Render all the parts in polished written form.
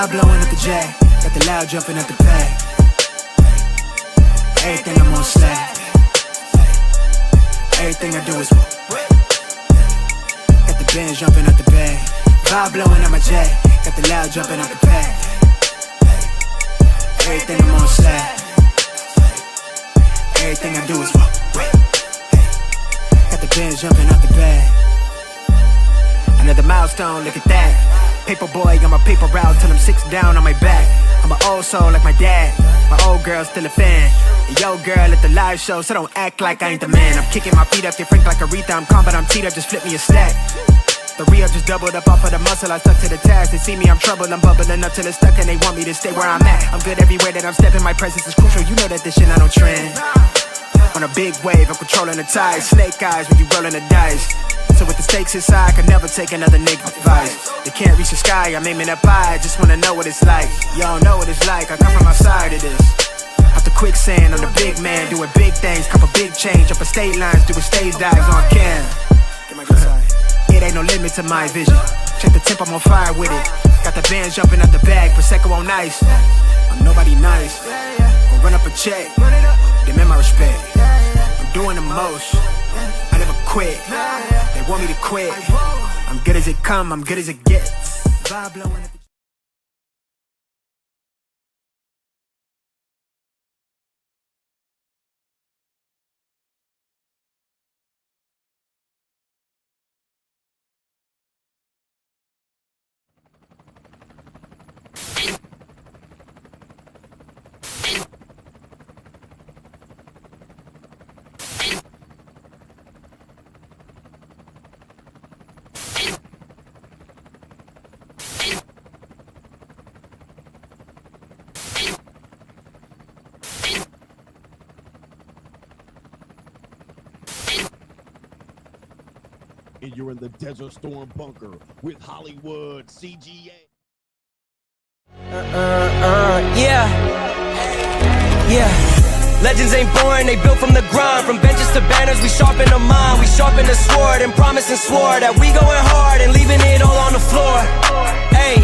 Vibe blowing at the J, got the loud jumping at the pay. Everything I'm on slap. Everything I do is got the Benz jumping at the bay. Vibe blowing at my J, got the loud jumping at the pay. Everything I'm on slap. Everything I do is got the Benz jumping out the bag. Another milestone, look at that. Paper boy, got my paper route till I'm 6 down on my back. I'm an old soul like my dad. My old girl still a fan. And yo girl at the live show, so don't act like I ain't the man. I'm kicking my feet up, get frank like Aretha. I'm calm but I'm teed up, just flip me a stack. The re-up just doubled up off of the muscle, I stuck to the task. They see me, I'm troubled, I'm bubbling up till it's stuck. And they want me to stay where I'm at. I'm good everywhere that I'm stepping, my presence is crucial. You know that this shit not on trend. On a big wave, I'm controlling the tide. Snake eyes when you rolling the dice. So with the stakes inside, I can never take another nigga advice. They can't reach the sky, I'm aiming up high. Just wanna know what it's like. Y'all know what it's like, I come from outside of this. Out the quicksand, I'm the big man, doing big things. Couple big change, up a state lines, doing stage dives on cam. It ain't no limit to my vision. Check the temp, I'm on fire with it. Got the bands jumping out the bag, Prosecco on ice. I'm nobody nice, gonna run up a check. Demand my respect. I'm doing the most, I never quit. They want me to quit. I'm good as it come, I'm good as it gets. Vibe blowing at the and you're in the Desert Storm bunker with Hollywood CGA. Legends ain't born, they built from the grind. From benches to banners, we sharpen the mind. We sharpen the sword and promise and swore that we going hard and leaving it all on the floor. Hey,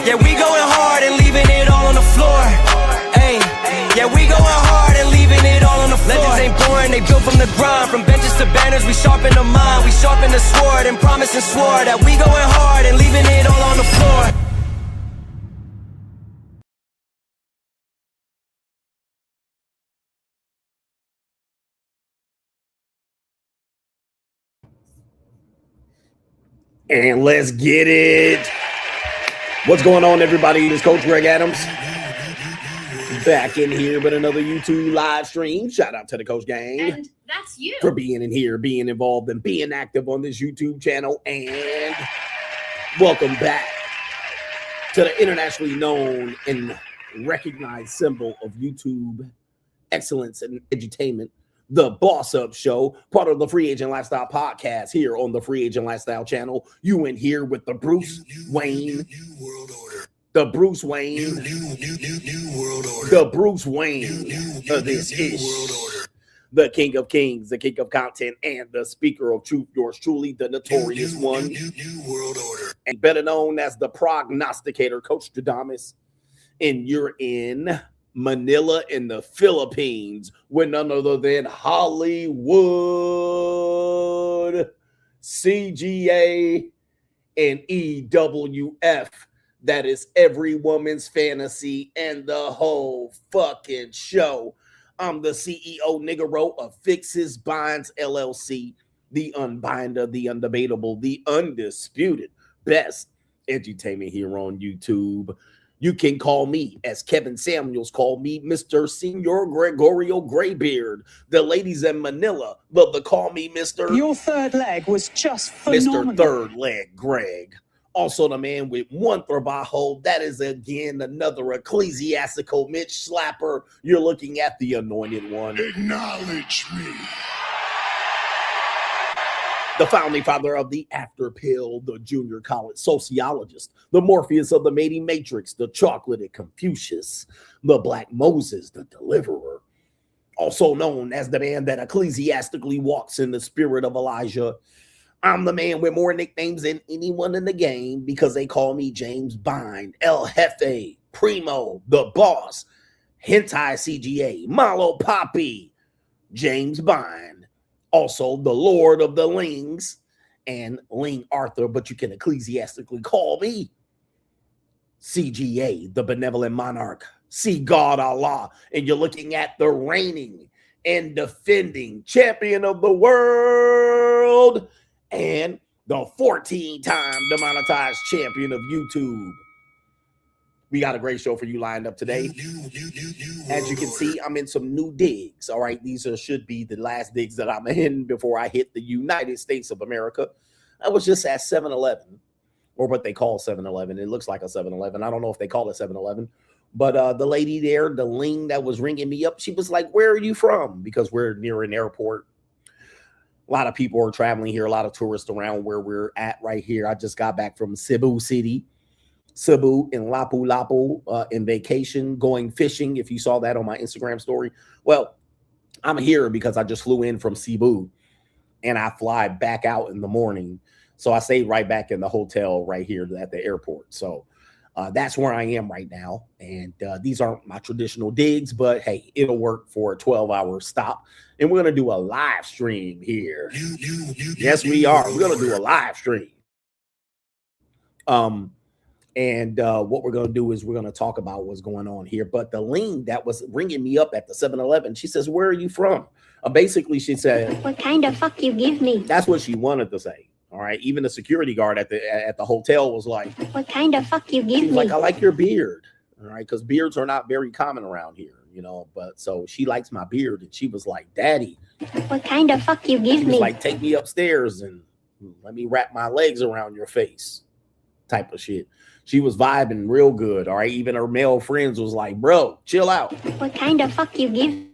yeah, we going hard and leaving it all on the floor. Hey, yeah, we going hard and leaving it all on the floor. Legends ain't born, they built from the grind. From benches to banners, we sharpen the mind. We sharpen the sword and promise and swore that we going hard and leaving it all on the floor. And let's get it. What's going on, everybody? It's Coach Greg Adams back in here with another YouTube live stream. Shout out to the Coach Gang. And that's you. For being in here, being involved, and being active on this YouTube channel. And welcome back to the internationally known and recognized symbol of YouTube excellence and edutainment, the Boss Up Show, part of the Free Agent Lifestyle podcast here on the Free Agent Lifestyle channel. You in here with the Bruce Wayne, new world order. The Bruce Wayne, New world order. the Bruce Wayne of this ish, world order. the King of Kings, the King of Content, and the Speaker of Truth. Yours truly, the Notorious One, New world order. and better known as the Prognosticator, Coach Damas. And you're in Manila in the Philippines with none other than Hollywood CGA and EWF. That is every woman's fantasy and the whole fucking show. I'm the CEO Niggero of Fixes Binds LLC, the unbinder, the undebatable, the undisputed best entertainment here on YouTube. You can call me, as Kevin Samuels called me, Mr. Senor Gregorio Graybeard. The ladies in Manila love to call me Mr. Your third leg was just phenomenal. Mr. Third Leg Greg. Also the man with one trabajo. That is, again, another ecclesiastical Mitch Slapper. You're looking at the anointed one. Acknowledge me. The founding father of the After Pill, the junior college sociologist, the Morpheus of the mating matrix, the chocolated Confucius, the Black Moses, the deliverer, also known as the man that ecclesiastically walks in the spirit of Elijah. I'm the man with more nicknames than anyone in the game because they call me James Bind, El Jefe, Primo, the Boss, Hentai CGA, Malo Poppy, James Bind, also the Lord of the Lings, and Ling Arthur, but you can ecclesiastically call me CGA, the benevolent monarch. See God Allah, and you're looking at the reigning and defending champion of the world and the 14-time demonetized champion of YouTube. We got a great show for you lined up today. As you can see, I'm in some new digs. All right, these should be the last digs that I'm in before I hit the United States of America. I was just at 7-Eleven, or what they call 7-Eleven. It looks like a 7-Eleven. I don't know if they call it 7-Eleven. But the lady there, the ling that was ringing me up, she was like, where are you from? Because we're near an airport. A lot of people are traveling here, a lot of tourists around where we're at right here. I just got back from Cebu City, Cebu and Lapu-Lapu in vacation, going fishing, if you saw that on my Instagram story. Well, I'm here because I just flew in from Cebu and I fly back out in the morning. So I stayed right back in the hotel right here at the airport. So that's where I am right now. And these aren't my traditional digs, but hey, it'll work for a 12-hour stop. And we're going to do a live stream here. Yes, we are. We're going to do a live stream. And what we're going to do is we're going to talk about what's going on here. But the ling that was ringing me up at the 7-Eleven, she says, where are you from? Basically, she said, what kind of fuck you give me? That's what she wanted to say. All right. Even the security guard at the hotel was like, what kind of fuck you give me? Like, I like your beard. All right. Because beards are not very common around here, you know. But so she likes my beard. And she was like, Daddy, what kind of fuck you give me? Like, take me upstairs and let me wrap my legs around your face type of shit. She was vibing real good. All right. Even her male friends was like, bro, chill out. What kind of fuck you give?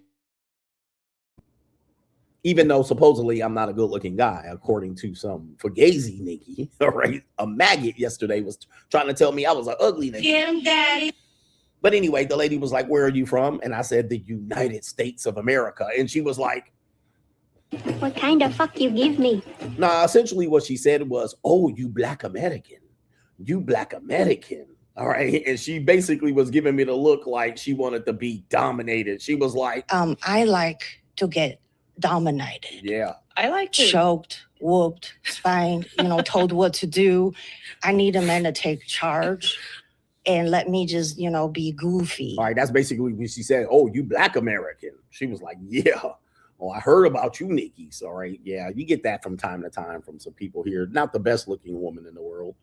Even though supposedly I'm not a good looking guy, according to some fugazi nigga. All right. A maggot yesterday was trying to tell me I was an ugly nigga. Get him, Daddy. But anyway, the lady was like, where are you from? And I said, the United States of America. And she was like, what kind of fuck you give me? Nah, essentially what she said was, oh, you black American. You black American. All right. And she basically was giving me the look like she wanted to be dominated. She was like, I like to get dominated. Yeah. I like to Choked, whooped, spanked, told what to do. I need a man to take charge and let me just, be goofy. All right. That's basically what she said. Oh, you black American. She was like, yeah. Oh, I heard about you, Nikki's. All right. Yeah. You get that from time to time from some people here. Not the best looking woman in the world.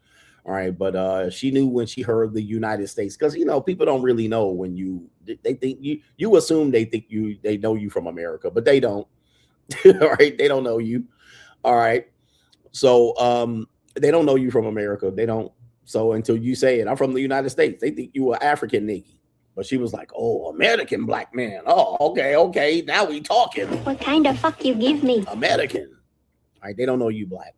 All right. But she knew when she heard the United States, because, people don't really know when they think you assume they know you from America, but they don't. All right. They don't know you. All right. So they don't know you from America. They don't. So until you say it, I'm from the United States, they think you are African, Nikki. But she was like, oh, American black man. Oh, okay. Now we talking. What kind of fuck you give me? American. All right. They don't know you black.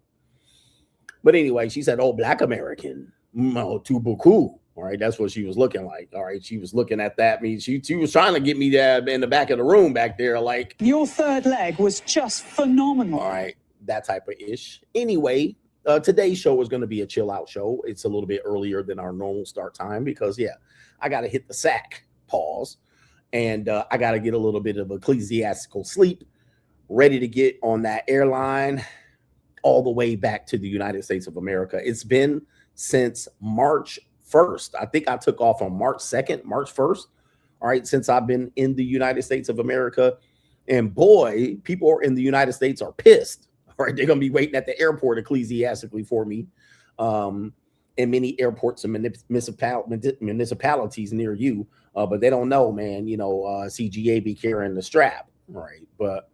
But anyway, she said, oh, black American. Tu beaucoup. All right. That's what she was looking like. All right. She was looking at that. I mean, she was trying to get me there in the back of the room back there. Like, Your third leg was just phenomenal. all right. That type of ish. Anyway, today's show is going to be a chill out show. It's a little bit earlier than our normal start time because, yeah, I got to hit the sack. Pause. And I got to get a little bit of ecclesiastical sleep, ready to get on that airline all the way back to the United States of America. It's been since March 1st. I think I took off on March 2nd, March 1st. All right. Since I've been in the United States of America. And boy, people in the United States are pissed. All right. They're going to be waiting at the airport ecclesiastically for me. In many airports and municipalities near you. But they don't know, man, CGA be carrying the strap. All right. But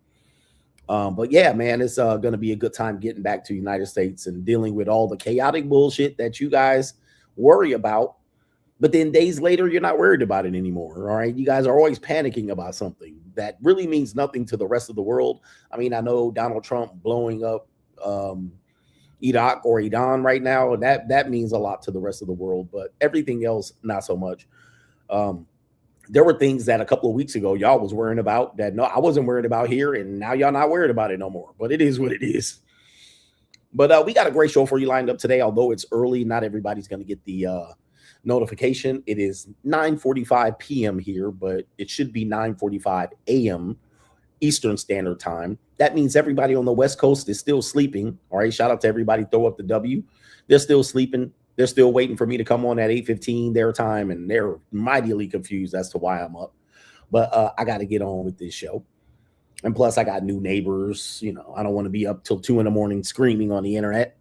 yeah, man, it's going to be a good time getting back to the United States and dealing with all the chaotic bullshit that you guys worry about. But then days later, you're not worried about it anymore. All right. You guys are always panicking about something that really means nothing to the rest of the world. I mean, I know Donald Trump blowing up Iraq or Iran right now. That means a lot to the rest of the world. But everything else, not so much. There were things that a couple of weeks ago y'all was worrying about that I wasn't worried about here, and now y'all not worried about it no more. But it is what it is. But we got a great show for you lined up today. Although it's early, not everybody's going to get the notification. It is 9:45 p.m. here, but it should be 9:45 a.m. Eastern Standard Time. That means everybody on the West Coast is still sleeping. All right, shout out to everybody. Throw up the W. They're still sleeping. They're still waiting for me to come on at 8:15 their time, and they're mightily confused as to why I'm up. But I got to get on with this show. And plus, I got new neighbors. You know, I don't want to be up till 2 a.m. screaming on the internet.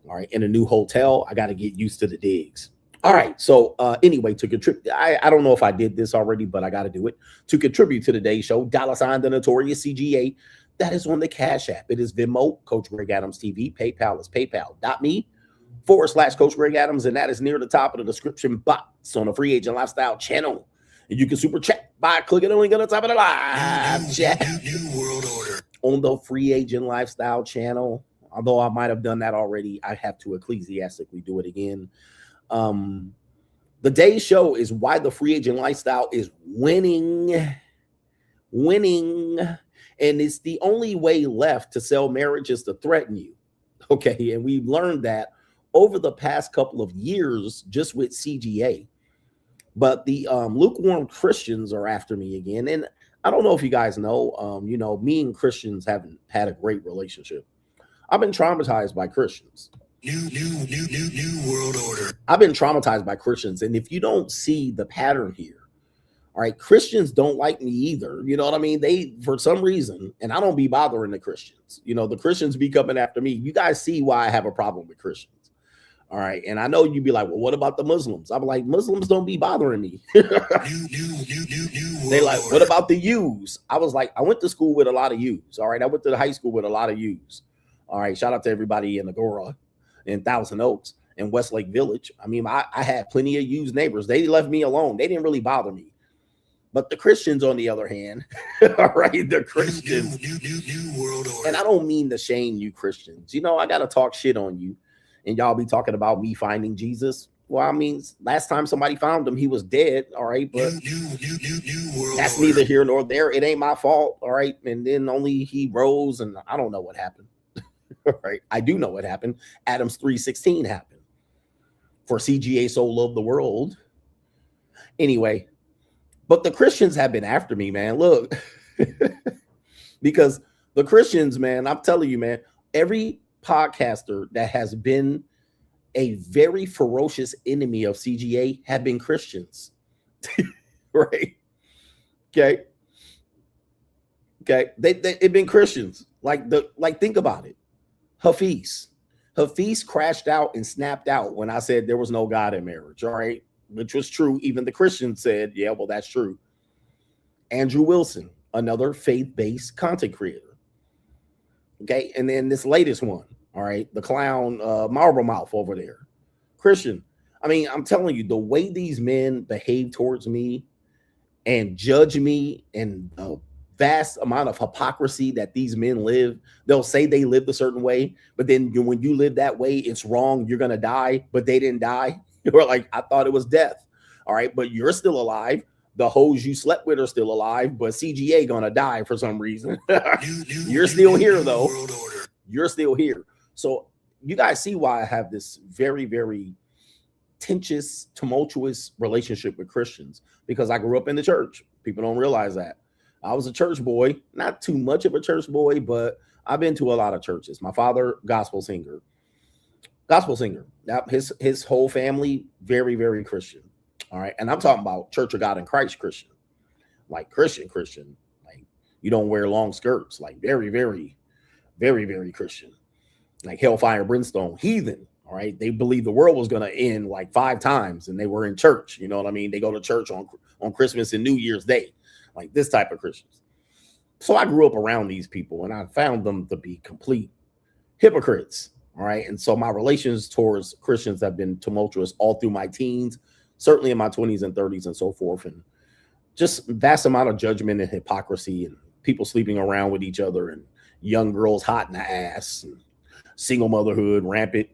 All right, in a new hotel, I got to get used to the digs. All right, so anyway, to contribute, I don't know if I did this already, but I got to do it. To contribute to today's show, $ the Notorious CGA. That is on the Cash App. It is Venmo, Coach Greg Adams TV. PayPal is paypal.me/Coach Greg Adams, and that is near the top of the description box on the Free Agent Lifestyle channel. And you can super chat by clicking the link on the top of the live chat. New world order. On the Free Agent Lifestyle channel. Although I might have done that already, I have to ecclesiastically do it again. The day's show is why the Free Agent Lifestyle is winning. And it's the only way left to sell marriage is to threaten you. Okay, and we've learned that over the past couple of years just with CGA. But the lukewarm Christians are after me again. And I don't know if you guys know, me and Christians haven't had a great relationship. I've been traumatized by Christians. New world order. I've been traumatized by Christians. And if you don't see the pattern here, all right, Christians don't like me either. You know what I mean? They, for some reason, and I don't be bothering the Christians. You know, the Christians be coming after me. You guys see why I have a problem with Christians. All right. And I know you'd be like, well, what about the Muslims? I'm like, Muslims don't be bothering me. New They like, order. what about the U's? I was like, I went to school with a lot of U's. All right. I went to the high school with a lot of U's. All right. Shout out to everybody in Agora, in Thousand Oaks, and Westlake Village. I mean, I had plenty of U's neighbors. They left me alone. They didn't really bother me. But the Christians, on the other hand, all right, the Christians. New world order. And I don't mean to shame you Christians. You know, I got to talk shit on you. And y'all be talking about me finding Jesus. Well, I mean, last time somebody found him, he was dead. All right. But New world that's order. neither here nor there. It ain't my fault. All right. And then only he rose, and I don't know what happened. All right. I do know what happened. Adams 3:16 happened. For CGA so loved the world. Anyway, but the Christians have been after me, man. Look, because the Christians, man, I'm telling you, man, every podcaster that has been a very ferocious enemy of CGA have been Christians. Right? Okay. They've been Christians. Like think about it. Hafiz crashed out and snapped out when I said there was no God in marriage. All right. Which was true. Even the Christians said, yeah, well, that's true. Andrew Wilson, another faith-based content creator. Okay. And then this latest one. All right. The clown Marble Mouth over there. Christian. I mean, I'm telling you, the way these men behave towards me and judge me, and the vast amount of hypocrisy that these men live. They'll say they lived a certain way, but then when you live that way, it's wrong. You're going to die, but they didn't die. You're like, I thought it was death. All right. But you're still alive. The hoes you slept with are still alive, but CGA going to die for some reason. You're still here though. World order. You're still here. So you guys see why I have this very, very tenuous, tumultuous relationship with Christians, because I grew up in the church. People don't realize that. I was a church boy, not too much of a church boy, but I've been to a lot of churches. My father, gospel singer. Now, his whole family, very, very Christian. All right. And I'm talking about Church of God in Christ Christian. Like Christian. Like you don't wear long skirts. Like very, very, very, very Christian. Like hellfire, brimstone, heathen. All right. They believe the world was going to end like 5 times, and they were in church. You know what I mean? They go to church on Christmas and New Year's Day. Like this type of Christians. So I grew up around these people, and I found them to be complete hypocrites. All right. And so my relations towards Christians have been tumultuous all through my teens, certainly in my 20s and 30s and so forth. And just vast amount of judgment and hypocrisy, and people sleeping around with each other, and young girls hot in the ass, and single motherhood rampant,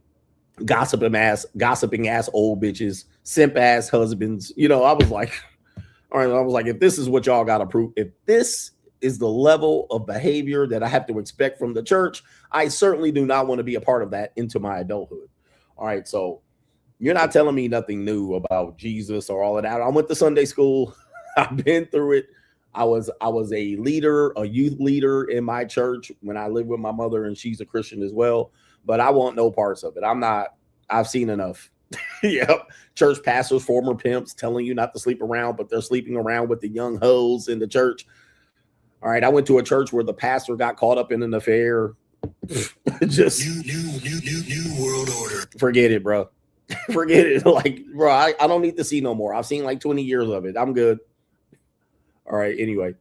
gossiping ass old bitches, simp ass husbands. You know, I was like, all right, if this is what y'all got to prove, if this is the level of behavior that I have to expect from the church. I certainly do not want to be a part of that into my adulthood. All right, so you're not telling me nothing new about Jesus or all of that. I went to Sunday school. I've been through it. I was a leader, a youth leader in my church when I lived with my mother, and she's a Christian as well. But I want no parts of it. I've seen enough. Yep. Church pastors, former pimps telling you not to sleep around, but they're sleeping around with the young hoes in the church. All right. I went to a church where the pastor got caught up in an affair. Just New world order. forget it, bro. Forget it. Like, bro, I don't need to see no more. I've seen like 20 years of it. I'm good. All right. Anyway.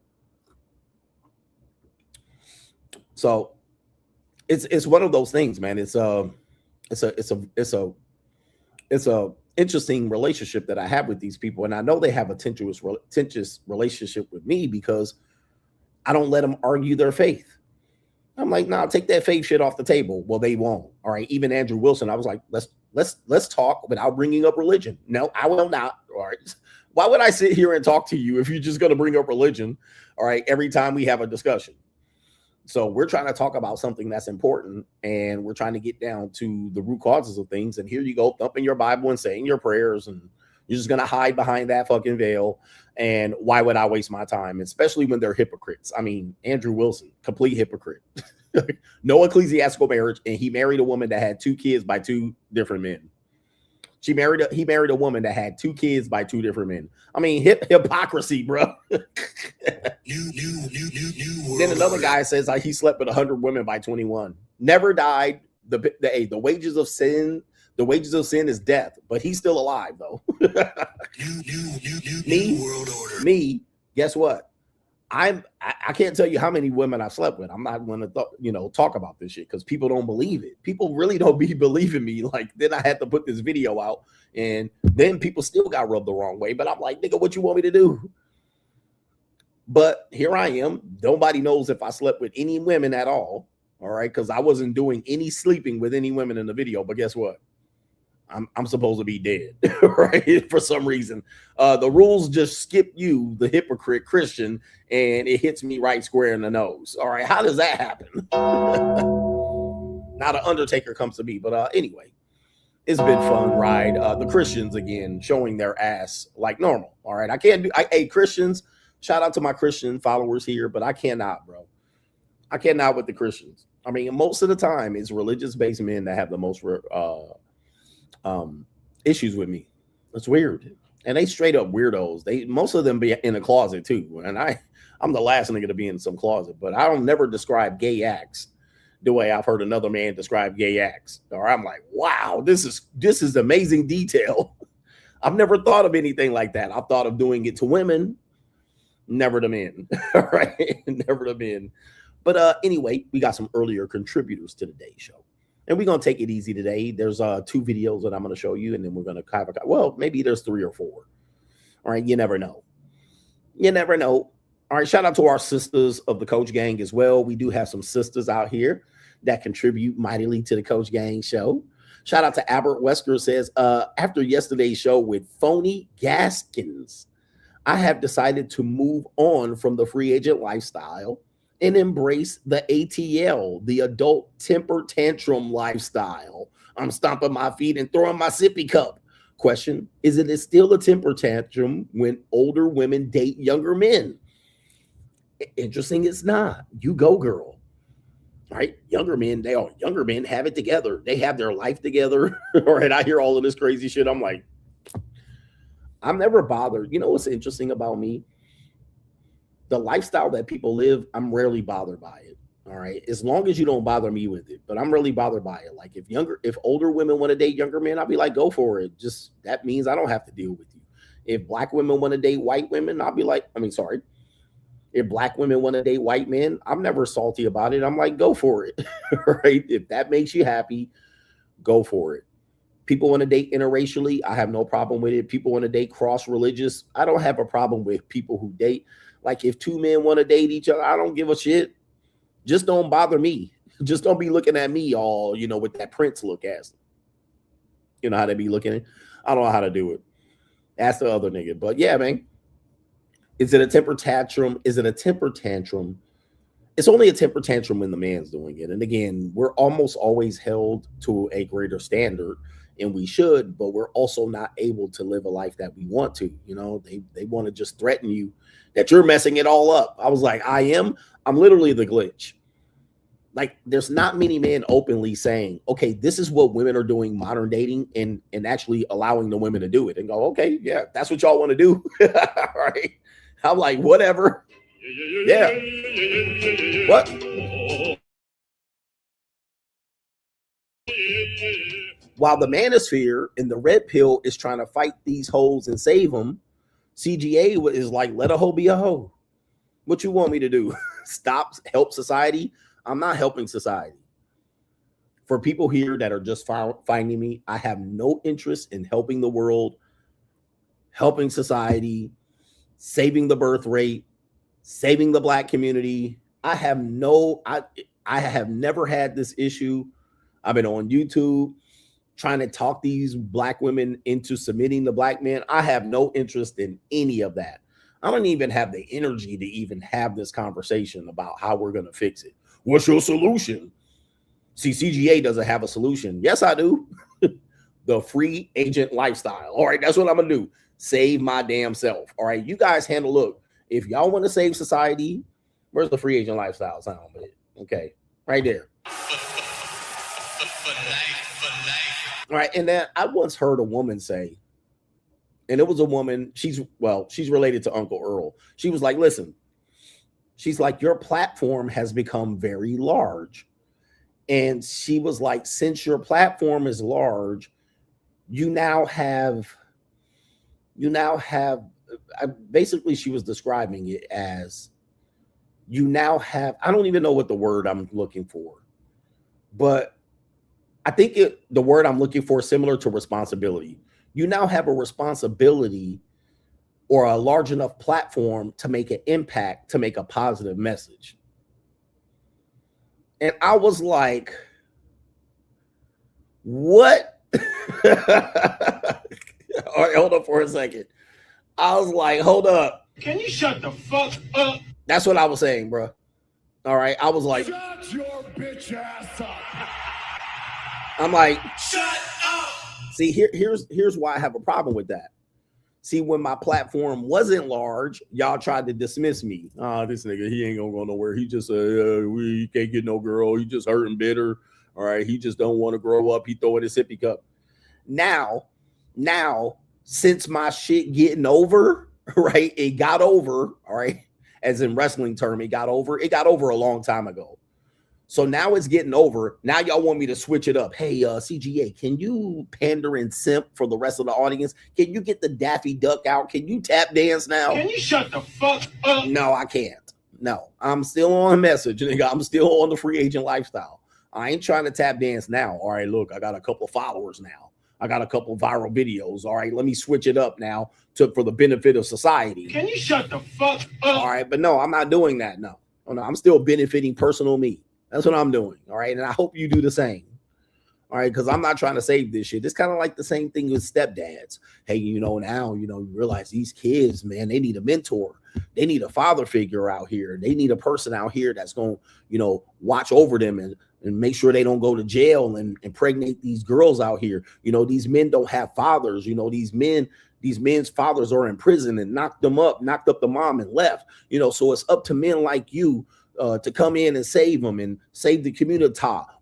So it's one of those things, man. It's a interesting relationship that I have with these people. And I know they have a tenuous relationship with me because I don't let them argue their faith. I'm like, nah, take that faith shit off the table. Well, they won't. All right. Even Andrew Wilson, I was like, let's talk without bringing up religion. No, I will not. All right. Why would I sit here and talk to you if you're just going to bring up religion? All right. Every time we have a discussion. So we're trying to talk about something that's important, and we're trying to get down to the root causes of things. And here you go, thumping your Bible and saying your prayers, and you're just going to hide behind that fucking veil. And why would I waste my time, especially when they're hypocrites? I mean, Andrew Wilson, complete hypocrite. No ecclesiastical marriage, and he married a woman that had 2 kids by 2 different men. He married a woman that had 2 kids by 2 different men. I mean, hypocrisy, bro. New world Then another order. guy says he slept with 100 women by 21. Never died. The wages of sin. The wages of sin is death, but he's still alive though. New world order. Me, guess what? I can't tell you how many women I've slept with. I'm not going to talk about this shit because people don't believe it. People really don't be believing me. Like, then I had to put this video out, and then people still got rubbed the wrong way. But I'm like, nigga, what you want me to do? But here I am. Nobody knows if I slept with any women at all. All right, because I wasn't doing any sleeping with any women in the video. But guess what? I'm supposed to be dead, right? For some reason, the rules just skip you, the hypocrite Christian, and it hits me right square in the nose. All right, how does that happen? Now the Undertaker comes to me, but anyway, it's been fun ride. The Christians again showing their ass like normal. All right, I can't do. Hey, Christians, shout out to my Christian followers here, but I cannot, bro. I cannot with the Christians. I mean, most of the time, it's religious-based men that have the most issues with me. It's weird, and they straight up weirdos. Most of them be in a closet too, and I'm the last nigga to be in some closet, but I don't never describe gay acts the way I've heard another man describe gay acts. Or I'm like, wow, this is amazing detail. I've never thought of anything like that. I've thought of doing it to women, never to men. All right, never to men. But anyway, we got some earlier contributors to today's show. And we're going to take it easy today. There's 2 videos that I'm going to show you, and then we're going to kind of, well, maybe there's 3 or 4. All right, you never know. You never know. All right, shout out to our sisters of the Coach Gang as well. We do have some sisters out here that contribute mightily to the Coach Gang show. Shout out to Albert Wesker, says, after yesterday's show with Phony Gaskins, I have decided to move on from the free agent lifestyle and embrace the ATL, the adult temper tantrum lifestyle. I'm stomping my feet and throwing my sippy cup. Question, is it still a temper tantrum when older women date younger men? Interesting, it's not. You go, girl. Right? Younger men have it together. They have their life together. All right, I hear all of this crazy shit. I'm like, I'm never bothered. You know what's interesting about me? The lifestyle that people live, I'm rarely bothered by it. All right. As long as you don't bother me with it, but I'm really bothered by it. Like if older women want to date younger men, I'll be like, go for it. Just that means I don't have to deal with you. If black women want to date white women, I'll be like, if black women want to date white men, I'm never salty about it. I'm like, go for it. Right. If that makes you happy, go for it. People want to date interracially. I have no problem with it. People want to date cross-religious. I don't have a problem with people who date. Like if 2 men want to date each other, I don't give a shit. Just don't bother me. Just don't be looking at me all, with that Prince look ass. You know how they be looking at? I don't know how to do it. Ask the other nigga. But yeah, man. Is it a temper tantrum? Is it a temper tantrum? It's only a temper tantrum when the man's doing it. And again, we're almost always held to a greater standard, and we should, but we're also not able to live a life that we want to. You know, they want to just threaten you that you're messing it all up. I was like, I'm literally the glitch. Like, there's not many men openly saying, okay, this is what women are doing modern dating, and actually allowing the women to do it and go, okay, yeah, that's what y'all want to do. All right. I'm like, whatever. Yeah. What? While the manosphere and the red pill is trying to fight these hoes and save them, CGA is like, let a hoe be a hoe. What you want me to do? Stop, help society? I'm not helping society. For people here that are just finding me, I have no interest in helping the world, helping society, saving the birth rate, saving the Black community. I have never had this issue. I've been on YouTube trying to talk these Black women into submitting the Black men. I have no interest in any of that. I don't even have the energy to even have this conversation about how we're going to fix it. What's your solution? See, CGA doesn't have a solution. Yes, I do. The free agent lifestyle. All right, that's what I'm going to do. Save my damn self. All right, you guys handle. Look, if y'all want to save society, where's the free agent lifestyle sound? Okay, right there. All right, and then I once heard a woman say, and it was a woman, she's related to Uncle Earl. She was like, listen, she's like, your platform has become very large. And she was like, since your platform is large, you now have, basically she was describing it as, you now have, I don't even know what the word I'm looking for, but I think the word I'm looking for is similar to responsibility. You now have a responsibility or a large enough platform to make an impact, to make a positive message. And I was like, what? All right, hold up for a second. I was like, hold up. Can you shut the fuck up? That's what I was saying, bro. All right. I was like, Shut your bitch ass up. I'm like, Shut up. see, here's why I have a problem with that. See, when my platform wasn't large, y'all tried to dismiss me. This nigga, he ain't gonna go nowhere. He just we can't get no girl. He just hurt and bitter. All right, he just don't want to grow up. He throw in his sippy cup. Now, since my shit getting over, right? It got over, all right. As in wrestling term, it got over. It got over a long time ago. So now it's getting over. Now y'all want me to switch it up. Hey, CGA, can you pander and simp for the rest of the audience? Can you get the Daffy Duck out? Can you tap dance now? Can you shut the fuck up? No, I can't. No, I'm still on a message. Nigga. I'm still on the free agent lifestyle. I ain't trying to tap dance now. All right, look, I got a couple of followers now. I got a couple of viral videos. All right, let me switch it up now for the benefit of society. Can you shut the fuck up? All right, but no, I'm not doing that. No, I'm still benefiting personal me. That's what I'm doing. All right. And I hope you do the same. All right. Because I'm not trying to save this shit. It's kind of like the same thing with stepdads. Hey, now, you realize these kids, man, they need a mentor. They need a father figure out here. They need a person out here that's going to, watch over them and make sure they don't go to jail and impregnate these girls out here. These men don't have fathers. These men's fathers are in prison and knocked up the mom and left. So it's up to men like you to come in and save them and save the community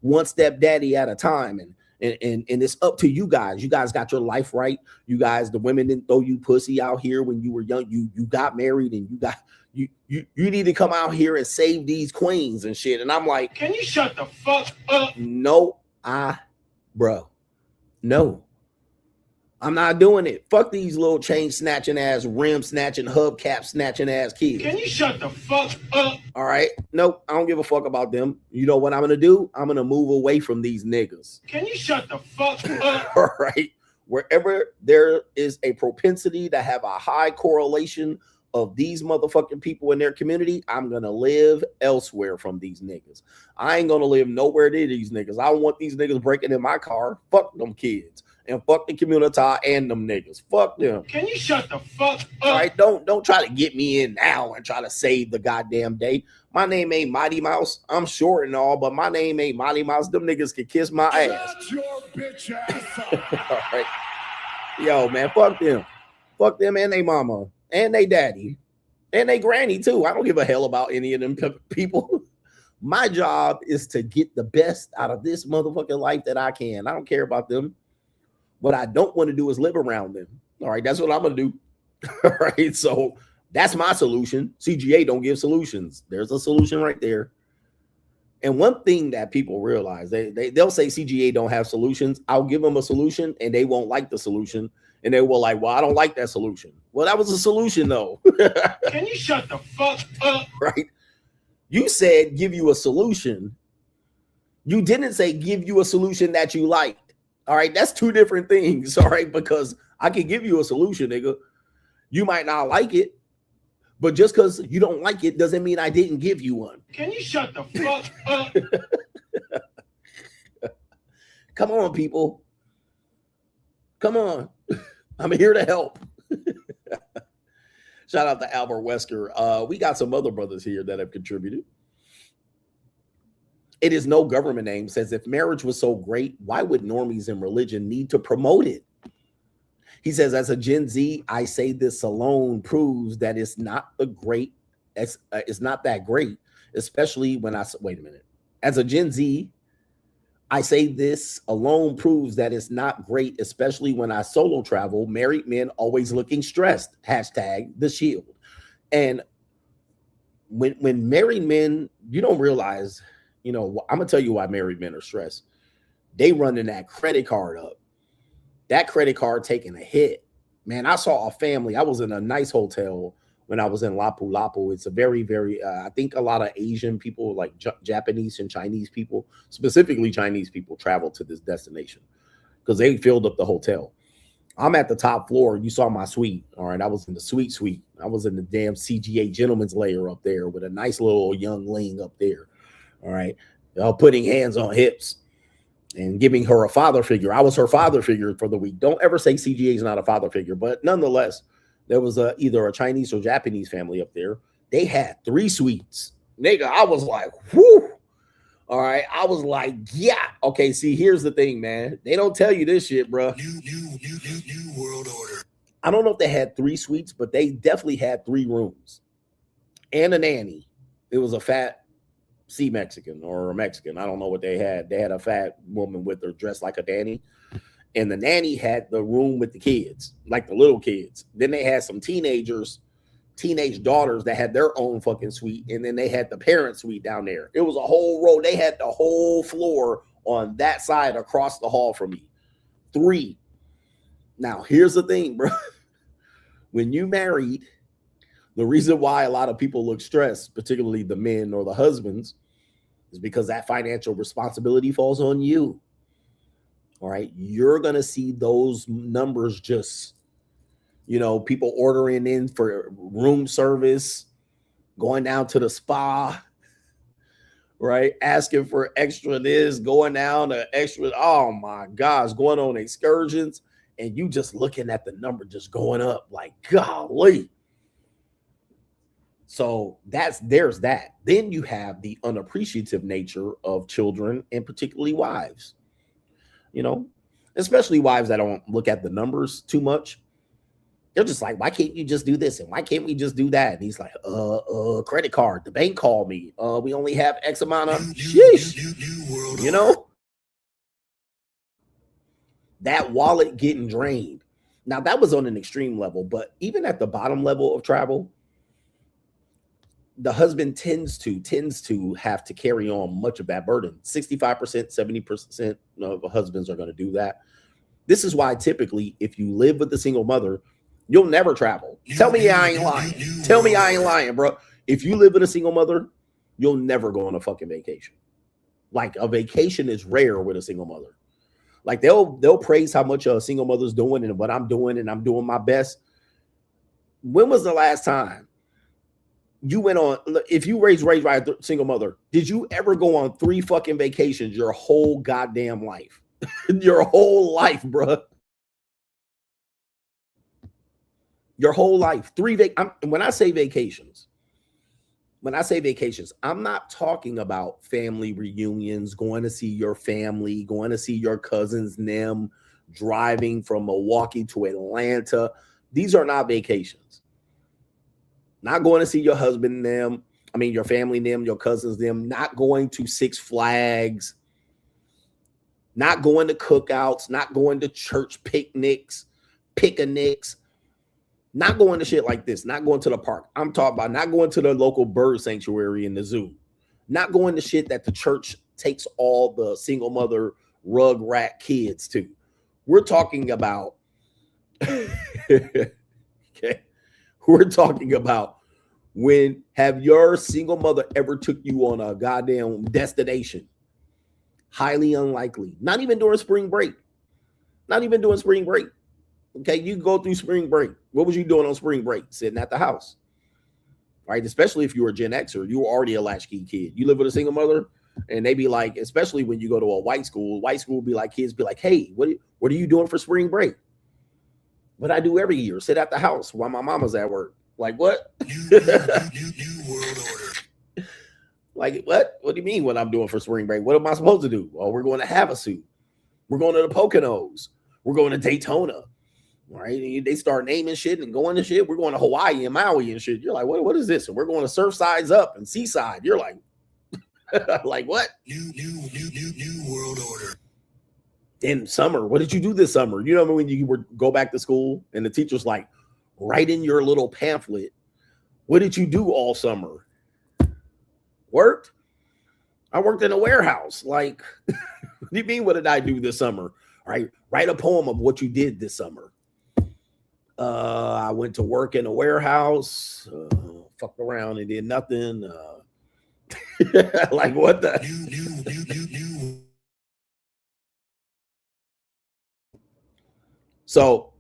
one stepdaddy at a time. And it's up to you guys. You guys got your life right. You guys, the women didn't throw you pussy out here when you were young. You got married and you need to come out here and save these queens and shit. And I'm like, can you shut the fuck up? No, no. I'm not doing it. Fuck these little chain snatching ass, rim snatching, hubcap snatching ass kids. Can you shut the fuck up? All right. Nope. I don't give a fuck about them. You know what I'm going to do? I'm going to move away from these niggas. Can you shut the fuck up? All right. Wherever there is a propensity to have a high correlation of these motherfucking people in their community, I'm going to live elsewhere from these niggas. I ain't going to live nowhere near these niggas. I don't want these niggas breaking in my car. Fuck them kids. And fuck the community and them niggas. Fuck them. Can you shut the fuck up? All right, don't try to get me in now and try to save the goddamn day. My name ain't Mighty Mouse. I'm short and all, but my name ain't Mighty Mouse. Them niggas can kiss my ass. Shut your bitch ass All right. Yo, man, fuck them. Fuck them and they mama and they daddy and they granny too. I don't give a hell about any of them people. My job is to get the best out of this motherfucking life that I can. I don't care about them. What I don't want to do is live around them. All right, that's what I'm going to do. All right, so that's my solution. CGA don't give solutions. There's a solution right there. And one thing that people realize, they'll say CGA don't have solutions. I'll give them a solution and they won't like the solution. And they will like, well, I don't like that solution. Well, that was a solution though. Can you shut the fuck up? Right? You said give you a solution. You didn't say give you a solution that you liked. All right, that's two different things. All right, because I can give you a solution, nigga. You might not like it, but just because you don't like it doesn't mean I didn't give you one. Can you shut the fuck up? Come on, people. Come on. I'm here to help. Shout out to Albert Wesker. We got some other brothers here that have contributed. It is no government name says if marriage was so great, why would normies in religion need to promote it? He says, as a Gen Z, I say this alone proves that it's not it's not that great, especially when wait a minute. As a Gen Z, I say this alone proves that it's not great, especially when I solo travel, married men always looking stressed, hashtag the shield. And when married men, you don't realize, you know, I'm going to tell you why married men are stressed. They running that credit card up. That credit card taking a hit. Man, I saw a family. I was in a nice hotel when I was in Lapu-Lapu. It's a very, very, I think a lot of Asian people, like Japanese and Chinese people, specifically Chinese people, travel to this destination because they filled up the hotel. I'm at the top floor. You saw my suite. All right. I was in the suite. I was in the damn CGA gentleman's layer up there with a nice little young ling up there. All right. Putting hands on hips and giving her a father figure. I was her father figure for the week. Don't ever say CGA is not a father figure, but nonetheless, there was either a Chinese or Japanese family up there. They had 3 suites. Nigga, I was like, whoo. All right. I was like, yeah. Okay, see, here's the thing, man. They don't tell you this shit, bro. New world order. I don't know if they had 3 suites, but they definitely had 3 rooms and a nanny. It was a fat Mexican or a Mexican. I don't know what they had. They had a fat woman with her dressed like a nanny. And the nanny had the room with the kids, like the little kids. Then they had some teenage daughters that had their own fucking suite. And then they had the parent suite down there. It was a whole row. They had the whole floor on that side across the hall from me. 3. Now, here's the thing, bro. When you married, the reason why a lot of people look stressed, particularly the men or the husbands, is because that financial responsibility falls on you. All right. You're going to see those numbers just, you know, people ordering in for room service, going down to the spa, right? Asking for extra this, going down to extra. Oh my gosh, going on excursions. And you just looking at the number just going up like, golly. So there's that. Then you have the unappreciative nature of children and particularly wives, you know, especially wives that don't look at the numbers too much. They're just like, why can't you just do this? And why can't we just do that? And he's like, credit card, the bank called me. We only have X amount of New world you know, that wallet getting drained. Now that was on an extreme level, but even at the bottom level of travel, the husband tends to have to carry on much of that burden. 65%, 70% of husbands are going to do that. This is why typically, if you live with a single mother, you'll never travel. Tell me I ain't lying. Tell me I ain't lying, bro. If you live with a single mother, you'll never go on a fucking vacation. Like a vacation is rare with a single mother. Like they'll praise how much a single mother's doing and what I'm doing, and I'm doing my best. When was the last time you went on, if you raised by a single mother, did you ever go on 3 fucking vacations your whole goddamn life? Your whole life, bro. Your whole life. When I say vacations, I'm not talking about family reunions, going to see your family, going to see your cousins, them, driving from Milwaukee to Atlanta. These are not vacations. Not going to see your husband, them. I mean, your family, them, your cousins, them. Not going to Six Flags. Not going to cookouts. Not going to church picnics. Not going to shit like this. Not going to the park. I'm talking about not going to the local bird sanctuary in the zoo. Not going to shit that the church takes all the single mother rug rat kids to. We're talking about okay. We're talking about when have your single mother ever took you on a goddamn destination? Highly unlikely. Not even during spring break. Okay, you go through spring break. What was you doing on spring break? Sitting at the house, right? Especially if you were a Gen Xer, you were already a latchkey kid. You live with a single mother, and they be like, especially when you go to a white school be like, kids be like, hey, what are you doing for spring break? What I do every year, sit at the house while my mama's at work. Like, what? New world order. Like, what? What do you mean what I'm doing for spring break? What am I supposed to do? Well, we're going to Havasu. We're going to the Poconos. We're going to Daytona. Right? They start naming shit and going to shit. We're going to Hawaii and Maui and shit. You're like, what is this? And we're going to Surfside's Up and Seaside. You're like, like what? New world order. In summer, what did you do this summer? You know when you go back to school and the teacher's like, write in your little pamphlet. What did you do all summer? Worked? I worked in a warehouse. Like, what do you mean? What did I do this summer? All right, write a poem of what you did this summer. I went to work in a warehouse, fucked around and did nothing. Like what the? New. So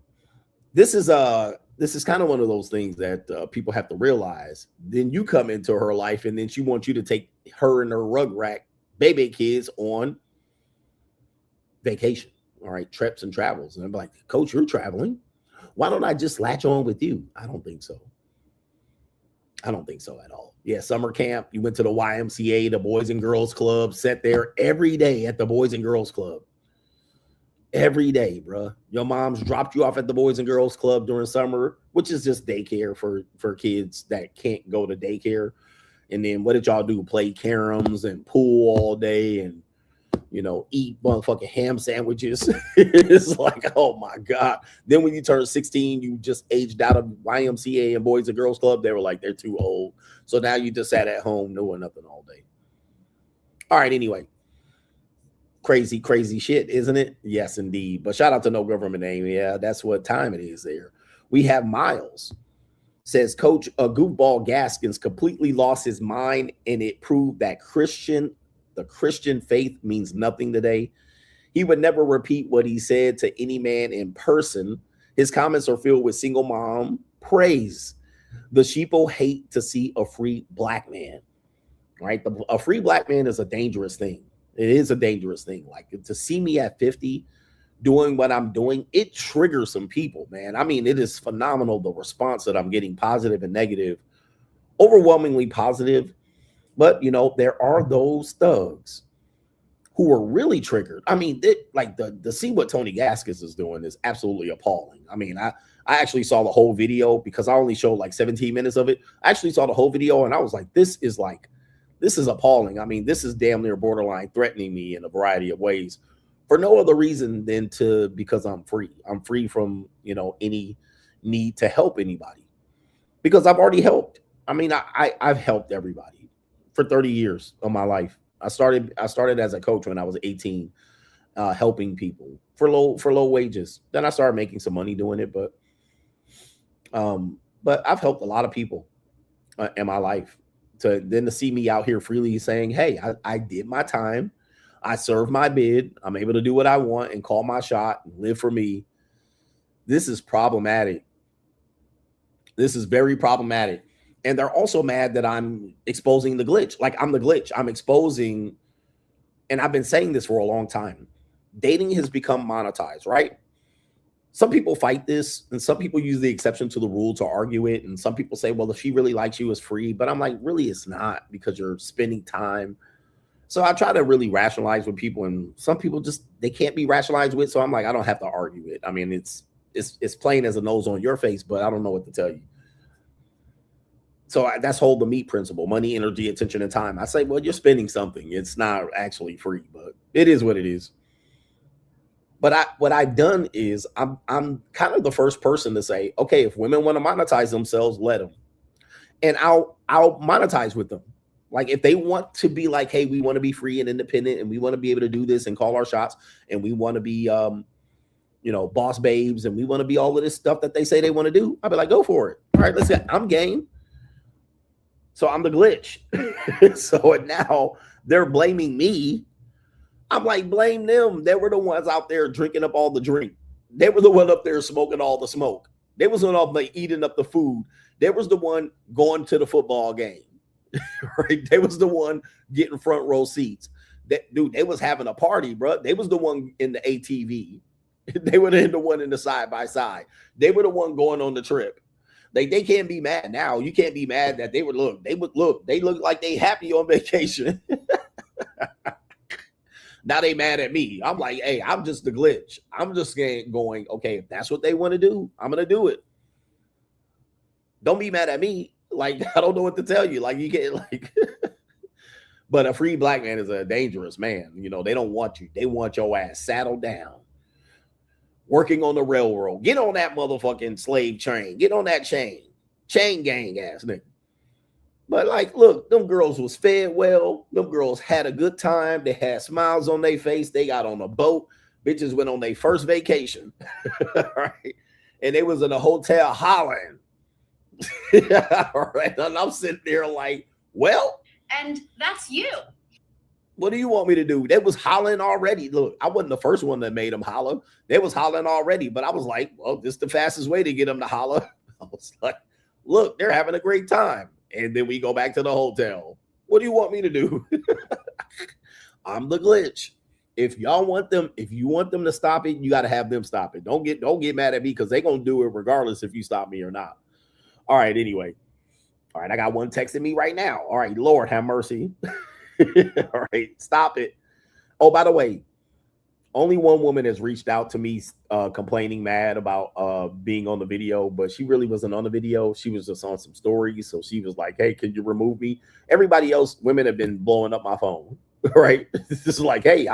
this is kind of one of those things that people have to realize. Then you come into her life, and then she wants you to take her and her rugrat baby kids on vacation. All right, trips and travels. And I'm like, Coach, you're traveling. Why don't I just latch on with you? I don't think so. At all. Yeah, summer camp. You went to the YMCA, the Boys and Girls Club, sat there every day at the Boys and Girls Club. Every day, bro. Your mom's dropped you off at the Boys and Girls Club during summer, which is just daycare for kids that can't go to daycare. And then what did y'all do? Play caroms and pool all day and, eat motherfucking ham sandwiches. It's like, oh my God. Then when you turn 16, you just aged out of YMCA and Boys and Girls Club. They were like, they're too old. So now you just sat at home doing nothing all day. All right, anyway. Crazy shit, isn't it? Yes, indeed. But shout out to No Government Name. Yeah, that's what time it is there. We have Miles. Says, Coach, a goofball Gaskins completely lost his mind, and it proved that the Christian faith means nothing today. He would never repeat what he said to any man in person. His comments are filled with single mom praise. The sheeple hate to see a free black man, right? A free black man is a dangerous thing. It is a dangerous thing. Like, to see me at 50 doing what I'm doing, it triggers some people, man. I mean, it is phenomenal, the response that I'm getting, positive and negative, overwhelmingly positive. But, there are those thugs who are really triggered. I mean, to see what Tony Gaskins is doing is absolutely appalling. I mean, I actually saw the whole video because I only showed like 17 minutes of it. I actually saw the whole video and I was like, this is appalling. I mean, this is damn near borderline threatening me in a variety of ways for no other reason than because I'm free. I'm free from, any need to help anybody because I've already helped. I mean, I've helped everybody for 30 years of my life. I started as a coach when I was 18, helping people for low wages. Then I started making some money doing it, but I've helped a lot of people in my life. To see me out here freely saying, hey, I did my time. I served my bid. I'm able to do what I want and call my shot and live for me. This is problematic. This is very problematic. And they're also mad that I'm exposing the glitch. Like, I'm the glitch. I'm exposing, and I've been saying this for a long time. Dating has become monetized, right? some people fight this, and some people use the exception to the rule to argue it. And some people say, well, if she really likes you, it's free. But I'm like, really, it's not, because you're spending time. So I try to really rationalize with people, and some people just, they can't be rationalized with. So I'm like, I don't have to argue it. I mean, it's plain as a nose on your face, but I don't know what to tell you. So that's hold the meat principle: money, energy, attention, and time. I say, well, you're spending something. It's not actually free, but it is what it is. But what I've done is I'm kind of the first person to say, okay, if women want to monetize themselves, let them, and I'll monetize with them. Like, if they want to be like, hey, we want to be free and independent, and we want to be able to do this and call our shots, and we want to be, boss babes, and we want to be all of this stuff that they say they want to do, I'll be like, go for it. All right, let's get, I'm game. So I'm the glitch. So now they're blaming me. I'm like, blame them. They were the ones out there drinking up all the drink. They were the one up there smoking all the smoke. They was the one up there eating up the food. They was the one going to the football game. Right? They was the one getting front row seats. Dude, they was having a party, bro. They was the one in the ATV. They were the one in the side by side. They were the one going on the trip. They can't be mad now. You can't be mad that they look like they happy on vacation. Now they mad at me. I'm like, hey, I'm just the glitch. I'm just going, okay, if that's what they want to do, I'm going to do it. Don't be mad at me. Like, I don't know what to tell you. Like, you get like, but a free black man is a dangerous man. You know, they don't want you. They want your ass saddled down, working on the railroad. Get on that motherfucking slave train. Get on that chain gang ass nigga. But like, look, them girls was fed well. Them girls had a good time. They had smiles on their face. They got on a boat. Bitches went on their first vacation. Right? And they was in a hotel hollering. All right. And I'm sitting there like, well. And that's you. What do you want me to do? They was hollering already. Look, I wasn't the first one that made them holler. They was hollering already. But I was like, well, this is the fastest way to get them to holler. I was like, look, they're having a great time. And then we go back to the hotel. What do you want me to do? I'm the glitch. If you want them to stop it, you got to have them stop it. Don't get mad at me, because they're going to do it regardless if you stop me or not. All right, anyway. All right, I got one texting me right now. All right, Lord have mercy. All right, stop it. Oh, by the way, only one woman has reached out to me complaining mad about being on the video, but she really wasn't on the video. She was just on some stories. So she was like, hey, can you remove me? Everybody else, women have been blowing up my phone, right? This is like, hey,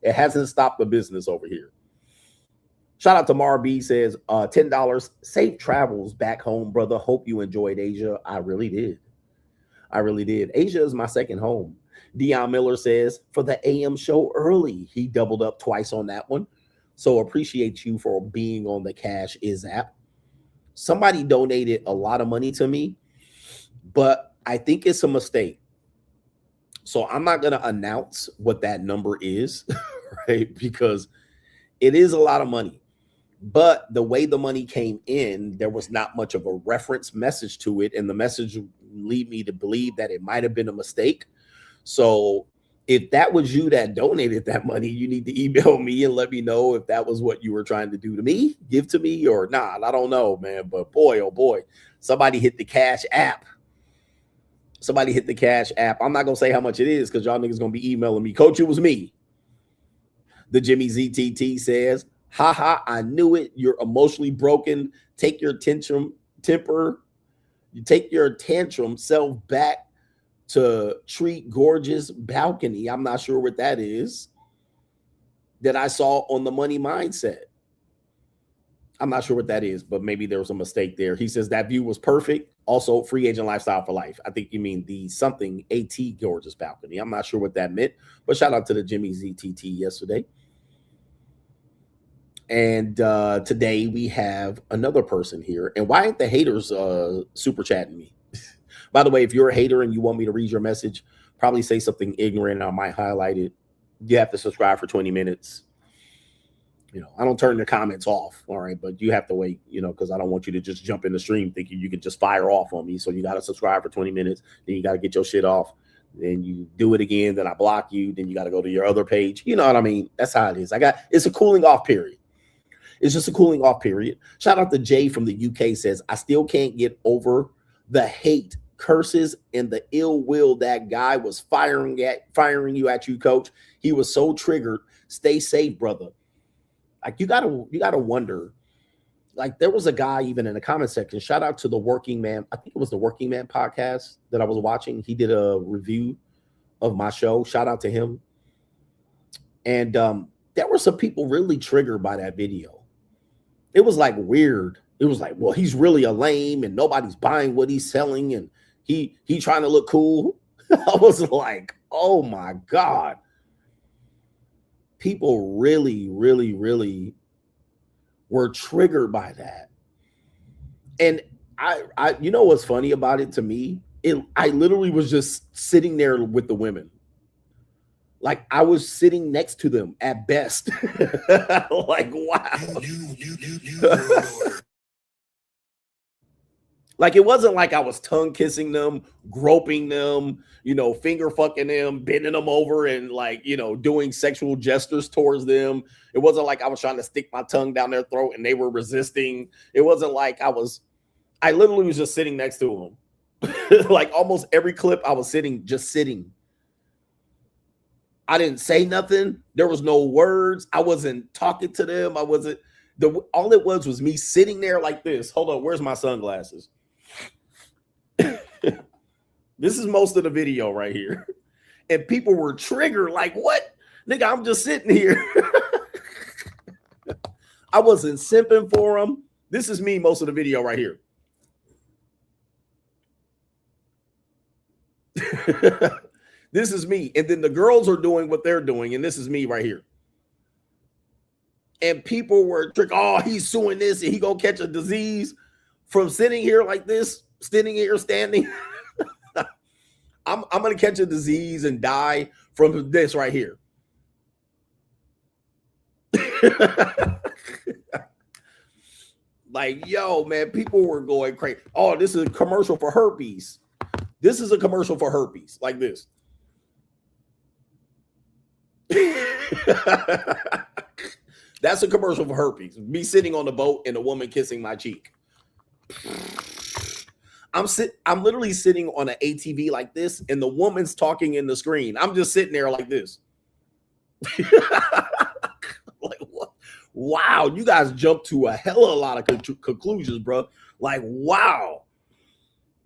it hasn't stopped the business over here. Shout out to Mar B, says $10. Safe travels back home, brother. Hope you enjoyed Asia. I really did. Asia is my second home. Dion Miller says, for the AM show early, he doubled up twice on that one. So appreciate you for being on the Cash Is app. Somebody donated a lot of money to me, but I think it's a mistake. So I'm not going to announce what that number is, right? Because it is a lot of money. But the way the money came in, there was not much of a reference message to it. And the message lead me to believe that it might have been a mistake. So if that was you that donated that money, you need to email me and let me know if that was what you were trying to do to me, give to me or not. I don't know, man. But boy, oh boy, somebody hit the Cash app. I'm not going to say how much it is, because y'all niggas going to be emailing me. Coach, it was me. The Jimmy ZTT says, haha, I knew it. You're emotionally broken. Take your tantrum self back to treat gorgeous balcony. I'm not sure what that is, that I saw on the Money Mindset. I'm not sure what that is, but maybe there was a mistake there. He says that view was perfect. Also, free agent lifestyle for life. I think you mean the something AT gorgeous balcony. I'm not sure what that meant, but shout out to the Jimmy ZTT yesterday. And today we have another person here. And why ain't the haters super chatting me? By the way, if you're a hater and you want me to read your message, probably say something ignorant, I might highlight it. You have to subscribe for 20 minutes. You know, I don't turn the comments off, all right, but you have to wait, you know, because I don't want you to just jump in the stream thinking you can just fire off on me. So you got to subscribe for 20 minutes. Then you got to get your shit off. Then you do it again. Then I block you. Then you got to go to your other page. You know what I mean? That's how it is. It's a cooling off period. It's just a cooling off period. Shout out to Jay from the UK says, I still can't get over the hate, curses, and the ill will that guy was firing you at you, coach. He was so triggered. Stay safe, brother. Like you gotta wonder. Like there was a guy even in the comment section. Shout out to the Working Man. I think it was the Working Man podcast that I was watching. He did a review of my show. Shout out to him. And there were some people really triggered by that video. It was like weird. It was like, well, he's really a lame and nobody's buying what he's selling and he trying to look cool. I was like, oh my God. People really, really, really were triggered by that. And I you know what's funny about it to me? I literally was just sitting there with the women. Like I was sitting next to them at best. Like, wow. New world order. Like it wasn't like I was tongue kissing them, groping them, finger fucking them, bending them over and like, doing sexual gestures towards them. It wasn't like I was trying to stick my tongue down their throat and they were resisting. It wasn't like I literally was just sitting next to them. Like almost every clip I was just sitting. I didn't say nothing. There was no words. I wasn't talking to them. All it was me sitting there like this. Hold on, where's my sunglasses? This is most of the video right here. And people were triggered like, what? Nigga, I'm just sitting here. I wasn't simping for them. This is me most of the video right here. This is me. And then the girls are doing what they're doing. And this is me right here. And people were triggered. Oh, he's suing this and he gonna catch a disease from sitting here like this, standing. I'm gonna catch a disease and die from this right here. Like, yo, man, people were going crazy. Oh, this is a commercial for herpes. This is a commercial for herpes, like this. That's a commercial for herpes. Me sitting on the boat and a woman kissing my cheek. I'm literally sitting on an ATV like this, and the woman's talking in the screen. I'm just sitting there like this. Like what? Wow, you guys jumped to a hell of a lot of conclusions, bro. Like, wow,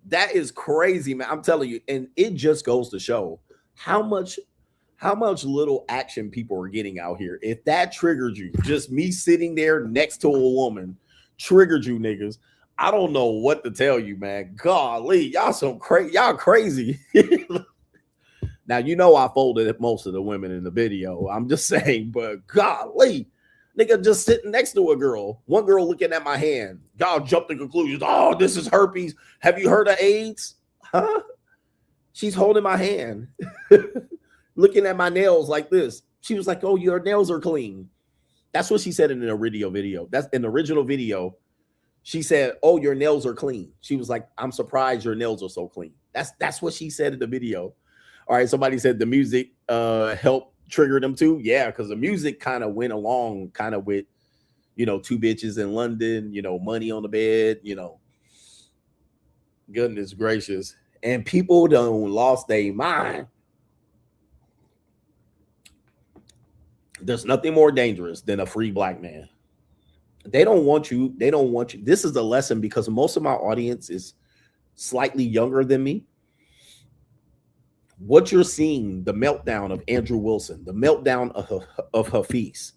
that is crazy, man. I'm telling you, and it just goes to show how much little action people are getting out here. If that triggered you, just me sitting there next to a woman triggered you, niggas. I don't know what to tell you, man. Golly, y'all crazy. Now, I folded most of the women in the video. I'm just saying, but golly, nigga, just sitting next to a girl. One girl looking at my hand. Y'all jumped to conclusions. Oh, this is herpes. Have you heard of AIDS? Huh? She's holding my hand, looking at my nails like this. She was like, oh, your nails are clean. That's what she said in the original video. That's in the original video. She said, oh, your nails are clean. She was like, I'm surprised your nails are so clean. That's what she said in the video. All right. Somebody said the music helped trigger them too. Yeah, because the music kind of went along kind of with, two bitches in London, money on the bed, goodness gracious. And people done lost their mind. There's nothing more dangerous than a free black man. They don't want you. They don't want you. This is a lesson because most of my audience is slightly younger than me. What you're seeing, the meltdown of Andrew Wilson, the meltdown of Hafiz,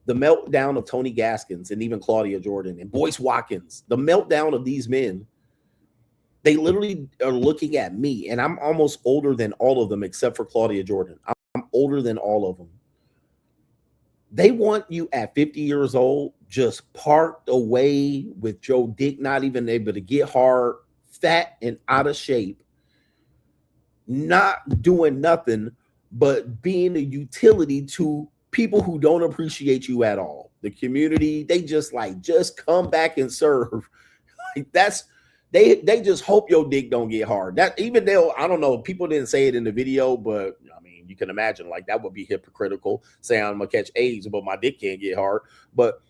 the meltdown of Tony Gaskins and even Claudia Jordan and Boyce Watkins, the meltdown of these men, they literally are looking at me, and I'm almost older than all of them except for Claudia Jordan. I'm older than all of them. They want you at 50 years old, just parked away with your dick not even able to get hard, fat and out of shape, not doing nothing but being a utility to people who don't appreciate you at all. The community, they just come back and serve. Like they just hope your dick don't get hard. That even I don't know, people didn't say it in the video, but I mean, you can imagine that would be hypocritical saying I'm gonna catch AIDS, but my dick can't get hard. But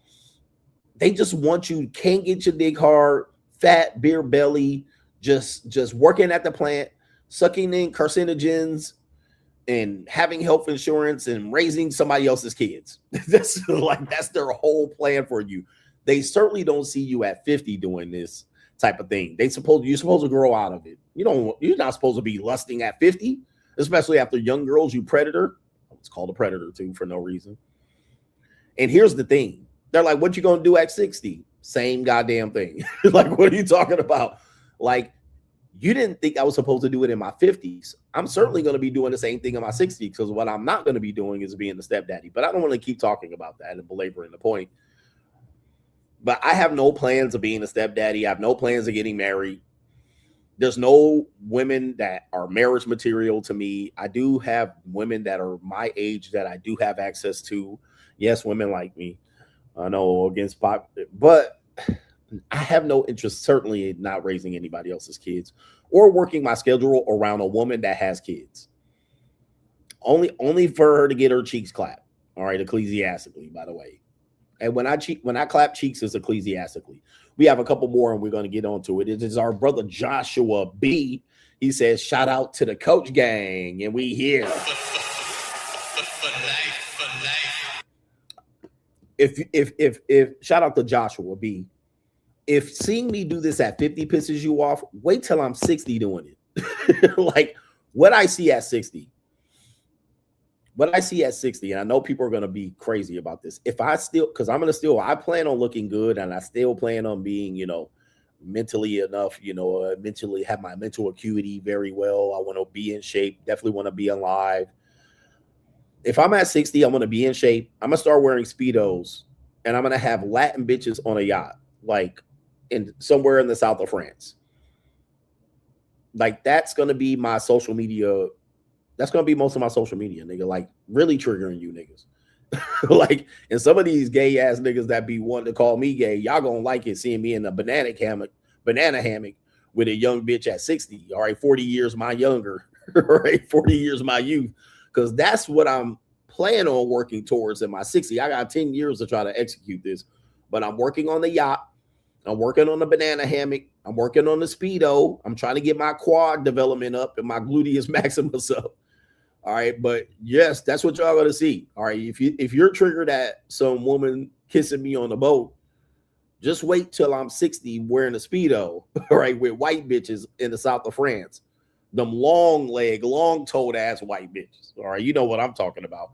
they just want you, can't get your dick hard, fat, beer belly, just working at the plant, sucking in carcinogens and having health insurance and raising somebody else's kids. That's their whole plan for you. They certainly don't see you at 50 doing this type of thing. You're supposed to grow out of it. You're not supposed to be lusting at 50, especially after young girls, you predator. It's called a predator too for no reason. And here's the thing. They're like, what you gonna do at 60? Same goddamn thing. Like, what are you talking about? Like, you didn't think I was supposed to do it in my 50s. I'm certainly going to be doing the same thing in my 60s, because what I'm not going to be doing is being the stepdaddy. But I don't want to keep talking about that and belaboring the point. But I have no plans of being a stepdaddy. I have no plans of getting married. There's no women that are marriage material to me. I do have women that are my age that I do have access to. Yes, women like me. I know against pop, but I have no interest, certainly, in not raising anybody else's kids or working my schedule around a woman that has kids. Only for her to get her cheeks clapped. All right, ecclesiastically, by the way. And when I clap cheeks, it's ecclesiastically. We have a couple more, and we're going to get onto it. It is our brother Joshua B. He says, "Shout out to the Coach Gang," and we here. If shout out to Joshua B. If seeing me do this at 50 pisses you off, wait till I'm 60 doing it. Like what I see at 60. And I know people are going to be crazy about this. If I still, because I plan on looking good, and I still plan on being, mentally enough, mentally have my mental acuity very well. I want to be in shape, definitely want to be alive. If I'm at 60, I'm going to be in shape. I'm going to start wearing Speedos, and I'm going to have Latin bitches on a yacht, like somewhere in the south of France. Like that's going to be my social media. That's going to be most of my social media, nigga. Like really triggering you niggas. Like, and some of these gay ass niggas that be wanting to call me gay, y'all going to like it seeing me in a banana hammock with a young bitch at 60. All right, 40 years my younger. All right, 40 years my youth. Because that's what I'm planning on working towards in my 60. I got 10 years to try to execute this, but I'm working on the yacht. I'm working on the banana hammock. I'm working on the Speedo. I'm trying to get my quad development up and my gluteus maximus up. All right. But yes, that's what y'all going to see. All right. If you're triggered at some woman kissing me on the boat, just wait till I'm 60 wearing a Speedo, all right, with white bitches in the south of France. Them long leg, long toed ass white bitches. All right. You know what I'm talking about.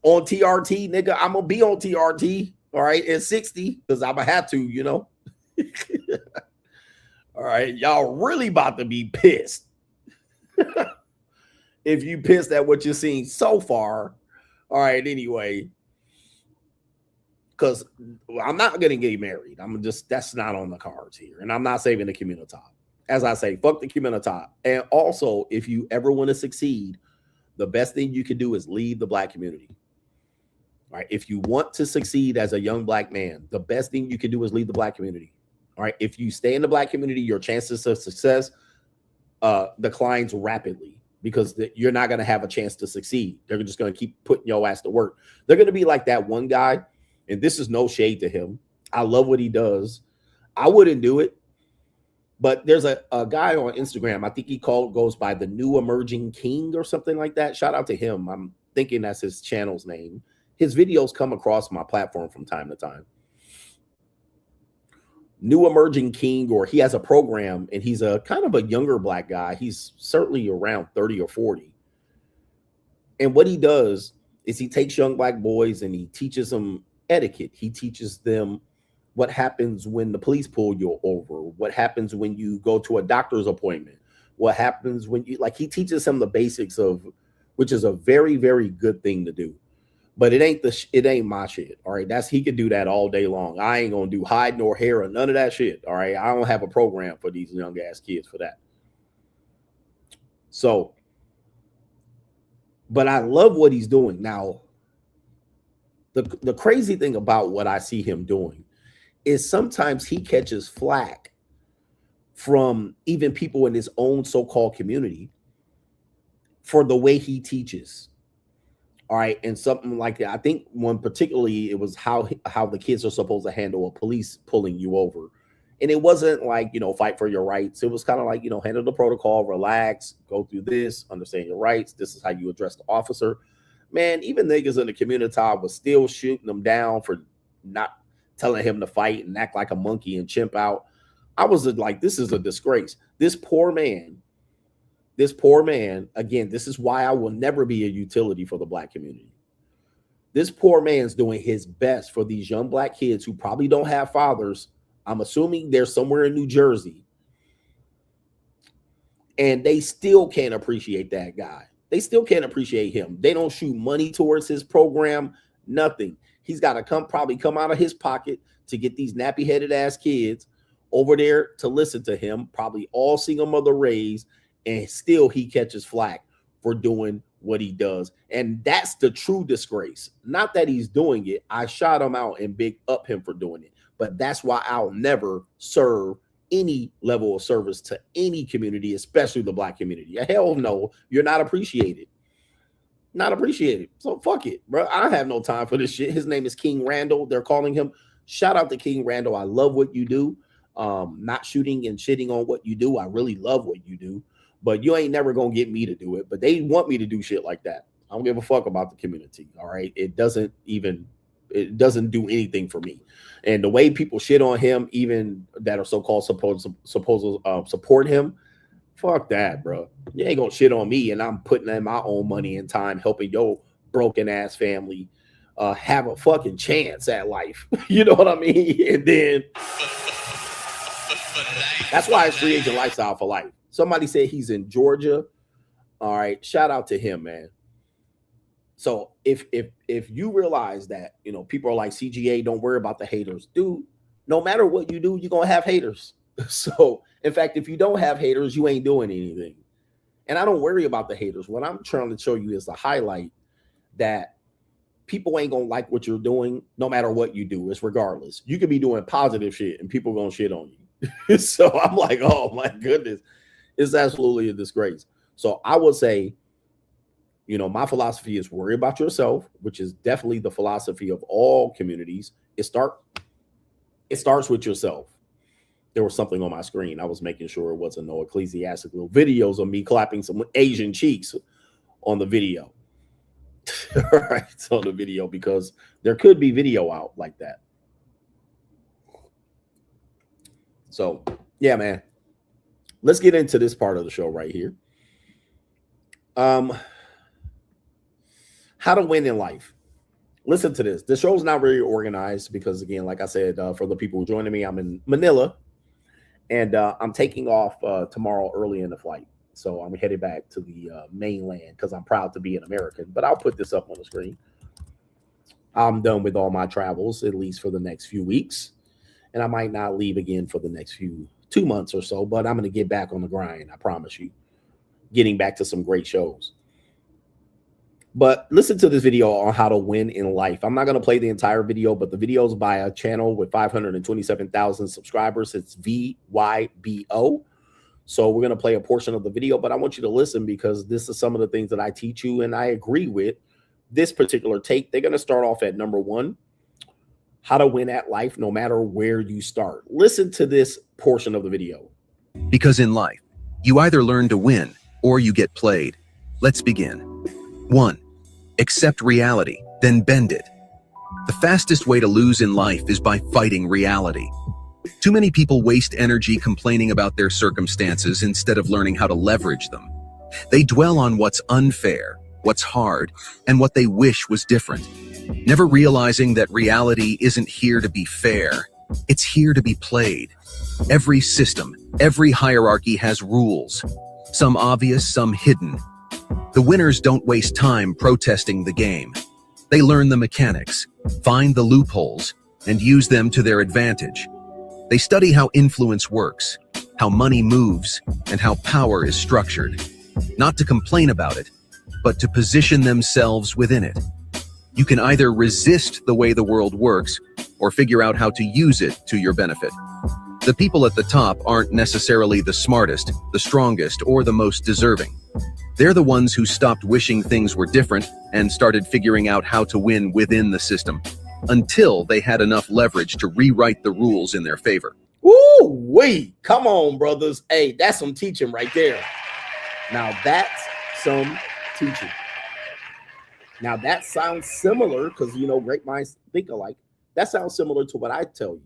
On TRT, nigga, I'm going to be on TRT. All right. At 60, because I'm going to have to, All right. Y'all really about to be pissed. If you pissed at what you're seeing so far. All right. Anyway, because I'm not going to get married. That's not on the cards here. And I'm not saving the community. As I say, fuck the community. And also, if you ever want to succeed, the best thing you can do is leave the black community. All right. If you want to succeed as a young black man, the best thing you can do is leave the black community. All right. If you stay in the black community, your chances of success declines rapidly, because you're not going to have a chance to succeed. They're just going to keep putting your ass to work. They're going to be like that one guy, and this is no shade to him. I love what he does. I wouldn't do it. But there's a guy on Instagram, I think he goes by the New Emerging King or something like that. Shout out to him. I'm thinking that's his channel's name. His videos come across my platform from time to time. New Emerging King, or he has a program, and he's a kind of a younger black guy. He's certainly around 30 or 40. And what he does is he takes young black boys and he teaches them etiquette. He teaches them what happens when the police pull you over, what happens when you go to a doctor's appointment, what happens when you, like, he teaches them the basics of, which is a very, very good thing to do. But it ain't my shit. All right. He could do that all day long. I ain't gonna do hide nor hair or none of that shit. All right. I don't have a program for these young ass kids for that. So, but I love what he's doing. Now, the crazy thing about what I see him doing is sometimes he catches flack from even people in his own so-called community for the way he teaches. All right, and something like that. I think one particularly, it was how the kids are supposed to handle a police pulling you over. And it wasn't like, fight for your rights. It was kind of like, handle the protocol, relax, go through this, understand your rights. This is how you address the officer. Man, even niggas in the community was still shooting them down for not telling him to fight and act like a monkey and chimp out. I was like, this is a disgrace. This poor man, again, this is why I will never be a utility for the black community. This poor man's doing his best for these young black kids who probably don't have fathers. I'm assuming they're somewhere in New Jersey. And they still can't appreciate that guy. They still can't appreciate him. They don't shoot money towards his program, nothing. He's got to probably come out of his pocket to get these nappy-headed ass kids over there to listen to him, probably all single mother raised, and still he catches flack for doing what he does. And that's the true disgrace. Not that he's doing it. I shot him out and big up him for doing it. But that's why I'll never serve any level of service to any community, especially the black community. Hell no, you're not appreciated. Not appreciated. So fuck it, bro. I have no time for this shit. His name is King Randall. They're calling him. Shout out to King Randall. I love what you do. Not shooting and shitting on what you do. I really love what you do. But you ain't never gonna get me to do it. But they want me to do shit like that. I don't give a fuck about the community. All right. It doesn't do anything for me. And the way people shit on him, even that are so-called supposed support him, fuck that, bro. You ain't gonna shit on me, and I'm putting in my own money and time helping your broken ass family have a fucking chance at life. You know what I mean? And then that's why it's free agent lifestyle for life. Somebody said he's in Georgia. All right, shout out to him, man. So if you realize that, people are like, CGA, don't worry about the haters. Dude, no matter what you do, you're going to have haters. So, in fact, if you don't have haters, you ain't doing anything. And I don't worry about the haters. What I'm trying to show you is the highlight that people ain't going to like what you're doing no matter what you do. It's regardless. You could be doing positive shit and people going to shit on you. So I'm like, oh, my goodness. It's absolutely a disgrace. So I would say, my philosophy is worry about yourself, which is definitely the philosophy of all communities. It starts with yourself. There was something on my screen. I was making sure it wasn't no ecclesiastical videos of me clapping some Asian cheeks on the video. All right, it's on the video because there could be video out like that. So, yeah, man. Let's get into this part of the show right here. How to win in life. Listen to this. The show's not very organized because, again, like I said, for the people who joining me, I'm in Manila, and I'm taking off tomorrow early in the flight. So I'm headed back to the mainland because I'm proud to be an American. But I'll put this up on the screen. I'm done with all my travels, at least for the next few weeks. And I might not leave again for the next 2 months or so, but I'm going to get back on the grind. I promise you. Getting back to some great shows. But listen to this video on how to win in life. I'm not going to play the entire video, but the video is by a channel with 527,000 subscribers. It's VYBO. So we're going to play a portion of the video, but I want you to listen because this is some of the things that I teach you and I agree with. This particular take, they're going to start off at number 1, how to win at life no matter where you start. Listen to this portion of the video. Because in life, you either learn to win or you get played. Let's begin. 1. Accept reality, then bend it. The fastest way to lose in life is by fighting reality. Too many people waste energy complaining about their circumstances instead of learning how to leverage them. They dwell on what's unfair, what's hard, and what they wish was different, never realizing that reality isn't here to be fair. It's here to be played. Every system, every hierarchy has rules, some obvious, some hidden. The winners don't waste time protesting the game. They learn the mechanics, find the loopholes, and use them to their advantage. They study how influence works, how money moves, and how power is structured. Not to complain about it, but to position themselves within it. You can either resist the way the world works or figure out how to use it to your benefit. The people at the top aren't necessarily the smartest, the strongest, or the most deserving. They're the ones who stopped wishing things were different and started figuring out how to win within the system, until they had enough leverage to rewrite the rules in their favor. Woo-wee. Come on, brothers. Hey, that's some teaching right there. Now that's some teaching. Now that sounds similar, because you know, great minds think alike. That sounds similar to what I tell you.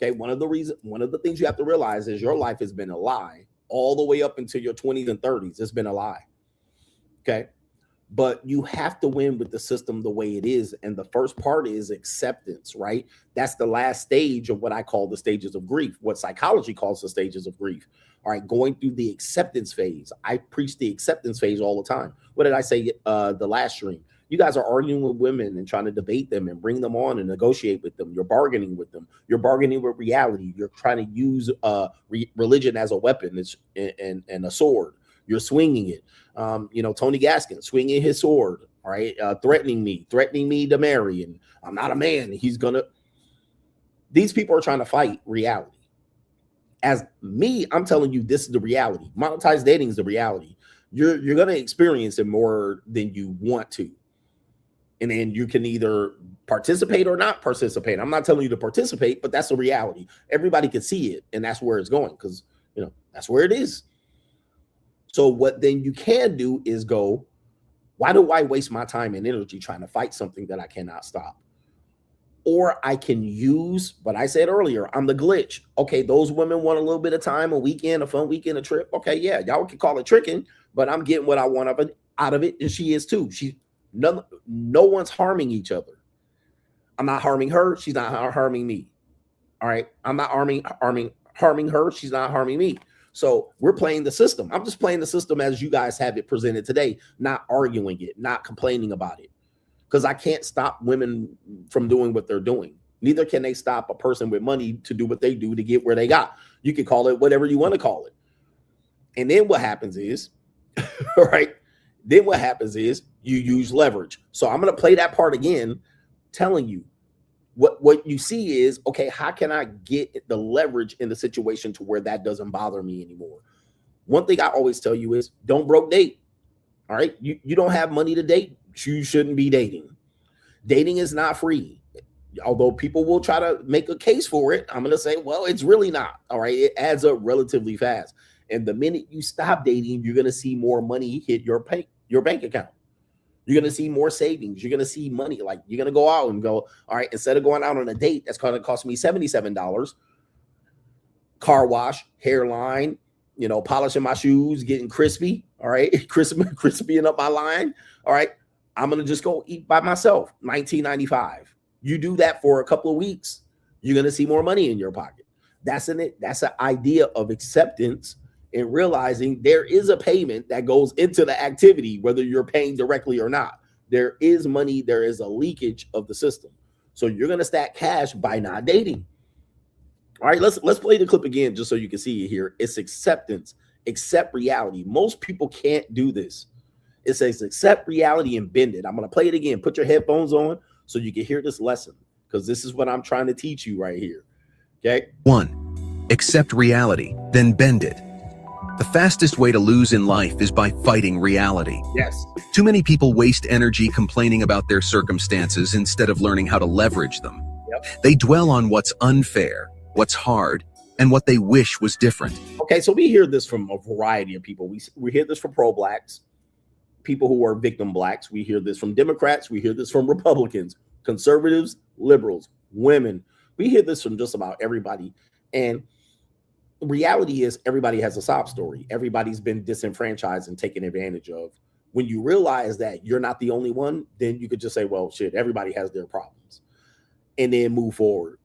Okay, one of the things you have to realize is your life has been a lie all the way up until your 20s and 30s. It's been a lie. Okay, but you have to win with the system the way it is, and the first part is acceptance, right? That's the last stage of what I call the stages of grief, what psychology calls the stages of grief. All right, going through the acceptance phase. I preach the acceptance phase all the time. What did I say the last stream? You guys are arguing with women and trying to debate them and bring them on and negotiate with them. You're bargaining with them. You're bargaining with reality. You're trying to use religion as a weapon and a sword. You're swinging it. Tony Gaskin swinging his sword, all right, threatening me to marry, and I'm not a man. These people are trying to fight reality. As me, I'm telling you, this is the reality. Monetized dating is the reality. You're going to experience it more than you want to. And then you can either participate or not participate. I'm not telling you to participate, but that's the reality. Everybody can see it, and that's where it's going, because that's where it is. So what then you can do is go, why do I waste my time and energy trying to fight something that I cannot stop? Or I can use what I said earlier. I'm the glitch. Okay, those women want a little bit of time, a weekend, a fun weekend, a trip. Okay, yeah, y'all can call it tricking, but I'm getting what I want out of it, and she is too. No one's harming each other. I'm not harming her. She's not harming me. All right, I'm not harming her. She's not harming me. So we're playing the system. I'm just playing the system as you guys have it presented today, not arguing it, not complaining about it. Because I can't stop women from doing what they're doing. Neither can they stop a person with money to do what they do to get where they got. You can call it whatever you want to call it. And then what happens is, all right, then what happens is you use leverage. So I'm going to play that part again, telling you what you see is, okay, how can I get the leverage in the situation to where that doesn't bother me anymore? One thing I always tell you is don't broke date. All right. You don't have money to date. You shouldn't be dating. Dating is not free. Although people will try to make a case for it, I'm going to say, well, it's really not. All right. It adds up relatively fast. And the minute you stop dating, you're going to see more money hit your bank account. You're going to see more savings. You're going to see money. Like, you're going to go out and go, all right, instead of going out on a date, that's going to cost me $77. Car wash, hairline, polishing my shoes, getting crispy. All right. Crispying up my line. All right. I'm going to just go eat by myself. $19.95. You do that for a couple of weeks, you're going to see more money in your pocket. That's an idea of acceptance and realizing there is a payment that goes into the activity, whether you're paying directly or not. There is money. There is a leakage of the system. So you're going to stack cash by not dating. All right, let's play the clip again just so you can see it here. It's acceptance. Accept reality. Most people can't do this. It says accept reality and bend it. I'm going to play it again. Put your headphones on so you can hear this lesson, because this is what I'm trying to teach you right here. Okay. 1. Accept reality, then bend it. The fastest way to lose in life is by fighting reality. Yes. Too many people waste energy complaining about their circumstances instead of learning how to leverage them. Yep. They dwell on what's unfair, what's hard, and what they wish was different. Okay, so we hear this from a variety of people. We hear this from pro-blacks, people who are victim blacks. We hear this from Democrats. We hear this from Republicans, conservatives, liberals, women. We hear this from just about everybody. And reality is everybody has a sob story. Everybody's been disenfranchised and taken advantage of. When you realize that you're not the only one, then you could just say, well, shit, everybody has their problems, and then move forward.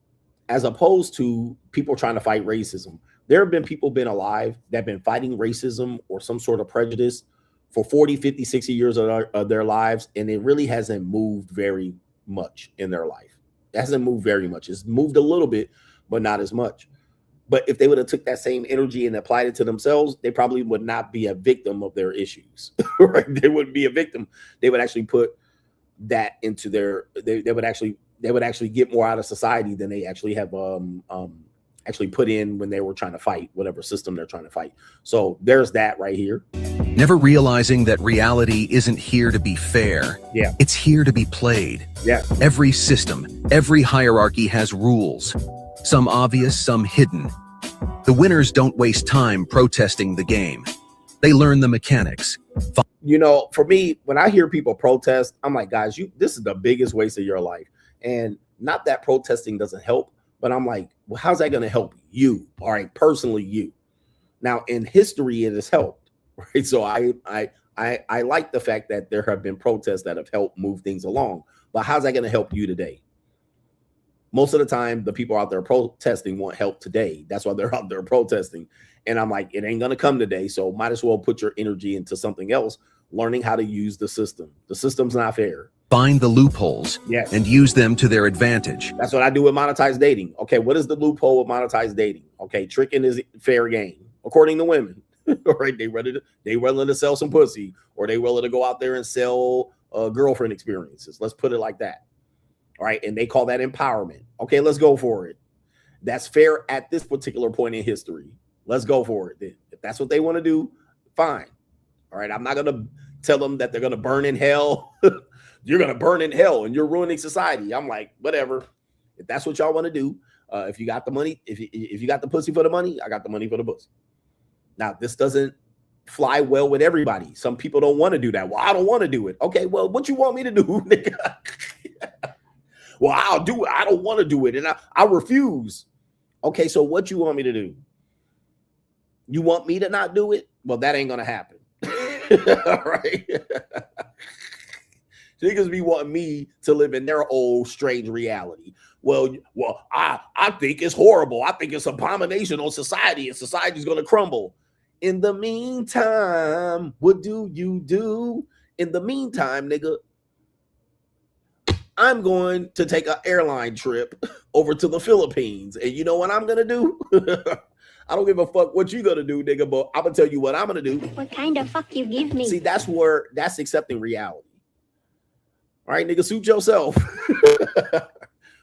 As opposed to people trying to fight racism. There have been people been alive that have been fighting racism or some sort of prejudice for 40, 50, 60 years of their lives, and it really hasn't moved very much in their life. It hasn't moved very much. It's moved a little bit, but not as much. But if they would have took that same energy and applied it to themselves, they probably would not be a victim of their issues. Right? They wouldn't be a victim. They would actually put that into their. They would actually get more out of society than they actually have actually put in when they were trying to fight whatever system they're trying to fight. So there's that right here. Never realizing that reality isn't here to be fair. Yeah. It's here to be played. Yeah. Every system, every hierarchy has rules. Some obvious, some hidden. The winners don't waste time protesting the game. They learn the mechanics. You know, for me, when I hear people protest, I'm like, guys, this is the biggest waste of your life. And not that protesting doesn't help, but I'm like, well, how's that going to help you? All right, personally, you. Now, in history, it has helped, right? So I like the fact that there have been protests that have helped move things along. But how's that going to help you today? Most of the time, the people out there protesting want help today. That's why they're out there protesting. And I'm like, it ain't going to come today. So might as well put your energy into something else, learning how to use the system. The system's not fair. Find the loopholes and use them to their advantage. That's what I do with monetized dating. Okay, what is the loophole with monetized dating? Okay, tricking is fair game, according to women. All right, they willing to sell some pussy, or they willing to go out there and sell girlfriend experiences. Let's put it like that. All right, and they call that empowerment. Okay, let's go for it. That's fair at this particular point in history. Let's go for it then. If that's what they want to do, fine. All right, I'm not going to tell them that they're going to burn in hell. You're going to burn in hell and you're ruining society. I'm like, whatever. If that's what y'all want to do, if you got the money, if you got the pussy for the money, I got the money for the pussy. Now, this doesn't fly well with everybody. Some people don't want to do that. Well, I don't want to do it. Okay, well, what you want me to do, nigga? Well, I'll do it. I don't want to do it. And I refuse. Okay, so what you want me to do? You want me to not do it? Well, that ain't going to happen. All right. Niggas be wanting me to live in their old strange reality. Well, I think it's horrible. I think it's an abomination on society, and society's going to crumble. In the meantime, what do you do? In the meantime, nigga, I'm going to take an airline trip over to the Philippines. And you know what I'm going to do? I don't give a fuck what you going to do, nigga, but I'm going to tell you what I'm going to do. What kind of fuck you give me? See, that's accepting reality. All right, nigga, suit yourself.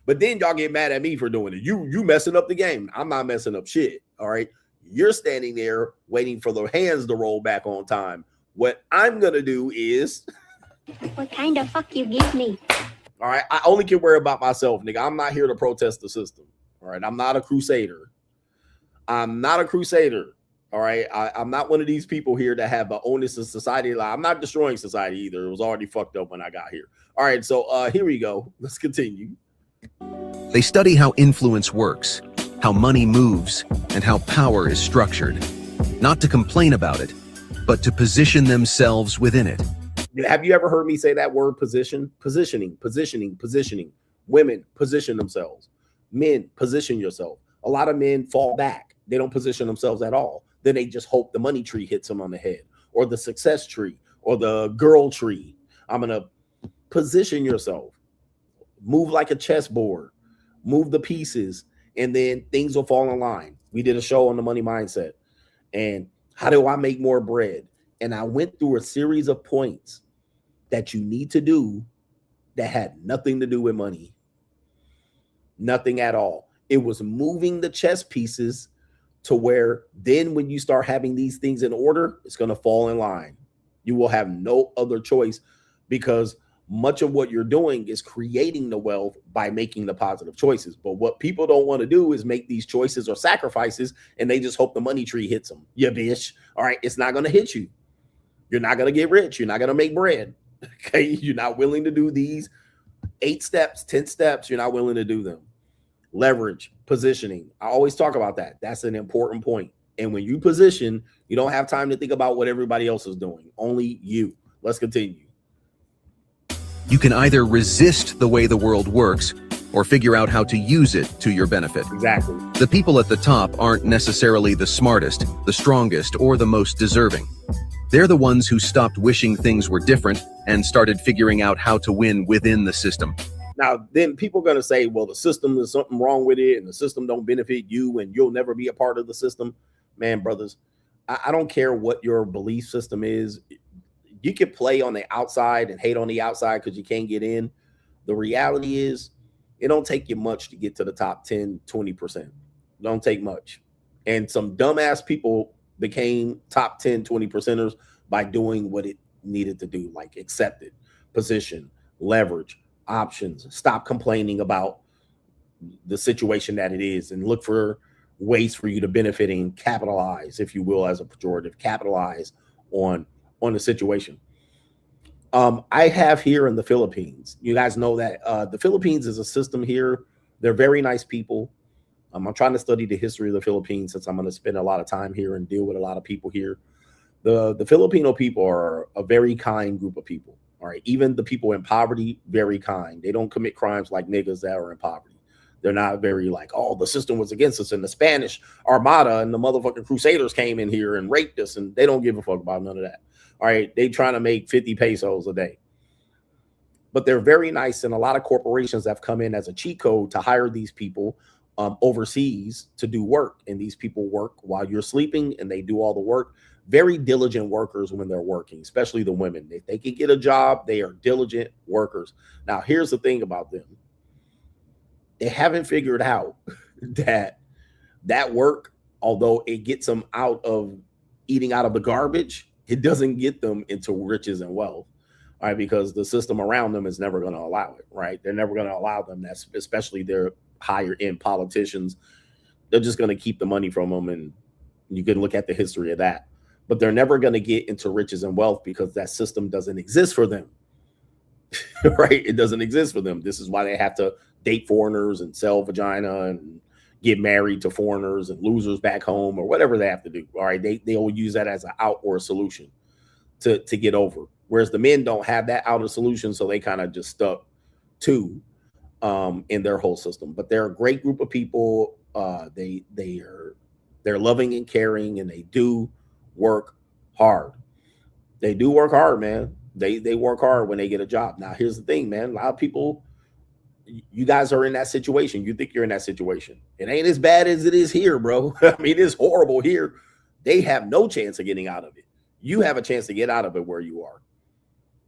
But then y'all get mad at me for doing it. You messing up the game. I'm not messing up shit. All right. You're standing there waiting for the hands to roll back on time. What I'm going to do is... What kind of fuck you give me? All right. I only can worry about myself, nigga. I'm not here to protest the system. All right. I'm not a crusader. I'm not a crusader. All right. I'm not one of these people here that have an onus of society. I'm not destroying society either. It was already fucked up when I got here. All right. So here we go. Let's continue. They study how influence works, how money moves, and how power is structured. Not to complain about it, but to position themselves within it. Have you ever heard me say that word position? Positioning. Women position themselves. Men, position yourself. A lot of men fall back. They don't position themselves at all. Then they just hope the money tree hits them on the head, or the success tree, or the girl tree. I'm going to position yourself. Move like a chessboard. Move the pieces, and then things will fall in line. We did a show on the money mindset. And how do I make more bread? And I went through a series of points that you need to do that had nothing to do with money. Nothing at all. It was moving the chess pieces to where then when you start having these things in order, it's going to fall in line. You will have no other choice, because much of what you're doing is creating the wealth by making the positive choices. But what people don't want to do is make these choices or sacrifices, and they just hope the money tree hits them. Yeah, bitch. All right, it's not going to hit you. You're not going to get rich. You're not going to make bread. Okay, you're not willing to do these 8 steps, 10 steps. You're not willing to do them. Leverage, positioning. I always talk about that. That's an important point. And when you position, you don't have time to think about what everybody else is doing. Only you. Let's continue. You can either resist the way the world works or figure out how to use it to your benefit. Exactly. The people at the top aren't necessarily the smartest, the strongest, or the most deserving. They're the ones who stopped wishing things were different and started figuring out how to win within the system. Now, then people are going to say, well, the system, is something wrong with it, and the system don't benefit you, and you'll never be a part of the system. Man, brothers, I don't care what your belief system is. You can play on the outside and hate on the outside because you can't get in. The reality is it don't take you much to get to the top 10, 20%. Don't take much. And some dumbass people became top 10, 20%ers by doing what it needed to do, like accept it, position, leverage, options, stop complaining about the situation that it is, and look for ways for you to benefit and capitalize, if you will, as a pejorative, capitalize on the situation. I have here in the Philippines, you guys know that the Philippines is a system here. They're very nice people. I'm trying to study the history of the Philippines since I'm going to spend a lot of time here and deal with a lot of people here. The Filipino people are a very kind group of people. All right. Even the people in poverty, very kind. They don't commit crimes like niggas that are in poverty. They're not very like, oh, the system was against us and the Spanish Armada and the motherfucking Crusaders came in here and raped us, and they don't give a fuck about none of that. All right. They trying to make 50 pesos a day. But they're very nice, and a lot of corporations have come in as a cheat code to hire these people overseas to do work. And these people work while you're sleeping, and they do all the work. Very diligent workers when they're working, especially the women. If they can get a job, they are diligent workers. Now, here's the thing about them. They haven't figured out that work, although it gets them out of eating out of the garbage, it doesn't get them into riches and wealth. All right, because the system around them is never going to allow it, right? They're never going to allow them. That's especially their higher end politicians. They're just going to keep the money from them, and you can look at the history of that. But they're never going to get into riches and wealth because that system doesn't exist for them, right? It doesn't exist for them. This is why they have to date foreigners and sell vagina and get married to foreigners and losers back home or whatever they have to do. All right, they will use that as an out or a solution to get over. Whereas the men don't have that outer solution, so they kind of just stuck to in their whole system. But they're a great group of people. They're loving and caring, and they do work hard. They do work hard, man. They work hard when they get a job. Now, here's the thing, man. A lot of people, you guys are in that situation. You think you're in that situation. It ain't as bad as it is here, bro. I mean, it's horrible here. They have no chance of getting out of it. You have a chance to get out of it where you are.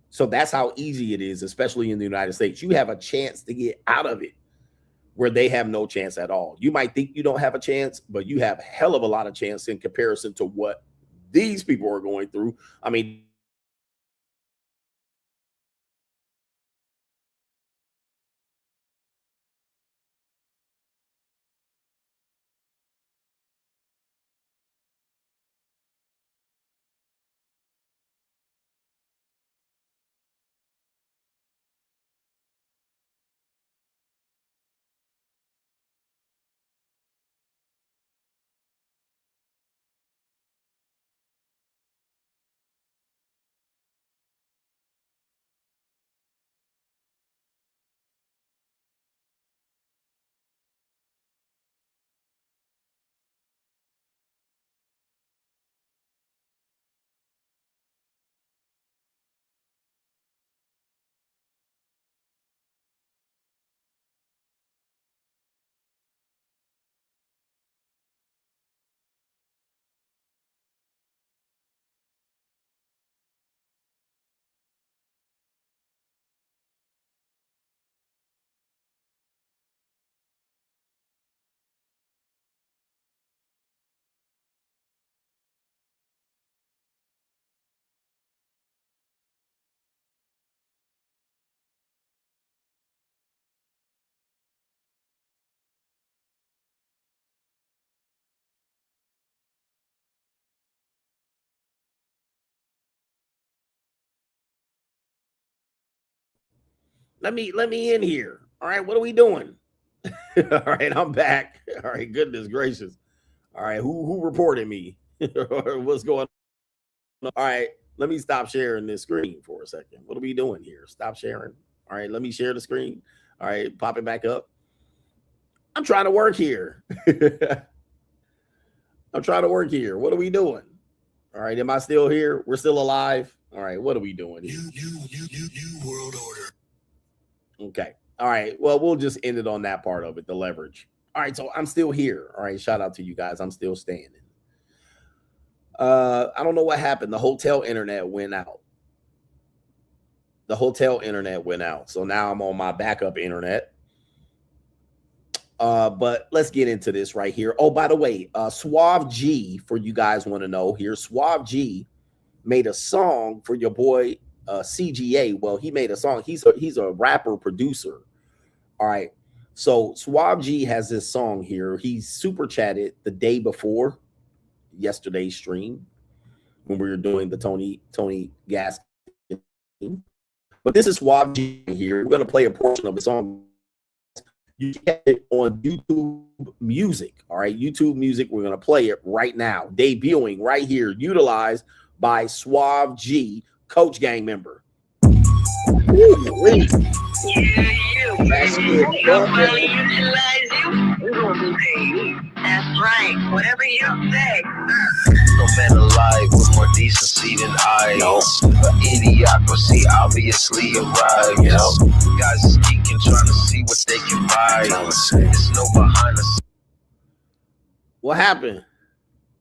So that's how easy it is, especially in the United States. You have a chance to get out of it where they have no chance at all. You might think you don't have a chance, but you have a hell of a lot of chance in comparison to what these people are going through. I mean, let me in here. All right, what are we doing? All right, I'm back. All right, goodness gracious. All right, who reported me? What's going on? All right, let me stop sharing this screen for a second. What are we doing here? Stop sharing. All right, let me share the screen. All right, pop it back up. I'm trying to work here. I'm trying to work here. What are we doing? All right, am I still here? We're still alive. All right, what are we doing here? New world order. Okay. All right. Well, we'll just end it on that part of it, the leverage. All right. So I'm still here. All right. Shout out to you guys. I'm still standing. I don't know what happened. The hotel internet went out. So now I'm on my backup internet. But let's get into this right here. Oh, by the way, Suave G, for you guys want to know here, Suave G made a song for your boy CGA. Well, he made a song. He's a rapper producer. All right. So Suave G has this song here. He super chatted the day before yesterday's stream when we were doing the Tony Gas. But this is Suave G here. We're gonna play a portion of the song. You get it on YouTube Music. All right, YouTube Music. We're gonna play it right now, debuting right here, utilized by Suave G, Coach Gang member. Ooh, that's good. That's right. Whatever you say. No man alive with more decency than I. No. But idiocracy obviously arrived. Yes. Guys is geeking trying to see what they can buy. There's no behind the scenes. What happened?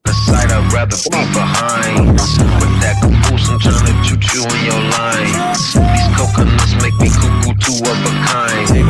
The side I'd rather be behind. With that caboose, I'm trying to choo-choo in your line. These coconuts make me cuckoo, two of a kind.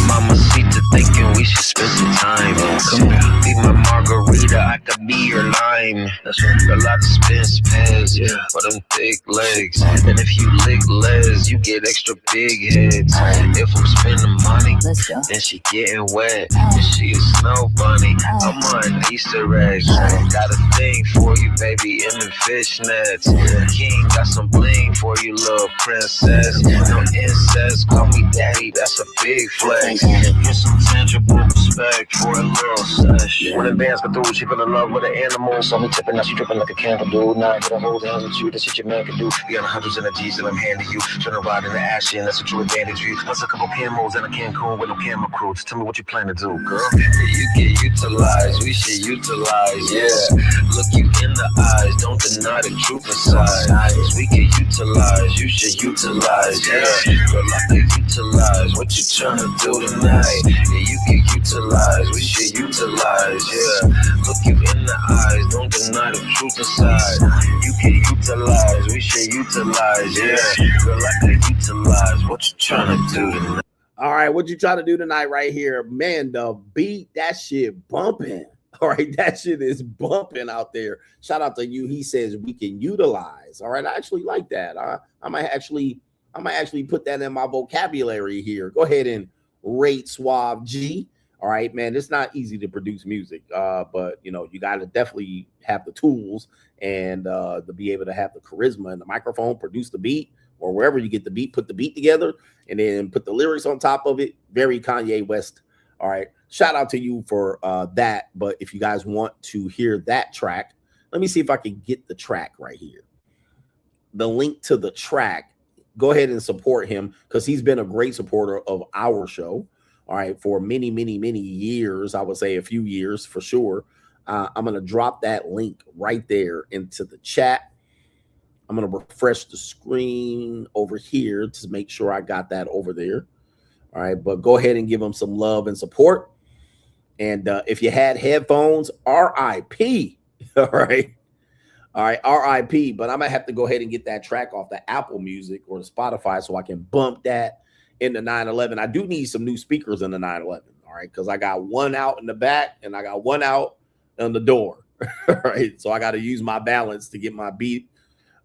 Mama Sita thinking we should spend some time. Come on, be my margarita, I could be your lime. That's right. A lot of spins, yeah, for them thick legs. And if you lick legs, you get extra big heads. If I'm spending money, then she getting wet. And she a snow bunny, I'm on Easter eggs. Got a thing for you, baby, in the fishnets. King got some bling for you, little princess. No incest, call me daddy, that's a big flex. Get some tangible respect for a little sesh. When the bands go through, she fell in love with an animal. Saw me tipping, now she dripping like a candle, dude. Now I get a hold hands with you, that's what your man can do. You got hundreds of G's that I'm handing you. Trying to ride in the ash, and that's what you advantage you. Plus a couple camos and a Cancun with no camera crew. Just tell me what you plan to do, girl. You get utilized, we should utilize, yeah. Look you in the eyes, don't deny the truth inside. We can utilize, you should utilize, yeah. Girl, I can utilize what you tryna do tonight. Yeah, you can utilize, we should utilize, yeah. Look you in the eyes, don't deny the truth inside. You can utilize, we should utilize, yeah. Girl, I can utilize what you tryna do tonight. All right, what you trying to do tonight right here? Man, the beat, that shit bumping. All right, that shit is bumping out there. Shout out to you. He says we can utilize. All right, I actually like that. I might actually put that in my vocabulary here. Go ahead and rate Suave G. All right, man, it's not easy to produce music, but you know, you got to definitely have the tools and to be able to have the charisma and the microphone, produce the beat, or wherever you get the beat, put the beat together and then put the lyrics on top of it. Very Kanye West. All right. Shout out to you for that. But if you guys want to hear that track, let me see if I can get the track right here. The link to the track, go ahead and support him because he's been a great supporter of our show. All right. For many, many, many years, I would say a few years for sure. I'm going to drop that link right there into the chat. I'm going to refresh the screen over here to make sure I got that over there. All right. But go ahead and give him some love and support. And if you had headphones, RIP. All right. All right. RIP. But I'm going to have to go ahead and get that track off the Apple Music or the Spotify so I can bump that in the 911. I do need some new speakers in the 911. All right. Because I got one out in the back and I got one out on the door. All right. So I got to use my balance to get my beat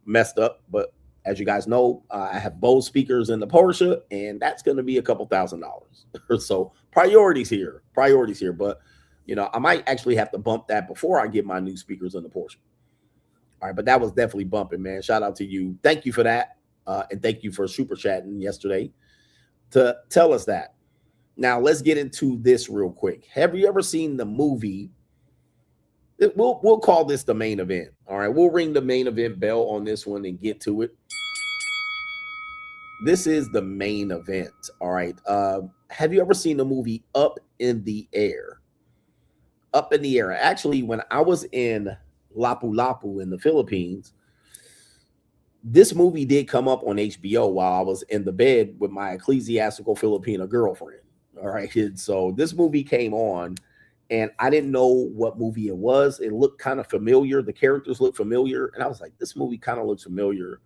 messed up. But as you guys know, I have both speakers in the Porsche, and that's going to be a couple $1,000s. So priorities here. But, you know, I might actually have to bump that before I get my new speakers in the Porsche. All right, but that was definitely bumping, man. Shout out to you. Thank you for that, and thank you for super chatting yesterday to tell us that. Now, let's get into this real quick. Have you ever seen the movie? We'll call this the main event. All right, we'll ring the main event bell on this one and get to it. This is the main event. All right. Have you ever seen the movie Up in the Air? Up in the Air. Actually, when I was in Lapu-Lapu in the Philippines, this movie did come up on HBO while I was in the bed with my ecclesiastical Filipino girlfriend. All right. And so this movie came on and I didn't know what movie it was. It looked kind of familiar. The characters looked familiar. And I was like, this movie kind of looks familiar.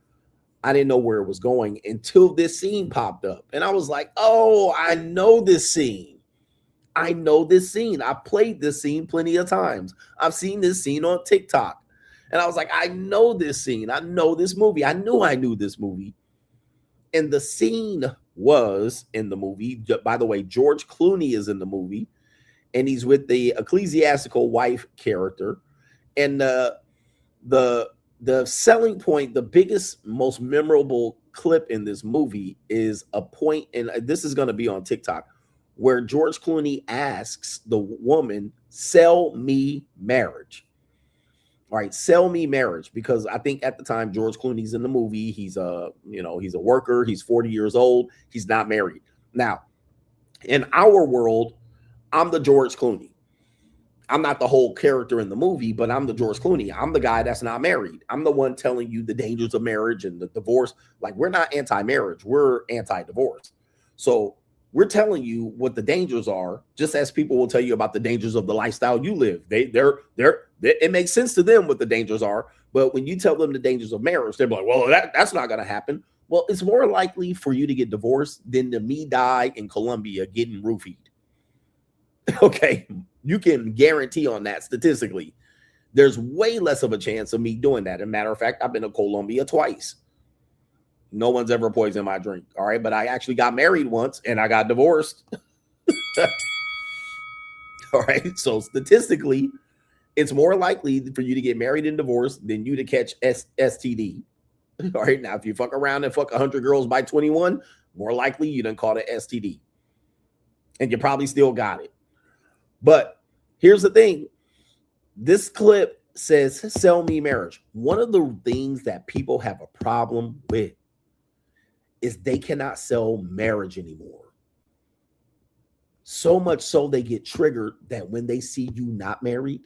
I didn't know where it was going until this scene popped up. And I was like, oh, I know this scene. I know this scene. I played this scene plenty of times. I've seen this scene on TikTok. And I was like, I know this scene. I know this movie. I knew this movie. And the scene was in the movie. By the way, George Clooney is in the movie. And he's with the ecclesiastical wife character. And the selling point, the biggest, most memorable clip in this movie is a point, and this is going to be on TikTok, where George Clooney asks the woman, "Sell me marriage." All right, sell me marriage, because I think at the time George Clooney's in the movie. He's he's a worker. He's 40 years old. He's not married. Now, in our world, I'm the George Clooney. I'm not the whole character in the movie, but I'm the George Clooney. I'm the guy that's not married. I'm the one telling you the dangers of marriage and the divorce. Like, we're not anti-marriage. We're anti-divorce. So we're telling you what the dangers are, just as people will tell you about the dangers of the lifestyle you live. It makes sense to them what the dangers are. But when you tell them the dangers of marriage, they're like, well, that's not going to happen. Well, it's more likely for you to get divorced than to me die in Colombia getting roofied. Okay, you can guarantee on that statistically. There's way less of a chance of me doing that. As a matter of fact, I've been to Colombia twice. No one's ever poisoned my drink. All right, but I actually got married once and I got divorced. All right, so statistically, it's more likely for you to get married and divorced than you to catch STD. All right, now if you fuck around and fuck 100 girls by 21, more likely you done caught an STD. And you probably still got it. But here's the thing. This clip says, sell me marriage. One of the things that people have a problem with is they cannot sell marriage anymore. So much so they get triggered that when they see you not married,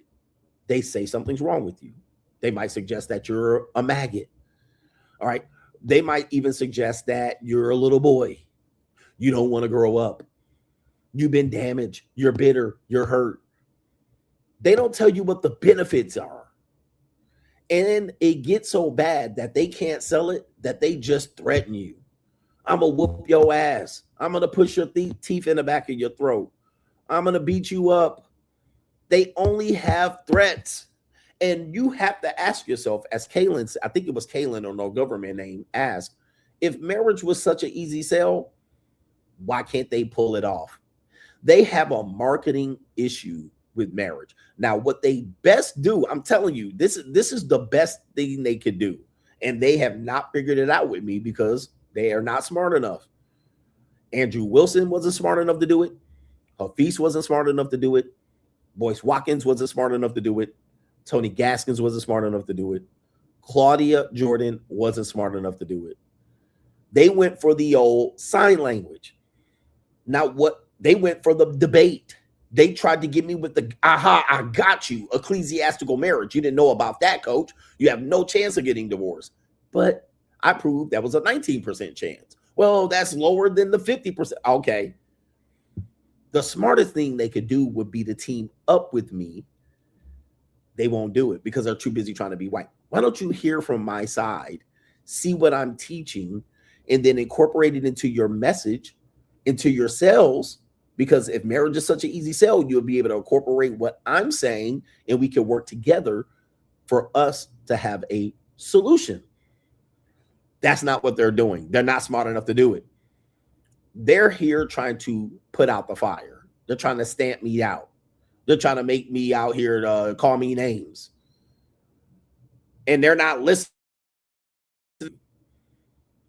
they say something's wrong with you. They might suggest that you're a maggot. All right. They might even suggest that you're a little boy. You don't want to grow up. You've been damaged. You're bitter. You're hurt. They don't tell you what the benefits are. And it gets so bad that they can't sell it, that they just threaten you. I'm going to whoop your ass. I'm going to push your teeth in the back of your throat. I'm going to beat you up. They only have threats. And you have to ask yourself, as Kaylin, I think it was Kaylin or no government name, asked, if marriage was such an easy sell, why can't they pull it off? They have a marketing issue with marriage. Now, what they best do, I'm telling you, this is the best thing they could do. And they have not figured it out with me because they are not smart enough. Andrew Wilson wasn't smart enough to do it. Hafiz wasn't smart enough to do it. Boyce Watkins wasn't smart enough to do it. Tony Gaskins wasn't smart enough to do it. Claudia Jordan wasn't smart enough to do it. They went for the old sign language. Now, what they went for the debate. They tried to get me with the, I got you, ecclesiastical marriage. You didn't know about that, coach. You have no chance of getting divorced. But I proved that was a 19% chance. Well, that's lower than the 50%. Okay. The smartest thing they could do would be to team up with me. They won't do it because they're too busy trying to be white. Why don't you hear from my side, see what I'm teaching, and then incorporate it into your message, into your sales? Because if marriage is such an easy sell, you'll be able to incorporate what I'm saying, and we can work together for us to have a solution. That's not what they're doing. They're not smart enough to do it. They're here trying to put out the fire. They're trying to stamp me out. They're trying to make me out here to call me names. And they're not listening.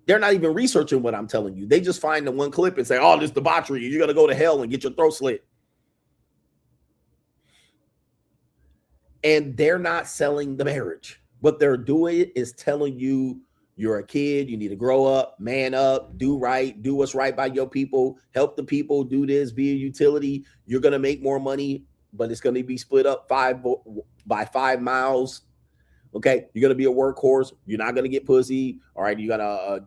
They're not even researching what I'm telling you. They just find the one clip and say, oh, this debauchery. You're going to go to hell and get your throat slit. And they're not selling the marriage. What they're doing is telling you you're a kid. You need to grow up, man up, do right, do what's right by your people, help the people, do this, be a utility. You're going to make more money, but it's going to be split up by 5 miles. Okay, you're gonna be a workhorse. You're not gonna get pussy. All right, you gotta,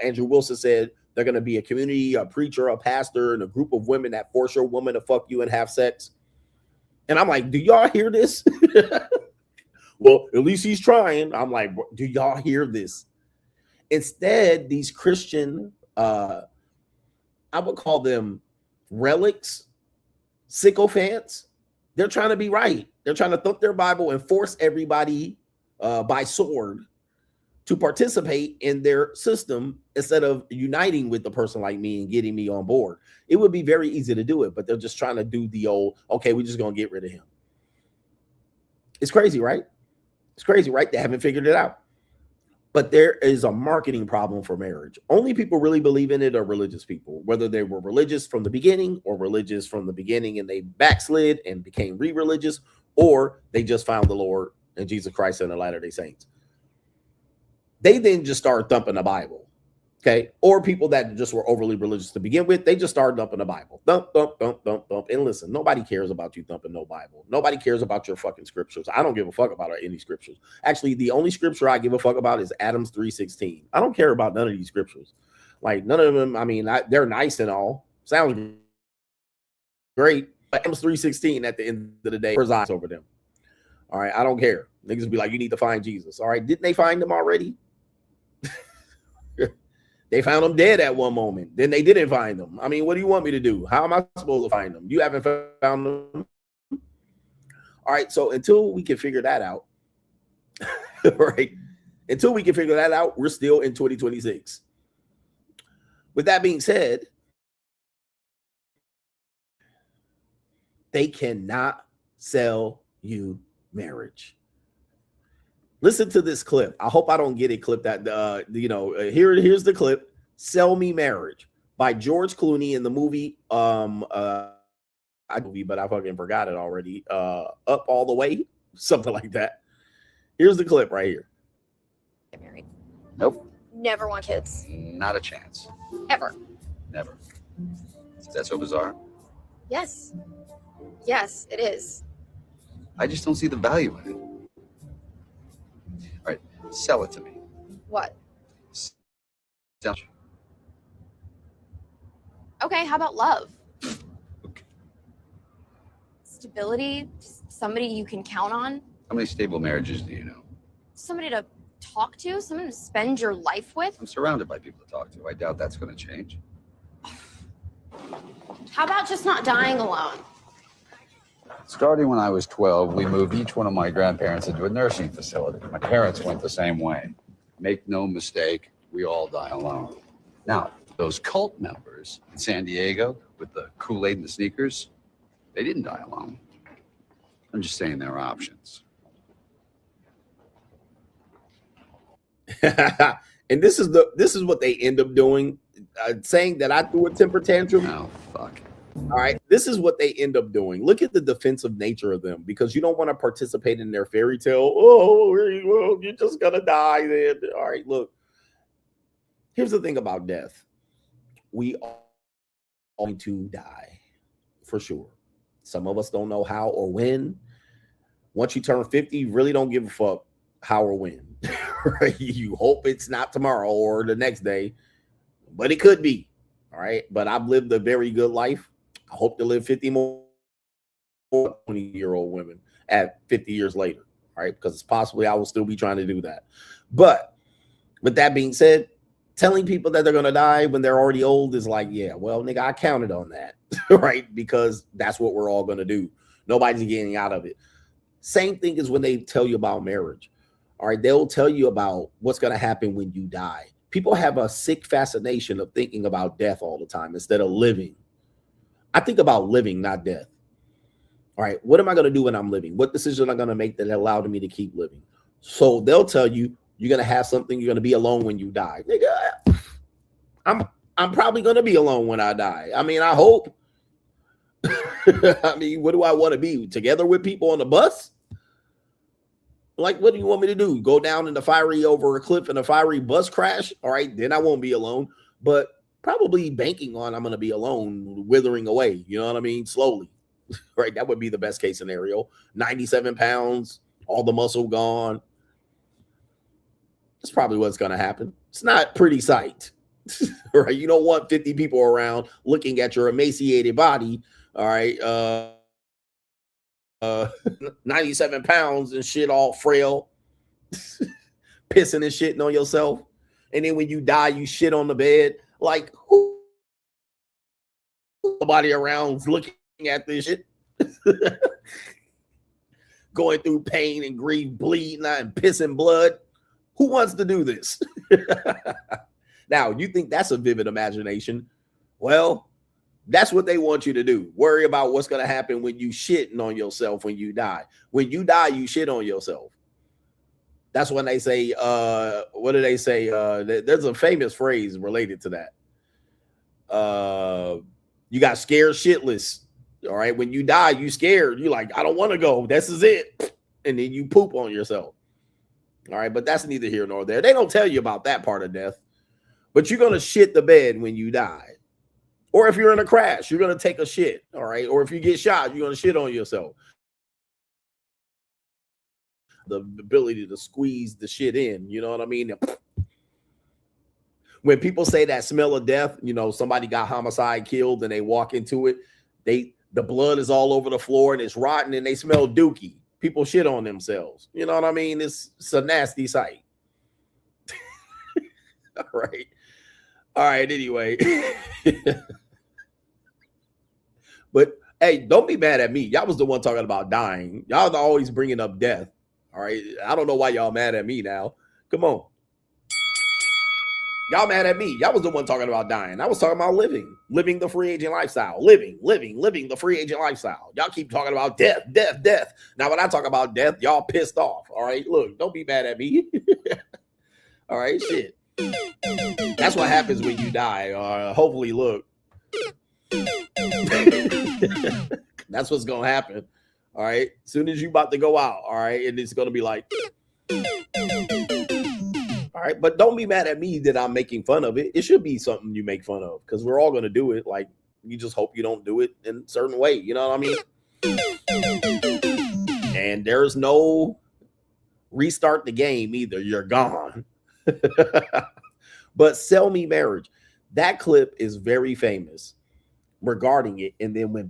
Andrew Wilson said they're gonna be a community, a preacher, a pastor, and a group of women that force your woman to fuck you and have sex. And I'm like, do y'all hear this? Well, at least he's trying. I'm like, do y'all hear this? Instead, these Christian, I would call them relics, sycophants. They're trying to be right. They're trying to thump their Bible and force everybody by sword to participate in their system instead of uniting with the person like me and getting me on board. It would be very easy to do it, but they're just trying to do the old, okay, we're just going to get rid of him. It's crazy, right? It's crazy, right? They haven't figured it out. But there is a marketing problem for marriage. Only people really believe in it are religious people, whether they were religious from the beginning or religious from the beginning and they backslid and became re-religious, or they just found the Lord and Jesus Christ and the Latter-day Saints. They then just started thumping the Bible, okay? Or people that just were overly religious to begin with, they just started thumping the Bible. Thump, thump, thump, thump, thump. And listen, nobody cares about you thumping no Bible. Nobody cares about your fucking scriptures. I don't give a fuck about any scriptures. Actually, the only scripture I give a fuck about is Adams 3:16. I don't care about none of these scriptures. Like, none of them, I mean, they're nice and all. Sounds great. But Adams 3:16 at the end of the day presides over them. All right, I don't care. Niggas be like, you need to find Jesus. All right, didn't they find him already? They found him dead at one moment. Then they didn't find him. I mean, what do you want me to do? How am I supposed to find him? You haven't found him. All right, so until we can figure that out, right? Until we can figure that out, we're still in 2026. With that being said, they cannot sell you marriage. Listen to this clip. I hope I don't get it clipped at here's the clip. Sell Me Marriage by George Clooney in the movie but I fucking forgot it already. Up All the Way, something like that. Here's the clip right here. Get married. Nope. Never want kids. Not a chance. Ever. Never. Is that so bizarre? Yes. Yes, it is. I just don't see the value in it. All right, sell it to me. What? Sell. Okay, how about love? Okay. Stability, somebody you can count on, How many stable marriages do you know? somebody to talk to, someone to spend your life with. I'm surrounded by people to talk to. I doubt that's going to change. How about just not dying alone? Starting when I was 12, we moved each one of my grandparents into a nursing facility. My parents went the same way. Make no mistake, we all die alone. Now, those cult members in San Diego with the Kool-Aid and the sneakers, they didn't die alone. I'm just saying there are options. And this is what they end up doing, saying that I threw a temper tantrum. Oh, fuck. All right, this is what they end up doing. Look at the defensive nature of them, because you don't want to participate in their fairy tale. Oh, well, you're just gonna die then. All right, look. Here's the thing about death. We are going to die for sure. Some of us don't know how or when. Once you turn 50, you really don't give a fuck how or when. Right? You hope it's not tomorrow or the next day, but it could be. All right. But I've lived a very good life. I hope to live 50 more 20-year-old women at 50 years later. All right. Because possibly I will still be trying to do that. But with that being said, telling people that they're going to die when they're already old is like, yeah, well, nigga, I counted on that. Right. Because that's what we're all going to do. Nobody's getting out of it. Same thing as when they tell you about marriage. All right. They'll tell you about what's going to happen when you die. People have a sick fascination of thinking about death all the time instead of living. I think about living, not death. All right, what am I going to do when I'm living? What decision am I going to make that allowed me to keep living? So they'll tell you you're going to have something. You're going to be alone when you die. Nigga, I'm probably going to be alone when I die. I mean, I hope. I mean, what do I want to be? Together with people on the bus? Like, what do you want me to do? Go down in the fiery over a cliff in a fiery bus crash? All right, then I won't be alone. But probably banking on I'm going to be alone, withering away. You know what I mean? Slowly. Right? That would be the best case scenario. 97 pounds, all the muscle gone. That's probably what's going to happen. It's not a pretty sight. Right? You don't want 50 people around looking at your emaciated body. All right. 97 pounds and shit, all frail, pissing and shitting on yourself. And then when you die, you shit on the bed. Like, who? Nobody around looking at this shit. Going through pain and grief, bleeding and pissing blood. Who wants to do this? Now, you think that's a vivid imagination? Well, that's what they want you to do. Worry about what's going to happen when you shitting on yourself when you die. When you die, you shit on yourself. That's when they say, what do they say? There's a famous phrase related to that. You got scared shitless. All right. When you die, you scared. You like, I don't want to go. This is it. And then you poop on yourself. All right. But that's neither here nor there. They don't tell you about that part of death. But you're going to shit the bed when you die. Or if you're in a crash, you're going to take a shit. All right. Or if you get shot, you're going to shit on yourself. The ability to squeeze the shit in. You know what I mean? When people say that smell of death, you know, somebody got homicide killed and they walk into it, the blood is all over the floor and it's rotten and they smell dookie. People shit on themselves. You know what I mean? It's a nasty sight. All right. All right. Anyway. But hey, don't be mad at me. Y'all was the one talking about dying. Y'all are always bringing up death. All right. I don't know why y'all mad at me now. Come on. Y'all mad at me. Y'all was the one talking about dying. I was talking about living the free agent lifestyle, living the free agent lifestyle. Y'all keep talking about death. Now, when I talk about death, y'all pissed off. All right, look, don't be mad at me. All right, shit. That's what happens when you die. Hopefully, look. That's what's going to happen. All right, as soon as you about to go out, all right, and it's going to be like... All right, but don't be mad at me that I'm making fun of it. It should be something you make fun of because we're all going to do it. Like, you just hope you don't do it in a certain way. You know what I mean? And there's no restart the game either. You're gone. But Sell Me Marriage, that clip is very famous regarding it. And then when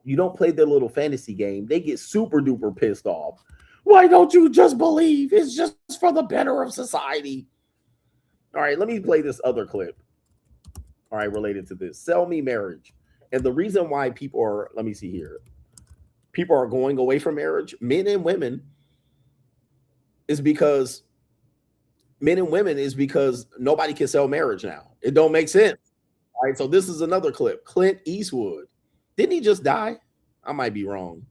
you don't play their little fantasy game, they get super duper pissed off. Why don't you just believe it's just for the better of society? All right, let me play this other clip. All right, related to this. Sell Me Marriage. And the reason why people are, let me see here. People are going away from marriage, men and women, is because nobody can sell marriage now. It don't make sense. All right, so this is another clip. Clint Eastwood. Didn't he just die? I might be wrong.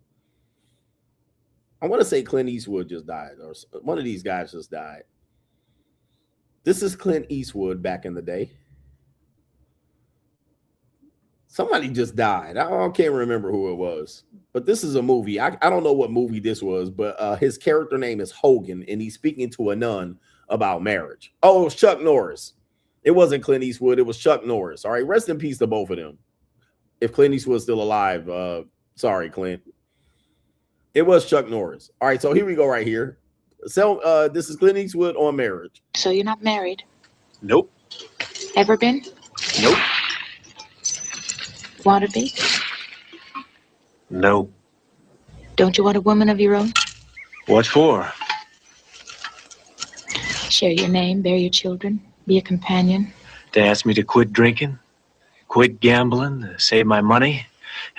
I want to say Clint Eastwood just died, or one of these guys just died. This is Clint Eastwood back in the day. Somebody just died. I can't remember who it was, but this is a movie. I don't know what movie this was, but his character name is Hogan, and he's speaking to a nun about marriage. Oh, it was Chuck Norris. It wasn't Clint Eastwood. It was Chuck Norris. All right, rest in peace to both of them. If Clint Eastwood's still alive, sorry, Clint. It was Chuck Norris. All right, so here we go right here. So this is Clint Eastwood on marriage. So you're not married? Nope. Ever been? Nope. Want to be? No. Don't you want a woman of your own? What for? Share your name, bear your children, be a companion. They asked me to quit drinking, quit gambling, save my money,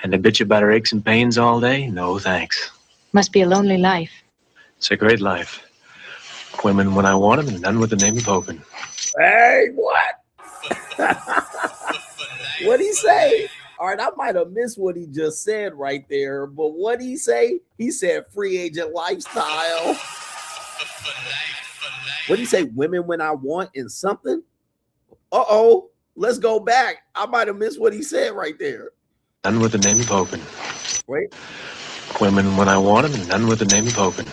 and to bitch about her aches and pains all day? No, thanks. Must be a lonely life. It's a great life. Women when I want them, and none with the name of Hogan. Hey, what? What'd he say? All right, I might have missed what he just said right there, but what'd he say? He said free agent lifestyle. What'd he say? Women when I want and something? Uh-oh. Let's go back. I might have missed what he said right there. None with the name of Hogan. Wait. Women when I want them, and none with the name of Hogan.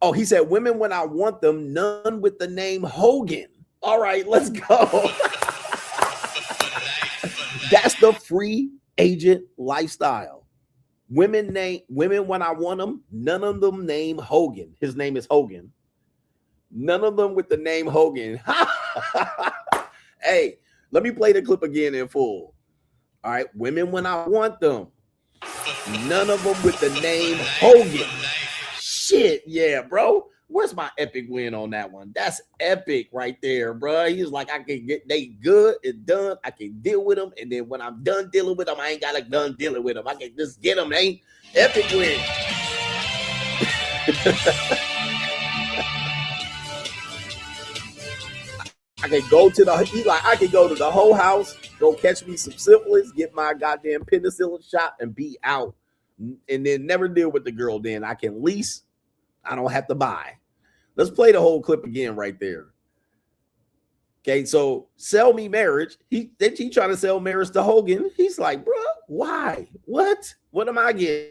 Oh, he said women when I want them, none with the name Hogan. All right, let's go. That's the free agent lifestyle. Women when I want them, none of them name Hogan. His name is Hogan. None of them with the name Hogan. Hey, let me play the clip again in full. All right, women when I want them, none of them with the name Hogan. Shit, yeah, bro. Where's my epic win on that one? That's epic right there, bro. He's like, I can get they good and done. I can deal with them, and then when I'm done dealing with them, I ain't gotta done dealing with them. I can just get them. Ain't epic win. I can go to I can go to the whole house, go catch me some syphilis, get my goddamn penicillin shot, and be out, and then never deal with the girl. Then I can lease. I don't have to buy. Let's play the whole clip again right there. Okay, so sell me marriage. He trying to sell marriage to Hogan. He's like, bro, why? What? What am I getting?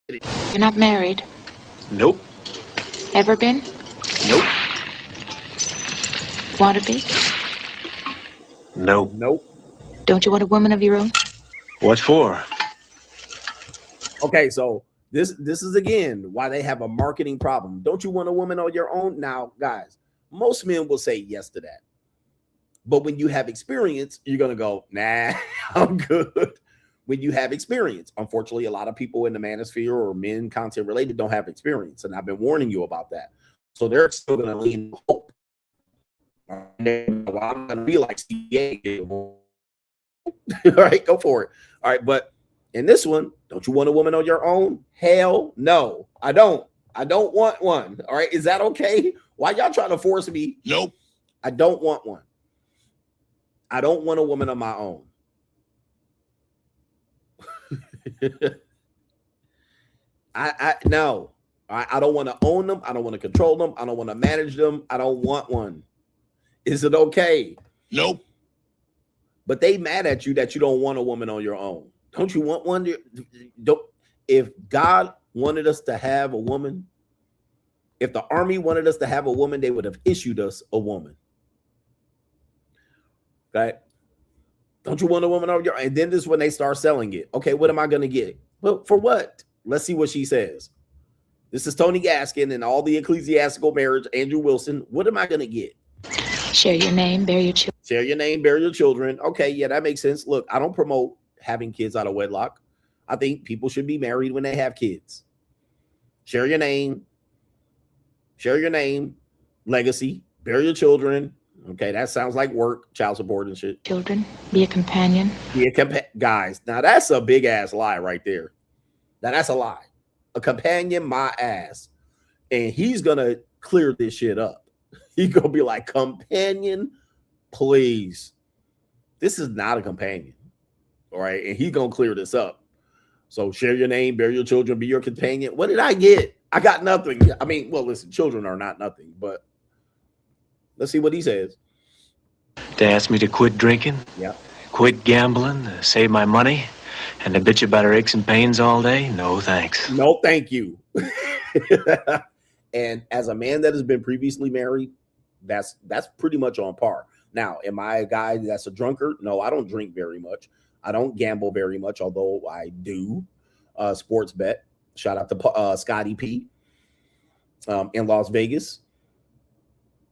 You're not married. Nope. Ever been? Nope. Want to be? No. Nope. Don't you want a woman of your own? What for? Okay, so this is again why they have a marketing problem. Don't you want a woman on your own? Now, guys, most men will say yes to that. But when you have experience, you're going to go, nah, I'm good. When you have experience, unfortunately, a lot of people in the manosphere or men content related don't have experience. And I've been warning you about that. So they're still going to lean hope. Well, I'm going to be like CGA. All right, go for it. All right, but in this one, don't you want a woman on your own? Hell no, I don't. I don't want one. All right, is that okay? Why y'all trying to force me? Nope. I don't want one. I don't want a woman on my own. No. I don't want to own them. I don't want to control them. I don't want to manage them. I don't want one. Is it okay? Nope. But they mad at you that you don't want a woman on your own. Don't you want one? Don't. If God wanted us to have a woman, if the army wanted us to have a woman, they would have issued us a woman. Okay. Don't you want a woman on your own? And then this is when they start selling it. Okay, what am I going to get? Well, for what? Let's see what she says. This is Tony Gaskin and all the ecclesiastical marriage, Andrew Wilson. What am I going to get? Share your name, bear your children. Share your name, bear your children. Okay, yeah, that makes sense. Look, I don't promote having kids out of wedlock. I think people should be married when they have kids. Share your name, legacy, bear your children. Okay, that sounds like work, child support and shit. Children, be a companion. Guys, now that's a big ass lie right there. Now that's a lie. A companion, my ass. And he's going to clear this shit up. He's going to be like, companion, please. This is not a companion. All right. And he's going to clear this up. So share your name, bear your children, be your companion. What did I get? I got nothing. I mean, well, listen, children are not nothing, but let's see what he says. They asked me to quit drinking, quit gambling, save my money, and to bitch about her aches and pains all day. No, thanks. No, thank you. And as a man that has been previously married, that's pretty much on par. Now, am I a guy that's a drunkard? No, I don't drink very much. I don't gamble very much, although I do sports bet. Shout out to Scotty P in Las Vegas.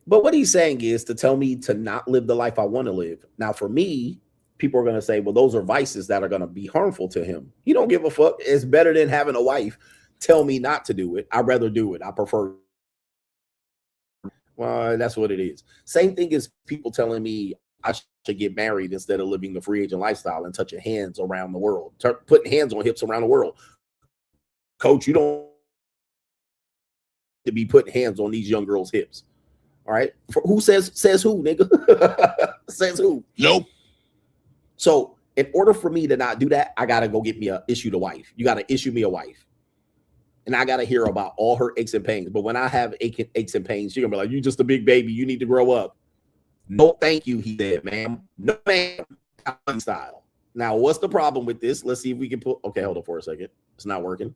But what he's saying is to tell me to not live the life I want to live. Now, for me, people are going to say, well, those are vices that are going to be harmful to him. He don't give a fuck. It's better than having a wife tell me not to do it. I'd rather do it. I prefer. Well, that's what it is. Same thing as people telling me I should get married instead of living the free agent lifestyle and touching hands around the world, putting hands on hips around the world. Coach, you don't to be putting hands on these young girls' hips. All right. Who says who, nigga? Says who? Nope. So in order for me to not do that, I got to go get me issued a wife. You got to issue me a wife. And I got to hear about all her aches and pains. But when I have aches and pains, you're going to be like, you just a big baby. You need to grow up. No, thank you, he said, ma'am. No, ma'am. Style. Now, what's the problem with this? Let's see if we can put. Okay, hold on for a second. It's not working.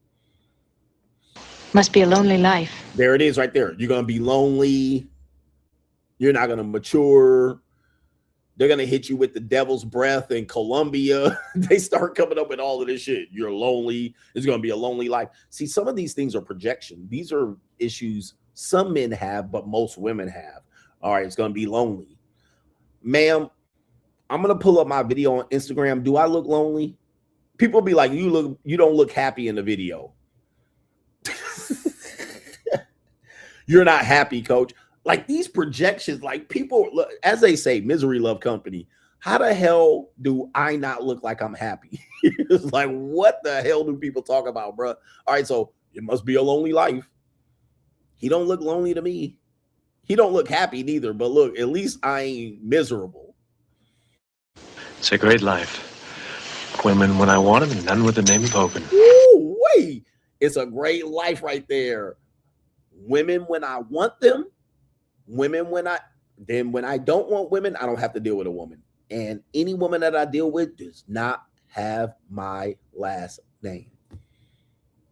Must be a lonely life. There it is right there. You're going to be lonely. You're not going to mature. They're going to hit you with the devil's breath in Colombia. They start coming up with all of this shit. You're lonely. It's going to be a lonely life. See, some of these things are projection. These are issues some men have, but most women have. All right, it's going to be lonely. Ma'am, I'm going to pull up my video on Instagram. Do I look lonely? People be like, you don't look happy in the video. You're not happy, coach. Like these projections, like people, as they say, misery love company. How the hell do I not look like I'm happy? It's like, what the hell do people talk about, bro? All right, so it must be a lonely life. He don't look lonely to me. He don't look happy neither, but look, at least I ain't miserable. It's a great life. Women when I want them and none with the name of hoping. Ooh, wait. It's a great life right there. Women when I want them. Women when I don't want women, I don't have to deal with a woman. And any woman that I deal with does not have my last name.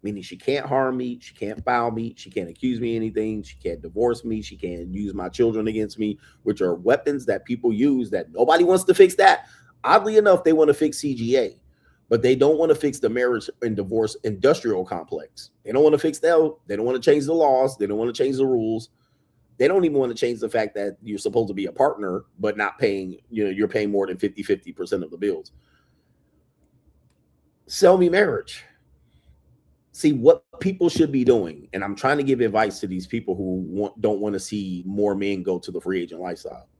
Meaning she can't harm me, she can't foul me, she can't accuse me of anything, she can't divorce me, she can't use my children against me, which are weapons that people use that nobody wants to fix that. Oddly enough, they want to fix CGA, but they don't want to fix the marriage and divorce industrial complex. They don't want to fix that. They don't want to change the laws. They don't want to change the rules. They don't even want to change the fact that you're supposed to be a partner, but not paying, you're paying more than 50% of the bills. Sell me marriage. See what people should be doing. And I'm trying to give advice to these people who don't want to see more men go to the free agent lifestyle.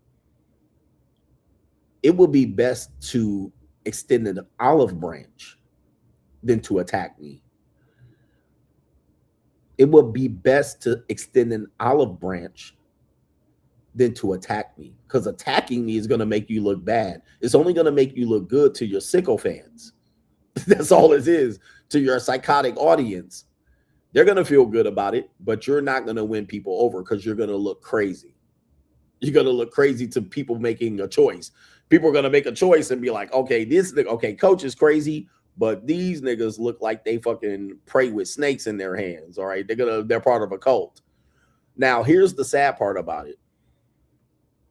It would be best to extend an olive branch than to attack me. It would be best to extend an olive branch than to attack me, because attacking me is going to make you look bad. It's only going to make you look good to your sicko fans. That's all it is. To your psychotic audience, they're going to feel good about it, but you're not going to win people over because you're going to look crazy. You're going to look crazy to people making a choice. People are going to make a choice and be like, okay, coach is crazy, but these niggas look like they fucking pray with snakes in their hands. All right. They're part of a cult. Now, here's the sad part about it.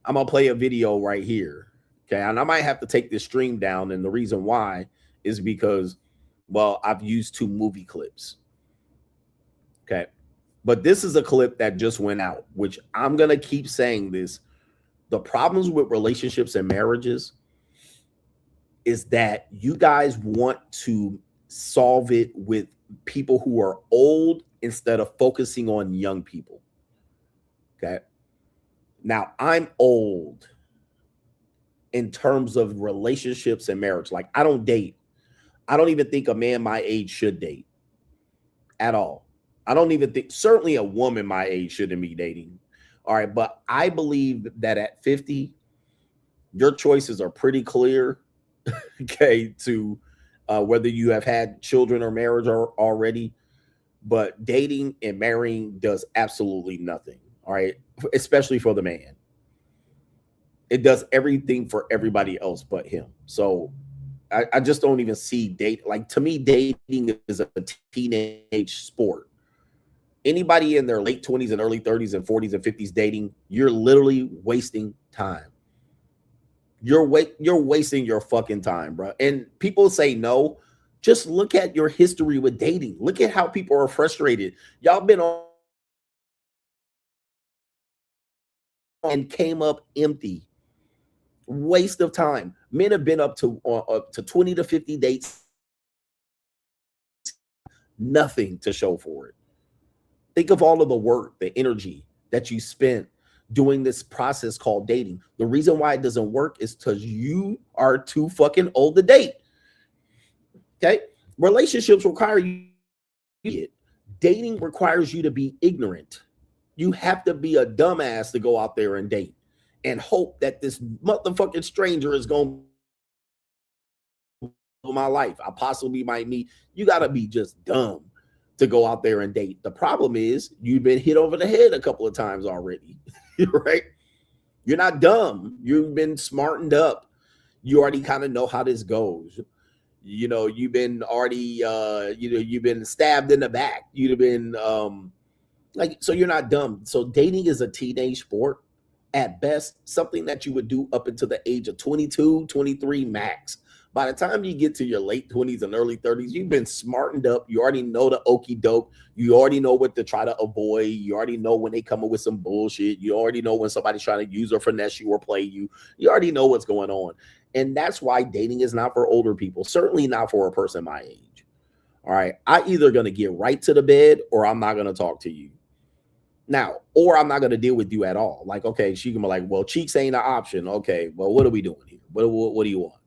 I'm going to play a video right here. Okay. And I might have to take this stream down. And the reason why is because, well, I've used 2 movie clips. Okay. But this is a clip that just went out, which I'm going to keep saying this. The problems with relationships and marriages is that you guys want to solve it with people who are old instead of focusing on young people. Okay. Now, I'm old in terms of relationships and marriage. Like, I don't date. I don't even think a man my age should date at all. I don't even think, certainly a woman my age shouldn't be dating. All right. But I believe that at 50, your choices are pretty clear. Okay. To whether you have had children or marriage already, but dating and marrying does absolutely nothing. All right. Especially for the man. It does everything for everybody else but him. So I just don't even see date. Like, to me, dating is a teenage sport. Anybody in their late 20s and early 30s and 40s and 50s dating, you're literally wasting time. You're wasting your fucking time, bro. And people say no. Just look at your history with dating. Look at how people are frustrated. Y'all been on and came up empty. Waste of time. Men have been up to 20 to 50 dates. Nothing to show for it. Think of all of the work, the energy that you spent doing this process called dating. The reason why it doesn't work is because you are too fucking old to date. Okay? Relationships require you. Dating requires you to be ignorant. You have to be a dumbass to go out there and date and hope that this motherfucking stranger is going to my life. I possibly might meet. You got to be just dumb to go out there and date. The problem is you've been hit over the head a couple of times already, right? You're not dumb. You've been smartened up. You already kind of know how this goes. You've been already, you've been stabbed in the back. You'd have been so you're not dumb. So dating is a teenage sport. At best, something that you would do up until the age of 22, 23 max. By the time you get to your late 20s and early 30s, you've been smartened up. You already know the okie doke. You already know what to try to avoid. You already know when they come up with some bullshit. You already know when somebody's trying to use or finesse you or play you. You already know what's going on. And that's why dating is not for older people. Certainly not for a person my age. All right. I either going to get right to the bed or I'm not going to talk to you. Now, or I'm not going to deal with you at all. Like, okay, she can be like, well, cheeks ain't an option. Okay, well, what are we doing here? What do you want?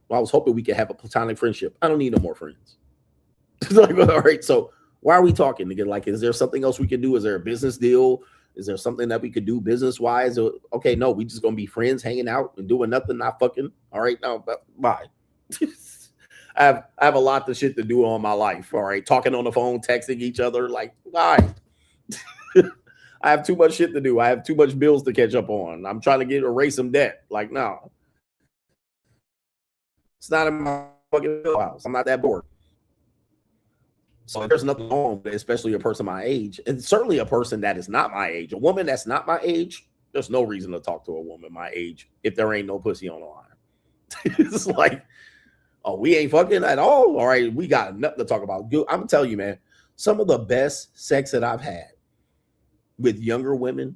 Well, I was hoping we could have a platonic friendship. I don't need no more friends. Like, all right, so why are we talking again? Like, is there something else we can do? Is there a business deal? Is there something that we could do business-wise? Okay, no, we just going to be friends hanging out and doing nothing, not fucking. All right, no, bye. I have a lot of shit to do on my life. All right, talking on the phone, texting each other, like, bye. I have too much shit to do. I have too much bills to catch up on. I'm trying to erase some debt. Like, no. It's not in my fucking house. I'm not that bored. So there's nothing wrong with it, especially a person my age, and certainly a person that is not my age. A woman that's not my age, there's no reason to talk to a woman my age if there ain't no pussy on the line. It's like, oh, we ain't fucking at all. All right, we got nothing to talk about. I'm gonna tell you, man, some of the best sex that I've had with younger women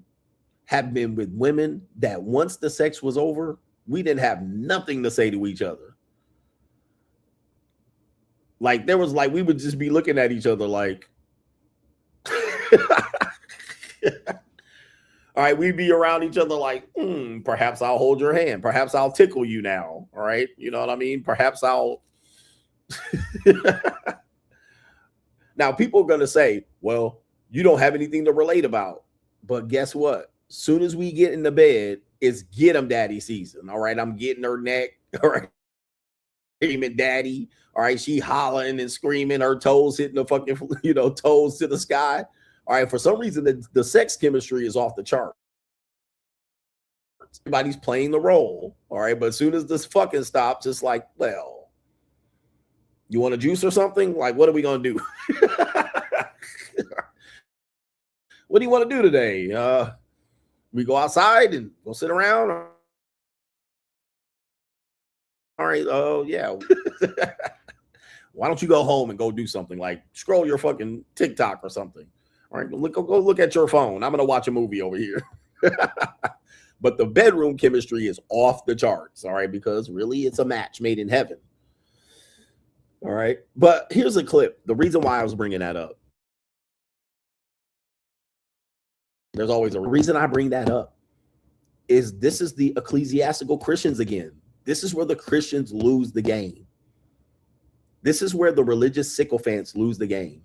have been with women that once the sex was over, we didn't have nothing to say to each other. Like, there was like, we would just be looking at each other like, all right, we'd be around each other like, perhaps I'll hold your hand. Perhaps I'll tickle you now. All right. You know what I mean? Perhaps I'll. Now, people are going to say, well, you don't have anything to relate about. But guess what? Soon as we get in the bed, it's get 'em daddy season. All right. I'm getting her neck. All right. Screaming daddy. All right. She hollering and screaming, her toes hitting the fucking, toes to the sky. All right. For some reason, the sex chemistry is off the chart. Everybody's playing the role. All right. But as soon as this fucking stops, it's like, well, you want a juice or something? Like, what are we going to do? What do you want to do today? We go outside and go sit around. All right. Oh, yeah. Why don't you go home and go do something like scroll your fucking TikTok or something? All right. Go look at your phone. I'm going to watch a movie over here. But the bedroom chemistry is off the charts. All right. Because really, it's a match made in heaven. All right. But here's a clip. The reason why I was bringing that up. There's always a reason I bring that up. This is the ecclesiastical Christians again. This is where the Christians lose the game. This is where the religious sycophants lose the game.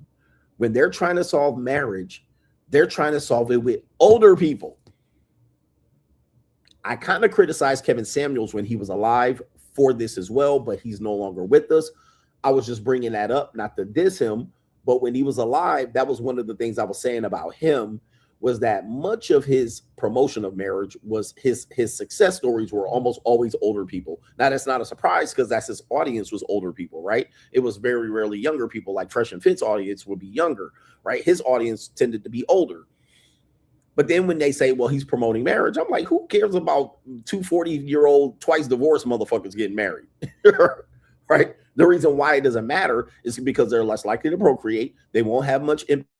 When they're trying to solve marriage, they're trying to solve it with older people. I kind of criticized Kevin Samuels when he was alive for this as well, but he's no longer with us. I was just bringing that up, not to diss him, but when he was alive, that was one of the things I was saying about him, was that much of his promotion of marriage was his success stories were almost always older people. Now, that's not a surprise because that's his audience was older people, right? It was very rarely younger people. Like Fresh and Fit's audience would be younger, right? His audience tended to be older. But then when they say, well, he's promoting marriage, I'm like, who cares about 240-year-old, twice divorced motherfuckers getting married, right? The reason why it doesn't matter is because they're less likely to procreate. They won't have much impact.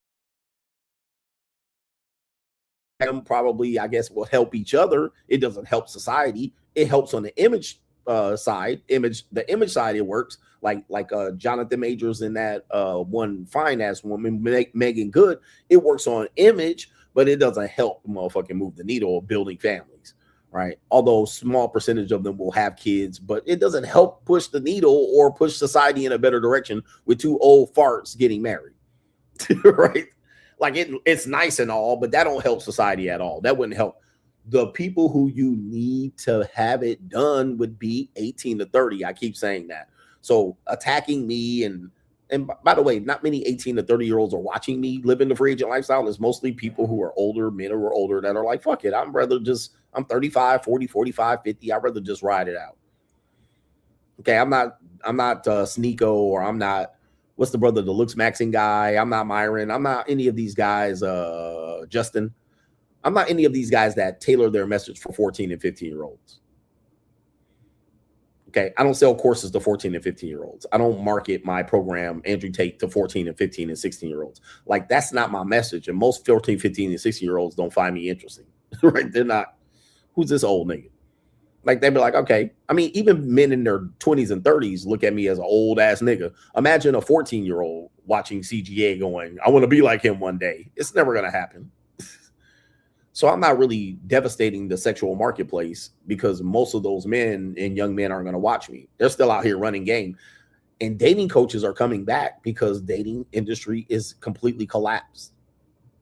Probably, I guess, will help each other. It doesn't help society. It helps on the image side. The image side, it works. Like Jonathan Majors in that one fine ass woman, Megan Good. It works on image, but it doesn't help motherfucking move the needle of building families, right? Although small percentage of them will have kids, but it doesn't help push the needle or push society in a better direction with two old farts getting married, right? Like it's nice and all, but that don't help society at all. That wouldn't help. The people who you need to have it done would be 18 to 30. I keep saying that. So attacking me and by the way, not many 18 to 30-year-olds are watching me living the free agent lifestyle. It's mostly people who are older, men who are older that are like, fuck it. I'm 35, 40, 45, 50. I'd rather just ride it out. Okay, I'm not Sneeko, or I'm not, what's the brother, the Looks Maxing guy? I'm not Myron. I'm not any of these guys, Justin. I'm not any of these guys that tailor their message for 14 and 15-year-olds. Okay, I don't sell courses to 14 and 15-year-olds. I don't market my program, Andrew Tate, to 14 and 15 and 16-year-olds. Like, that's not my message. And most 14, 15, and 16-year-olds don't find me interesting, right? They're not, who's this old nigga? Like, they'd be like, okay. I mean, even men in their 20s and 30s look at me as an old-ass nigga. Imagine a 14-year-old watching CGA going, I want to be like him one day. It's never going to happen. So I'm not really devastating the sexual marketplace because most of those men and young men aren't going to watch me. They're still out here running game. And dating coaches are coming back because dating industry is completely collapsed.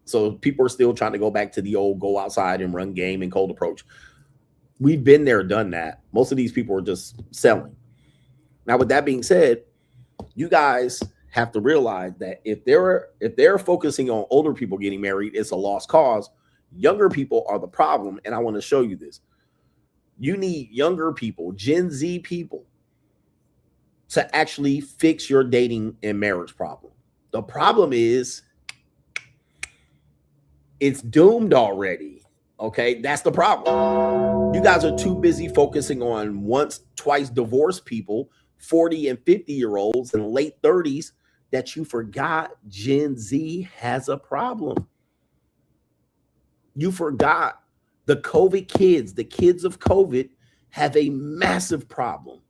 So people are still trying to go back to the old go outside and run game and cold approach. We've been there, done that. Most of these people are just selling. Now, with that being said, you guys have to realize that if they're focusing on older people getting married, it's a lost cause. Younger people are the problem, and I want to show you this. You need younger people, Gen Z people, to actually fix your dating and marriage problem. The problem is it's doomed already. Okay, that's the problem. You guys are too busy focusing on once, twice divorced people, 40 and 50-year-olds and late 30s, that you forgot Gen Z has a problem. You forgot the COVID kids, the kids of COVID have a massive problem.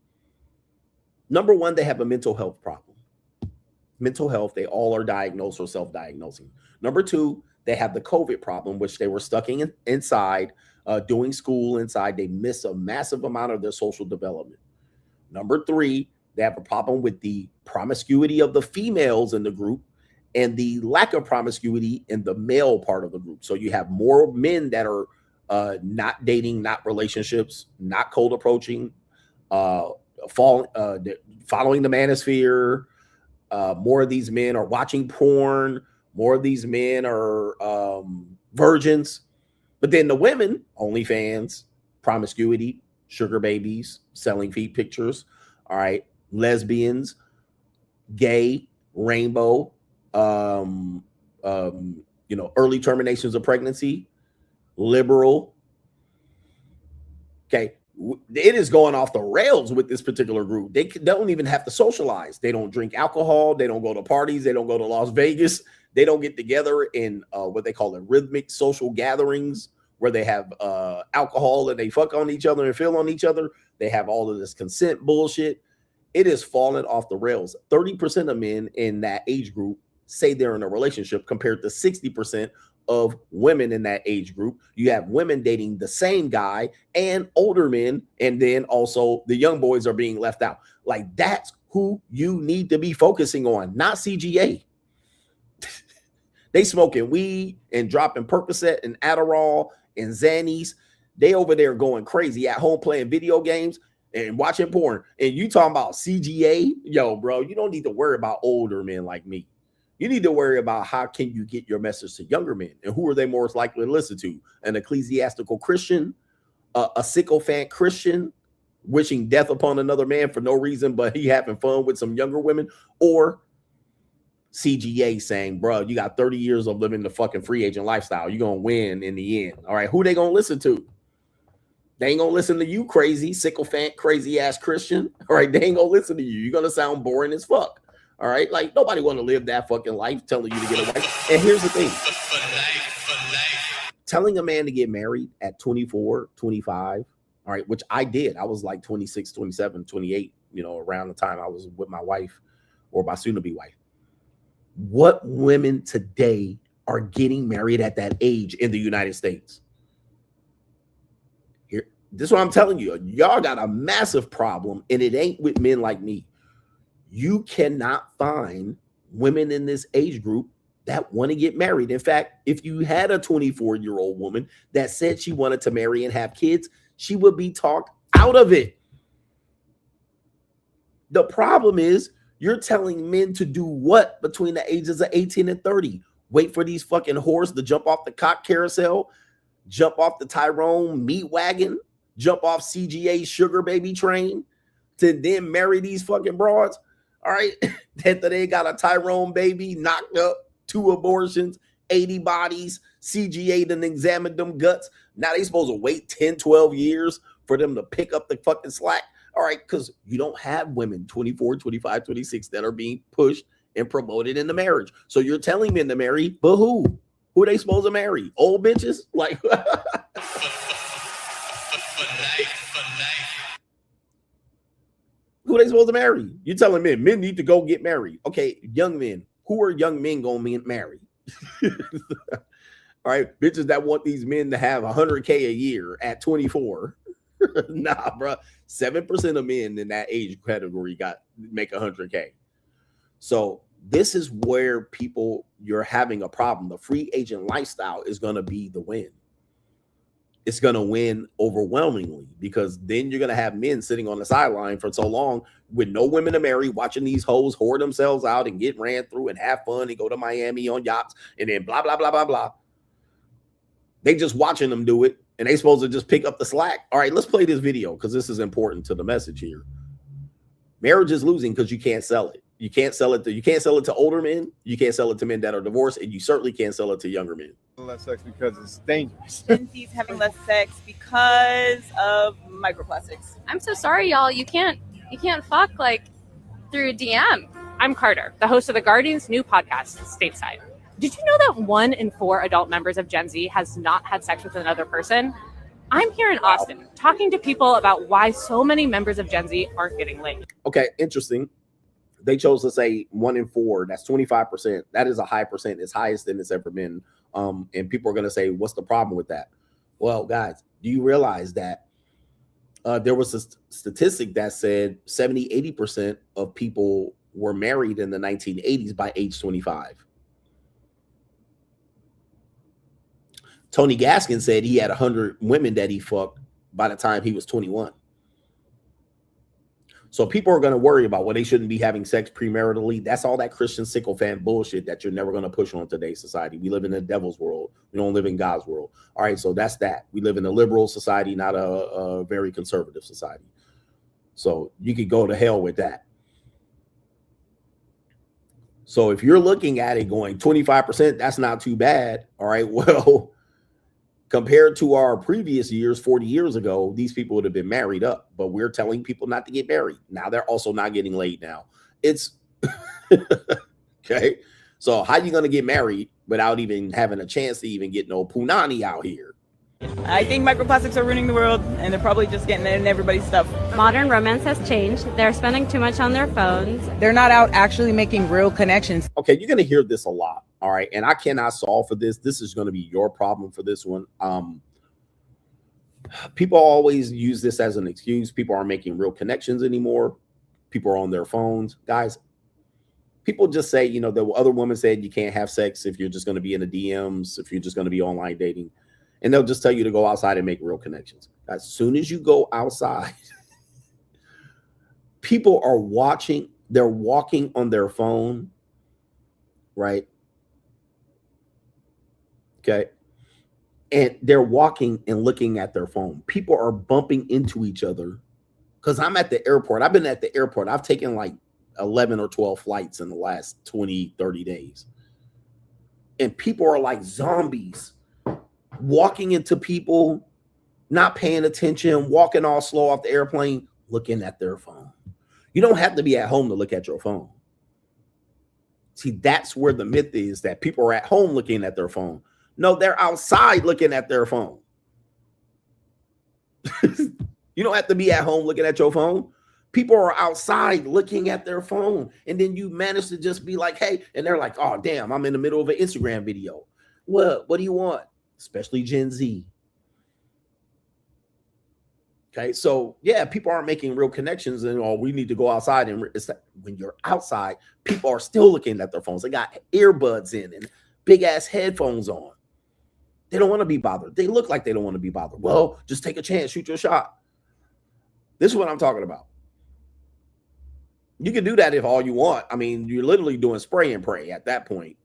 Number one, they have a mental health problem. Mental health, they all are diagnosed or self-diagnosing. Number two, they have the COVID problem, which they were stuck inside, doing school inside. They miss a massive amount of their social development. Number three, they have a problem with the promiscuity of the females in the group and the lack of promiscuity in the male part of the group. So you have more men that are not dating, not relationships, not cold approaching, following the manosphere. More of these men are watching porn. More of these men are virgins. But then the women, OnlyFans, promiscuity, sugar babies, selling feet pictures, all right, lesbians, gay, rainbow, early terminations of pregnancy, liberal. Okay, it is going off the rails with this particular group. They don't even have to socialize. They don't drink alcohol. They don't go to parties. They don't go to Las Vegas. They don't get together in what they call rhythmic social gatherings where they have alcohol and they fuck on each other and feel on each other. They have all of this consent bullshit. It is falling off the rails. 30% of men in that age group say they're in a relationship compared to 60% of women in that age group. You have women dating the same guy and older men, and then also the young boys are being left out. Like, that's who you need to be focusing on, not CGA. They smoking weed and dropping Percocet and Adderall and Xannies. They over there going crazy at home playing video games and watching porn. And you talking about CGA? Yo, bro, you don't need to worry about older men like me. You need to worry about how can you get your message to younger men, and who are they most likely to listen to? An ecclesiastical Christian, a sycophant Christian wishing death upon another man for no reason, but he having fun with some younger women, or CGA saying, bro, you got 30 years of living the fucking free agent lifestyle. You're going to win in the end. All right. Who they going to listen to? They ain't going to listen to you, crazy, sycophant, crazy ass Christian. All right. They ain't going to listen to you. You're going to sound boring as fuck. All right. Like, nobody want to live that fucking life telling you to get away. And here's the thing. Telling a man to get married at 24, 25. All right. Which I did. I was like 26, 27, 28, around the time I was with my wife or my soon to be wife. What women today are getting married at that age in the United States? Here, this is what I'm telling you. Y'all got a massive problem, and it ain't with men like me. You cannot find women in this age group that want to get married. In fact, if you had a 24-year-old woman that said she wanted to marry and have kids, she would be talked out of it. The problem is, you're telling men to do what between the ages of 18 and 30? Wait for these fucking whores to jump off the cock carousel, jump off the Tyrone meat wagon, jump off CGA sugar baby train, to then marry these fucking broads. All right. That they got a Tyrone baby, knocked up, 2 abortions, 80 bodies. CGA done examined them guts. Now they supposed to wait 10, 12 years for them to pick up the fucking slack. All right, because you don't have women 24, 25, 26 that are being pushed and promoted into marriage. So you're telling men to marry, but who? Who are they supposed to marry? Old bitches? Like, who are they supposed to marry? You're telling men need to go get married. Okay, young men. Who are young men going to marry? All right, bitches that want these men to have 100K a year at 24. Nah, bro. 7% of men in that age category make 100K. So this is where you're having a problem. The free agent lifestyle is going to be the win. It's going to win overwhelmingly, because then you're going to have men sitting on the sideline for so long with no women to marry, watching these hoes whore themselves out and get ran through and have fun and go to Miami on yachts and then blah, blah, blah, blah, blah. They just watching them do it, and they supposed to just pick up the slack. All right, let's play this video because this is important to the message here. Marriage is losing because you can't sell it. You can't sell it to older men. You can't sell it to men that are divorced, and you certainly can't sell it to younger men. Less sex because it's dangerous. Gen Z's having less sex because of microplastics. I'm so sorry, y'all. You can't fuck like through a DM. I'm Carter, the host of the Guardian's new podcast, Stateside. Did you know that 1 in 4 adult members of Gen Z has not had sex with another person? I'm here in Austin talking to people about why so many members of Gen Z aren't getting laid. Okay, interesting. They chose to say 1 in 4. That's 25%. That is a high percent. It's highest than it's ever been. And people are going to say, what's the problem with that? Well, guys, do you realize that there was a statistic that said 70, 80% of people were married in the 1980s by age 25? Tony Gaskin said he had 100 women that he fucked by the time he was 21. So people are going to worry about, well, they shouldn't be having sex premaritally. That's all that Christian sycophant bullshit that you're never going to push on today's society. We live in the devil's world. We don't live in God's world. All right, so that's that. We live in a liberal society, not a very conservative society. So you could go to hell with that. So if you're looking at it going 25%, that's not too bad. All right, well, compared to our previous years, 40 years ago, these people would have been married up, but we're telling people not to get married. Now they're also not getting laid now. It's okay. So how you going to get married without even having a chance to even get no punani out here? I think microplastics are ruining the world, and they're probably just getting in everybody's stuff. Modern romance has changed. They're spending too much on their phones. They're not out actually making real connections. Okay, you're going to hear this a lot. All right, and I cannot solve for this. This is going to be your problem for this one. People always use this as an excuse. People aren't making real connections anymore. People are on their phones. Guys, people just say, you know, the other woman said you can't have sex if you're just going to be in the DMs, if you're just going to be online dating. And they'll just tell you to go outside and make real connections. As soon as you go outside, people are watching. They're walking on their phone, right? Okay. And they're walking and looking at their phone. People are bumping into each other. Because I'm at the airport. I've been at the airport. I've taken like 11 or 12 flights in the last 20, 30 days. And people are like zombies, walking into people, not paying attention, walking all slow off the airplane, looking at their phone. You don't have to be at home to look at your phone. See, that's where the myth is, that people are at home looking at their phone. No, they're outside looking at their phone. You don't have to be at home looking at your phone. People are outside looking at their phone. And then you manage to just be like, hey, and they're like, oh, damn, I'm in the middle of an Instagram video. What do you want? Especially Gen Z. Okay, so yeah, people aren't making real connections, and we need to go outside. And it's like, when you're outside, people are still looking at their phones. They got earbuds in and big ass headphones on. They don't want to be bothered. They look like they don't want to be bothered. Well, just take a chance, shoot your shot. This is what I'm talking about. You can do that if all you want. I mean, you're literally doing spray and pray at that point,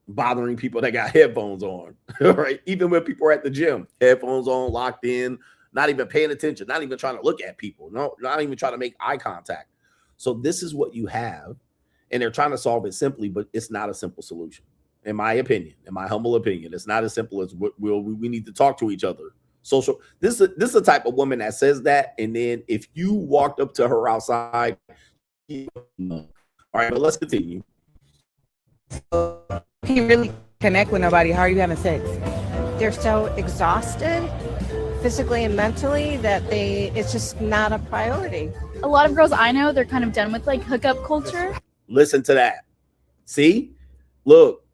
bothering people that got headphones on, right? Even when people are at the gym, headphones on, locked in, not even paying attention, not even trying to look at people, no, not even trying to make eye contact. So this is what you have, and they're trying to solve it simply, but it's not a simple solution. In my opinion, in my humble opinion, it's not as simple as we need to talk to each other. Social. This is the type of woman that says that, and then if you walked up to her outside, all right, but let's continue. Can you really connect with nobody? How are you having sex? They're so exhausted physically and mentally that it's just not a priority. A lot of girls I know, they're kind of done with like hookup culture. Listen to that. See, look,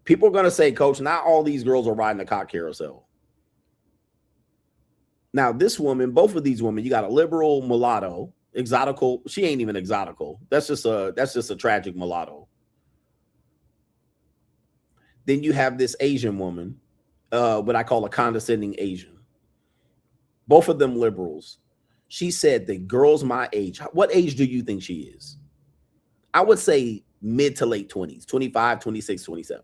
People are going to say, Coach, not all these girls are riding the cock carousel. Now, this woman, both of these women, you got a liberal mulatto, exotical. She ain't even exotical. That's just a tragic mulatto. Then you have this Asian woman, what I call a condescending Asian. Both of them liberals. She said that girls my age, what age do you think she is? I would say mid to late 20s, 25, 26, 27.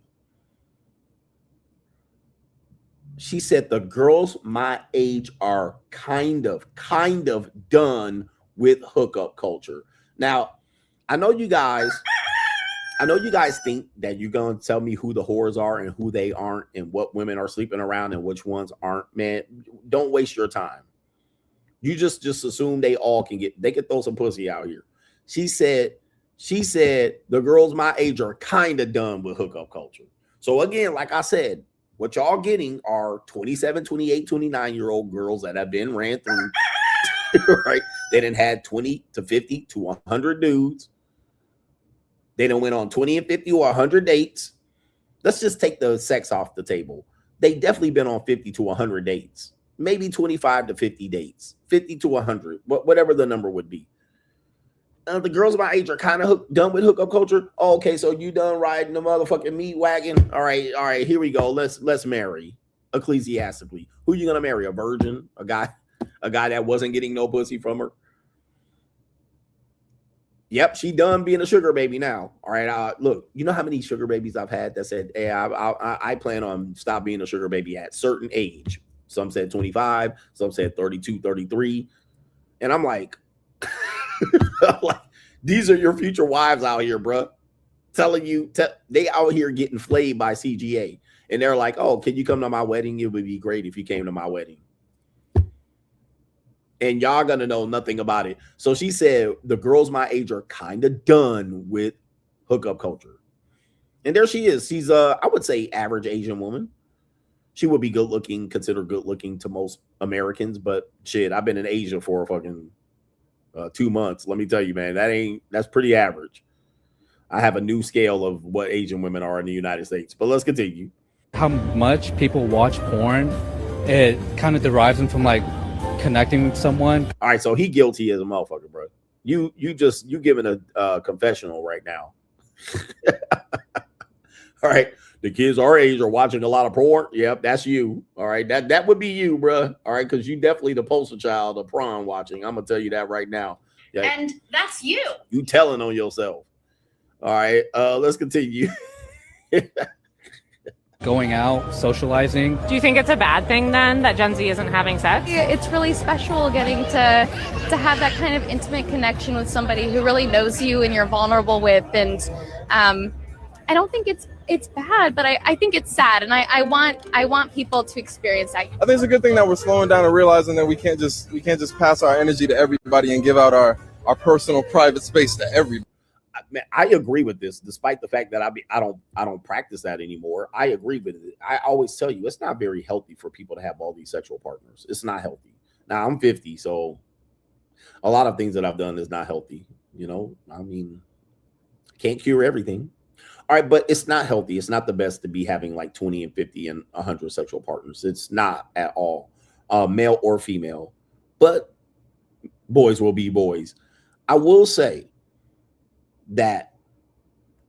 She said the girls my age are kind of done with hookup culture. Now, I know you guys think that you're going to tell me who the whores are and who they aren't and what women are sleeping around and which ones aren't. Man, don't waste your time. You just assume they can throw some pussy out here. She said the girls my age are kind of done with hookup culture. So again, like I said, what y'all getting are 27, 28, 29-year-old girls that have been ran through, right? They done had 20 to 50 to 100 dudes. They done went on 20 and 50 or 100 dates. Let's just take the sex off the table. They definitely been on 50 to 100 dates, maybe 25 to 50 dates, 50 to 100, whatever the number would be. The girls my age are kind of done with hookup culture. Oh, okay, so you done riding the motherfucking meat wagon? All right, here we go. Let's marry ecclesiastically. Who you gonna marry? A virgin? A guy that wasn't getting no pussy from her? Yep, she done being a sugar baby now. All right, look, you know how many sugar babies I've had that said, hey, I plan on stop being a sugar baby at certain age. Some said 25, some said 32, 33. And I'm like, like, these are your future wives out here, bro. Telling you, they out here getting flayed by CGA. And they're like, oh, can you come to my wedding? It would be great if you came to my wedding. And y'all gonna know nothing about it. So she said the girls my age are kind of done with hookup culture. And there she is. She's I would say average Asian woman. She would be good looking, considered good looking to most Americans, but shit, I've been in Asia for fucking 2 months. Let me tell you, man, that's pretty average. I have a new scale of what Asian women are in the United States, but let's continue. How much people watch porn, it kind of derives them from like connecting with someone. All right, so he guilty as a motherfucker, bro. You giving a confessional right now. All right, the kids our age are watching a lot of porn. Yep, that's you. All right, that would be you, bro. All right, because you definitely the poster child of porn watching. I'm gonna tell you that right now. Yeah. And that's you. You telling on yourself. All right, let's continue. Going out, socializing. Do you think it's a bad thing then that Gen Z isn't having sex? Yeah, it's really special getting to have that kind of intimate connection with somebody who really knows you and you're vulnerable with. And I don't think it's bad, but I think it's sad, and I want people to experience that. I think it's a good thing that we're slowing down and realizing that we can't just pass our energy to everybody and give out our personal private space to everybody. Man, I agree with this, despite the fact that I don't practice that anymore. I agree with it. I always tell you it's not very healthy for people to have all these sexual partners. It's not healthy. Now I'm 50, so a lot of things that I've done is not healthy. You know, I mean, can't cure everything. All right, but it's not healthy. It's not the best to be having like 20 and 50 and 100 sexual partners. It's not at all, male or female. But boys will be boys. I will say that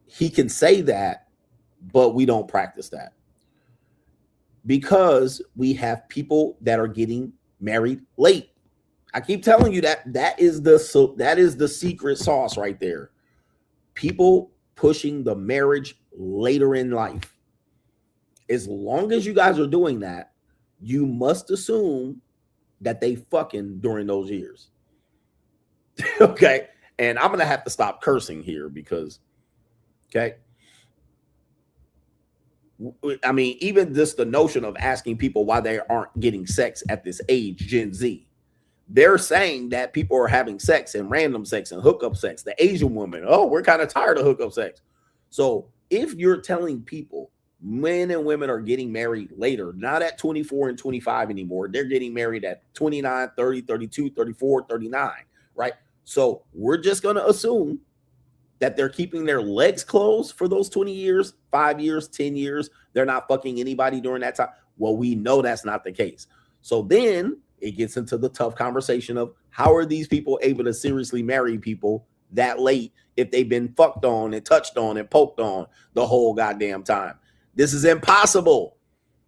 he can say that, but we don't practice that because we have people that are getting married late. I keep telling you that is the secret sauce right there. People pushing the marriage later in life. As long as you guys are doing that, you must assume that they fucking during those years. Okay. And I'm going to have to stop cursing here because, okay. I mean, even just the notion of asking people why they aren't getting sex at this age, Gen Z, they're saying that people are having sex and random sex and hookup sex. The Asian woman, oh, we're kind of tired of hookup sex. So if you're telling people men and women are getting married later, not at 24 and 25 anymore, they're getting married at 29, 30, 32, 34, 39, right? So we're just going to assume that they're keeping their legs closed for those 20 years, 5 years, 10 years. They're not fucking anybody during that time. Well, we know that's not the case. So then it gets into the tough conversation of how are these people able to seriously marry people that late if they've been fucked on and touched on and poked on the whole goddamn time? This is impossible.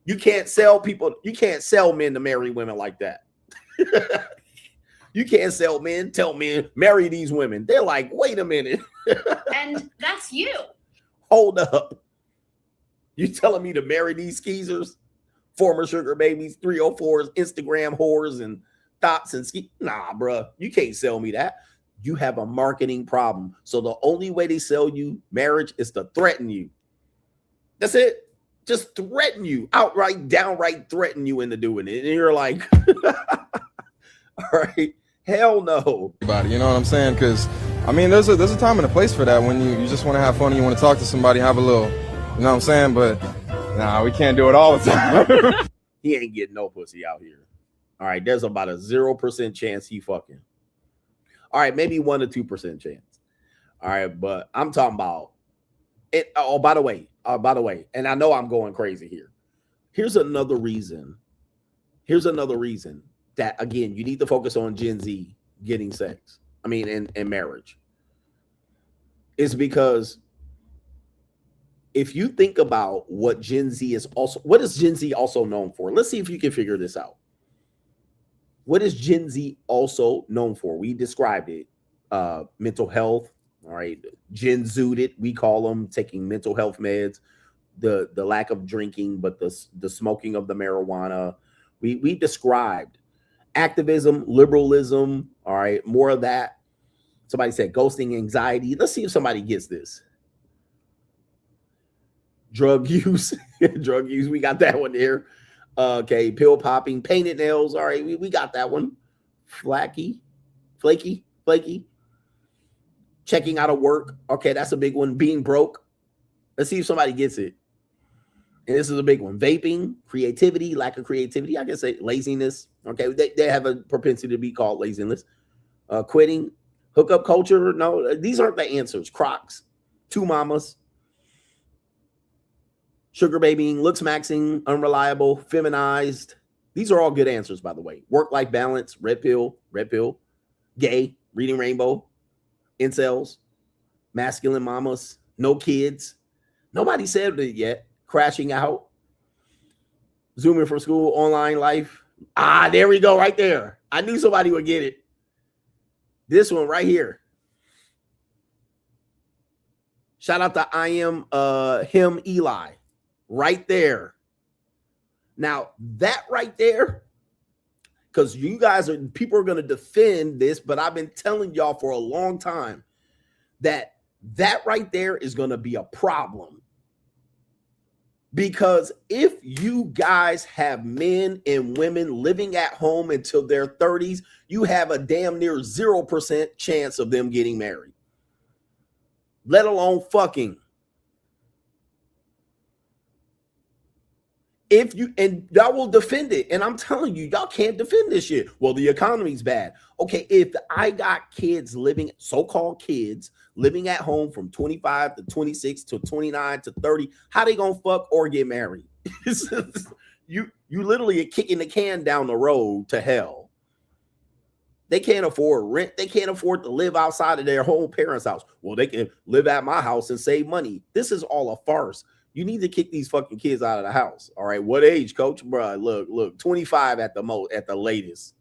You can't sell people. You can't sell men to marry women like that. You can't sell men, tell men, marry these women. They're like, wait a minute. And that's you. Hold up. You telling me to marry these skeezers? Former sugar babies, 304s, Instagram whores, and thoughts and ski. Nah, bruh. You can't sell me that. You have a marketing problem. So the only way they sell you marriage is to threaten you. That's it. Just threaten you. Outright, downright threaten you into doing it. And you're like, all right. Hell no. You know what I'm saying? Because, I mean, there's a time and a place for that when you just want to have fun and you want to talk to somebody, have a little, you know what I'm saying? But, nah, we can't do it all the time. He ain't getting no pussy out here. All right, there's about a 0% chance he fucking. All right, maybe 1 to 2% chance. All right, but I'm talking about it. Oh, by the way, and I know I'm going crazy here. Here's another reason that, again, you need to focus on Gen Z getting sex. I mean, and marriage. It's because if you think about what is Gen Z also known for? Let's see if you can figure this out. What is Gen Z also known for? We described it. Mental health. All right. Gen Zooted, we call them, taking mental health meds, the lack of drinking, but the smoking of the marijuana. We described activism, liberalism. All right. More of that. Somebody said ghosting, anxiety. Let's see if somebody gets this. Drug use. Drug use. We got that one there. Okay. Pill popping, painted nails. All right. We got that one. Flaky. Checking out of work. Okay. That's a big one. Being broke. Let's see if somebody gets it. And this is a big one. Vaping, creativity, lack of creativity. I guess laziness. Okay. They have a propensity to be called laziness. Quitting, hookup culture. No, these aren't the answers. Crocs, 2 mamas, sugar babying, looks maxing, unreliable, feminized. These are all good answers, by the way. Work-life balance, red pill, gay, reading rainbow, incels, masculine mamas, no kids. Nobody said it yet. Crashing out, zooming from school, online life. There we go, right there. I knew somebody would get it. This one right here. Shout out to I am him Eli. Right there. Now that right there, because people are going to defend this, but I've been telling y'all for a long time that right there is going to be a problem. Because if you guys have men and women living at home until their 30s, you have a damn near 0% chance of them getting married, let alone fucking. And y'all will defend it. And I'm telling you, y'all can't defend this shit. Well, the economy's bad. Okay, if I got kids so-called kids living at home from 25 to 26 to 29 to 30, how they gonna fuck or get married? you literally are kicking the can down the road to hell. They can't afford rent. They can't afford to live outside of their whole parents' house. Well, they can live at my house and save money. This is all a farce. You need to kick these fucking kids out of the house. All right. What age, coach? Bruh, look, 25 at the latest.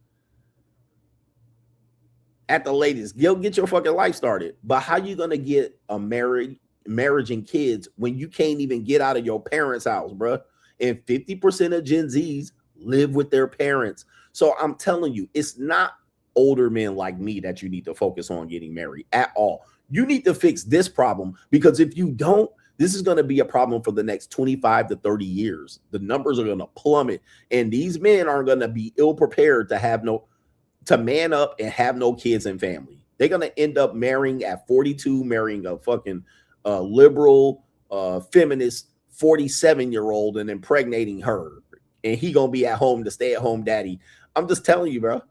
At the latest. Get your fucking life started. But how you going to get a marriage and kids when you can't even get out of your parents' house, bruh? And 50% of Gen Zs live with their parents. So I'm telling you, it's not older men like me that you need to focus on getting married at all. You need to fix this problem, because if you don't, this is going to be a problem for the next 25 to 30 years. The numbers are going to plummet, and these men are going to be ill prepared to man up and have no kids and family. They're going to end up marrying at 42, marrying a fucking liberal, feminist 47-year-old and impregnating her. And he going to be at home, the stay-at-home daddy. I'm just telling you, bro.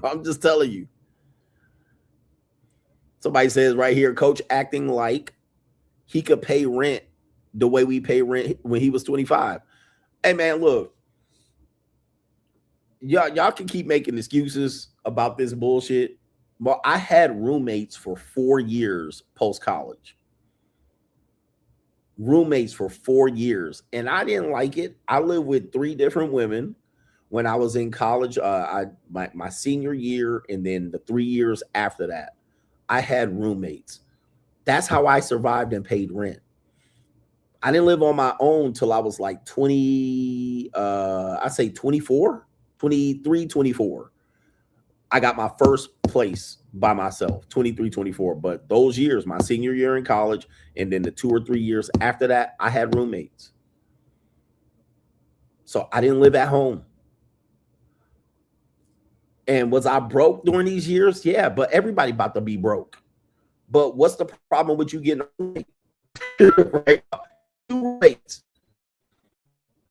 I'm just telling you. Somebody says right here, Coach acting like he could pay rent the way we pay rent when he was 25. Hey man, look, y'all can keep making excuses about this bullshit. Well, I had roommates for 4 years post-college. Roommates for 4 years, and I didn't like it. I lived with 3 different women when I was in college. My senior year, and then the 3 years after that, I had roommates. That's how I survived and paid rent. I didn't live on my own till I was like 20, I say 24, 23, 24. I got my first place by myself, 23, 24. But those years, my senior year in college, and then the 2 or 3 years after that, I had roommates. So I didn't live at home. And was I broke during these years? Yeah, but everybody about to be broke. But what's the problem with you getting a roommate? Right? 2 roommates.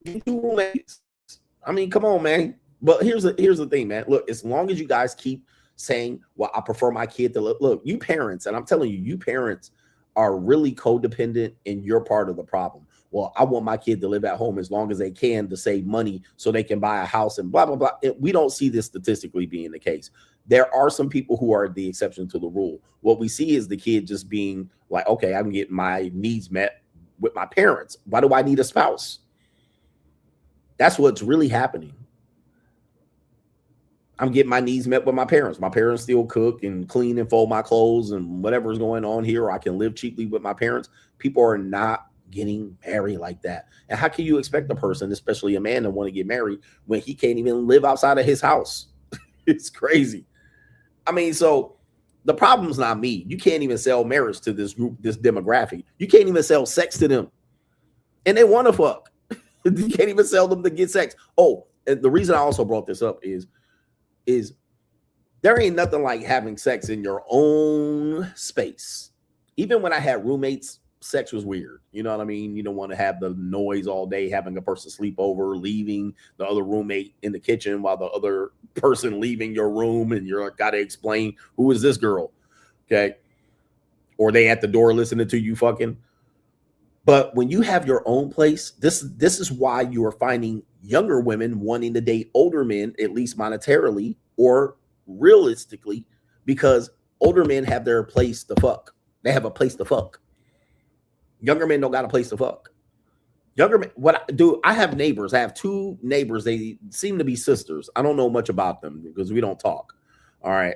2 roommates. I mean, come on, man. But here's the thing, man. Look, as long as you guys keep saying, well, I prefer my kid to look, you parents, and I'm telling you, you parents are really codependent, and you're part of the problem. Well, I want my kid to live at home as long as they can to save money so they can buy a house and blah, blah, blah. We don't see this statistically being the case. There are some people who are the exception to the rule. What we see is the kid just being like, okay, I can get my needs met with my parents. Why do I need a spouse? That's what's really happening. I'm getting my needs met with my parents. My parents still cook and clean and fold my clothes and whatever is going on here. Or I can live cheaply with my parents. People are not getting married like that. And how can you expect a person, especially a man, to want to get married when he can't even live outside of his house? It's crazy. I mean, so the problem's not me. You can't even sell marriage to this group, this demographic. You can't even sell sex to them. And they want to fuck. You can't even sell them to get sex. Oh, and the reason I also brought this up is there ain't nothing like having sex in your own space. Even when I had roommates, sex was weird. You know what I mean? You don't want to have the noise all day, having a person sleep over, leaving the other roommate in the kitchen while the other person leaving your room, and you're got to explain, who is this girl? Okay. Or they at the door listening to you fucking. But when you have your own place, this is why you are finding younger women wanting to date older men, at least monetarily or realistically, because older men have their place to fuck. They have a place to fuck. Younger men don't got a place to fuck. Younger men, I have neighbors. I have 2 neighbors. They seem to be sisters. I don't know much about them because we don't talk. All right.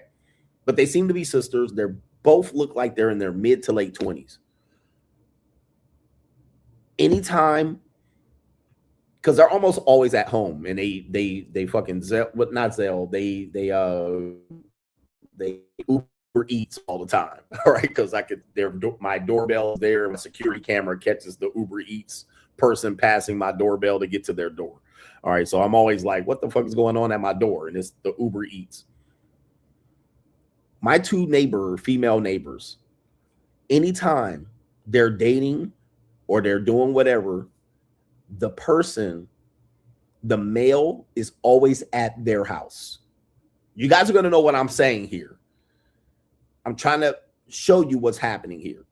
But they seem to be sisters. They're both look like they're in their mid to late 20s. Anytime, because they're almost always at home, and they fucking they Uber Eats all the time. All right, because my doorbell is there, my security camera catches the Uber Eats person passing my doorbell to get to their door. All right, so I'm always like, what the fuck is going on at my door? And it's the Uber Eats. My 2 female neighbors, anytime they're dating or they're doing whatever, the male is always at their house. You guys are going to know what I'm saying here. I'm trying to show you what's happening here.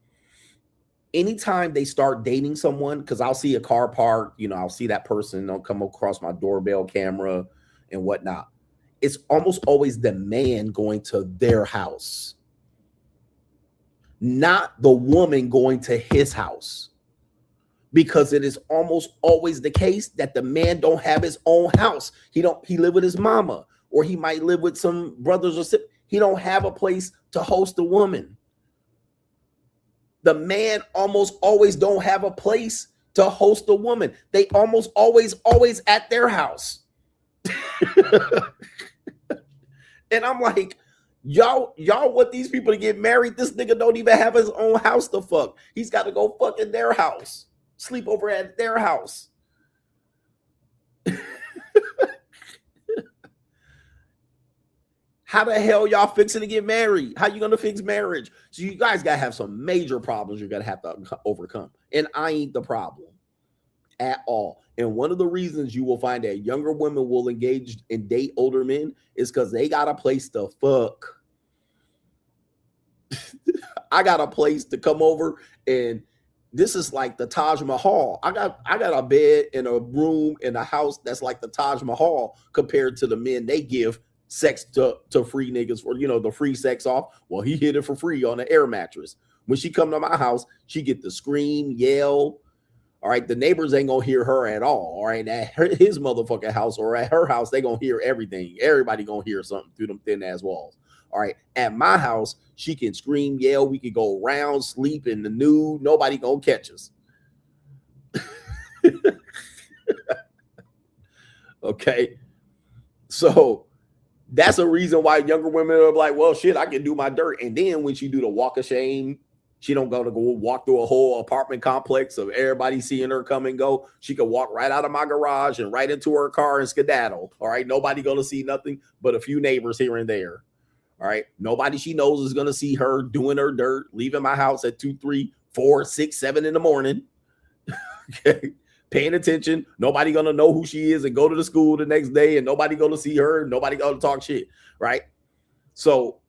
Anytime they start dating someone, because I'll see a car parked, I'll see that person, they'll come across my doorbell camera and whatnot. It's almost always the man going to their house, not the woman going to his house. Because it is almost always the case that the man don't have his own house. He live with his mama, or he might live with some brothers or sisters. He don't have a place to host a woman. The man almost always don't have a place to host a woman. They almost always at their house. And I'm like, y'all want these people to get married? This nigga don't even have his own house to fuck. He's got to go fuck in their house. Sleep over at their house. How the hell y'all fixing to get married? How you gonna fix marriage? So you guys gotta have some major problems you're gonna have to overcome. And I ain't the problem at all. And one of the reasons you will find that younger women will engage and date older men is because they got a place to fuck. I got a place to come over, and this is like the Taj Mahal. I got a bed in a room in a house that's like the Taj Mahal compared to the men they give sex to free niggas for, the free sex off. Well, he hit it for free on an air mattress. When she come to my house, she get to scream, yell. All right, the neighbors ain't gonna hear her at all. All right, at his motherfucking house or at her house, they gonna hear everything. Everybody gonna hear something through them thin ass walls. All right, at my house, she can scream, yell. We could go around, sleep in the nude. Nobody gonna catch us. Okay, so that's a reason why younger women are like, well, shit, I can do my dirt. And then when she do the walk of shame, she don't go walk through a whole apartment complex of everybody seeing her come and go. She can walk right out of my garage and right into her car and skedaddle. All right, nobody gonna see nothing but a few neighbors here and there. All right, nobody she knows is gonna see her doing her dirt, leaving my house at 2, 3, 4, 6, 7 in the morning. Okay. Paying attention, nobody gonna know who she is and go to the school the next day, and nobody gonna see her, nobody gonna talk shit, right? So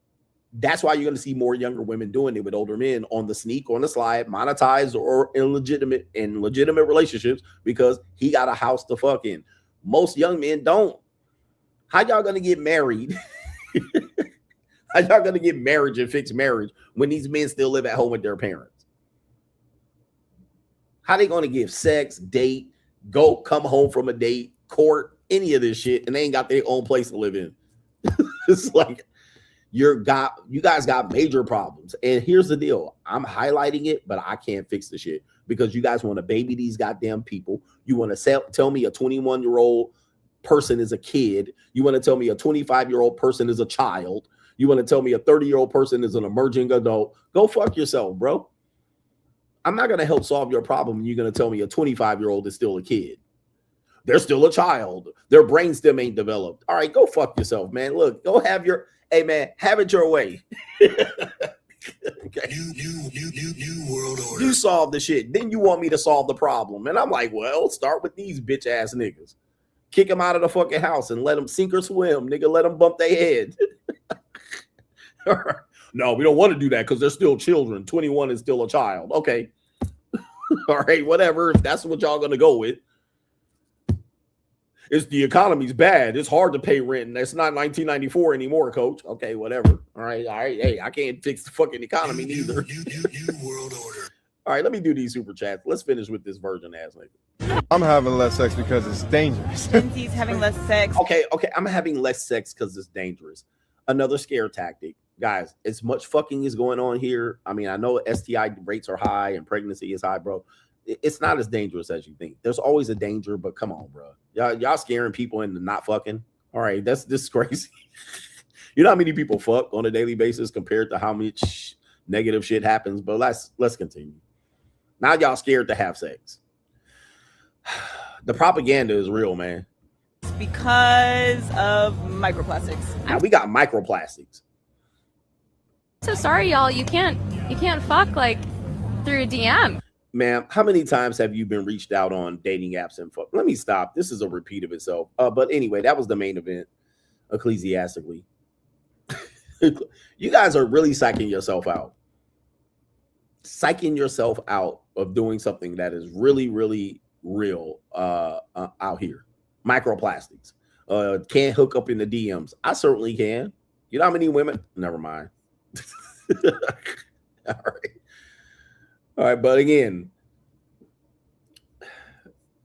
that's why you're gonna see more younger women doing it with older men on the sneak, on the slide, monetized or illegitimate in legitimate relationships, because he got a house to fuck in. Most young men don't. How y'all gonna get married? How y'all gonna get marriage and fix marriage when these men still live at home with their parents? How they gonna give sex, date, come home from a date, court, any of this shit, and they ain't got their own place to live in? It's like you guys got major problems. And here's the deal: I'm highlighting it, but I can't fix the shit because you guys want to baby these goddamn people. You want to tell me a 21-year-old person is a kid. You want to tell me a 25-year-old person is a child. You want to tell me a 30-year-old person is an emerging adult. Go fuck yourself, bro. I'm not going to help solve your problem. And you're going to tell me a 25-year-old is still a kid. They're still a child. Their brainstem ain't developed. All right, go fuck yourself, man. Look, go have your, hey, man, have it your way. Okay. New world order. You solve the shit. Then you want me to solve the problem. And I'm like, well, start with these bitch ass niggas. Kick them out of the fucking house and let them sink or swim, nigga. Let them bump their head. No, we don't want to do that because they're still children. 21 is still a child. Okay. All right, whatever. If that's what y'all going to go with. It's the economy's bad. It's hard to pay rent. And that's not 1994 anymore, coach. Okay, whatever. All right. Hey, I can't fix the fucking economy neither. New world order. All right, let me do these super chats. Let's finish with this virgin ass nigga. I'm having less sex because it's dangerous. Gen Z's having less sex. Okay. I'm having less sex because it's dangerous. Another scare tactic. Guys, as much fucking is going on here. I mean, I know STI rates are high and pregnancy is high, bro. It's not as dangerous as you think. There's always a danger, but come on, bro. Y'all scaring people into not fucking. All right, this is crazy. You know how many people fuck on a daily basis compared to how much negative shit happens? But let's continue. Now y'all scared to have sex. The propaganda is real, man. Because of microplastics. Now we got microplastics. So sorry, y'all. You can't fuck like through a DM. Ma'am, how many times have you been reached out on dating apps and fuck? Let me stop. This is a repeat of itself. But anyway, that was the main event, ecclesiastically. You guys are really psyching yourself out. Psyching yourself out of doing something that is really, really real out here. Microplastics. Can't hook up in the DMs. I certainly can. You know how many women? Never mind. All right, but again,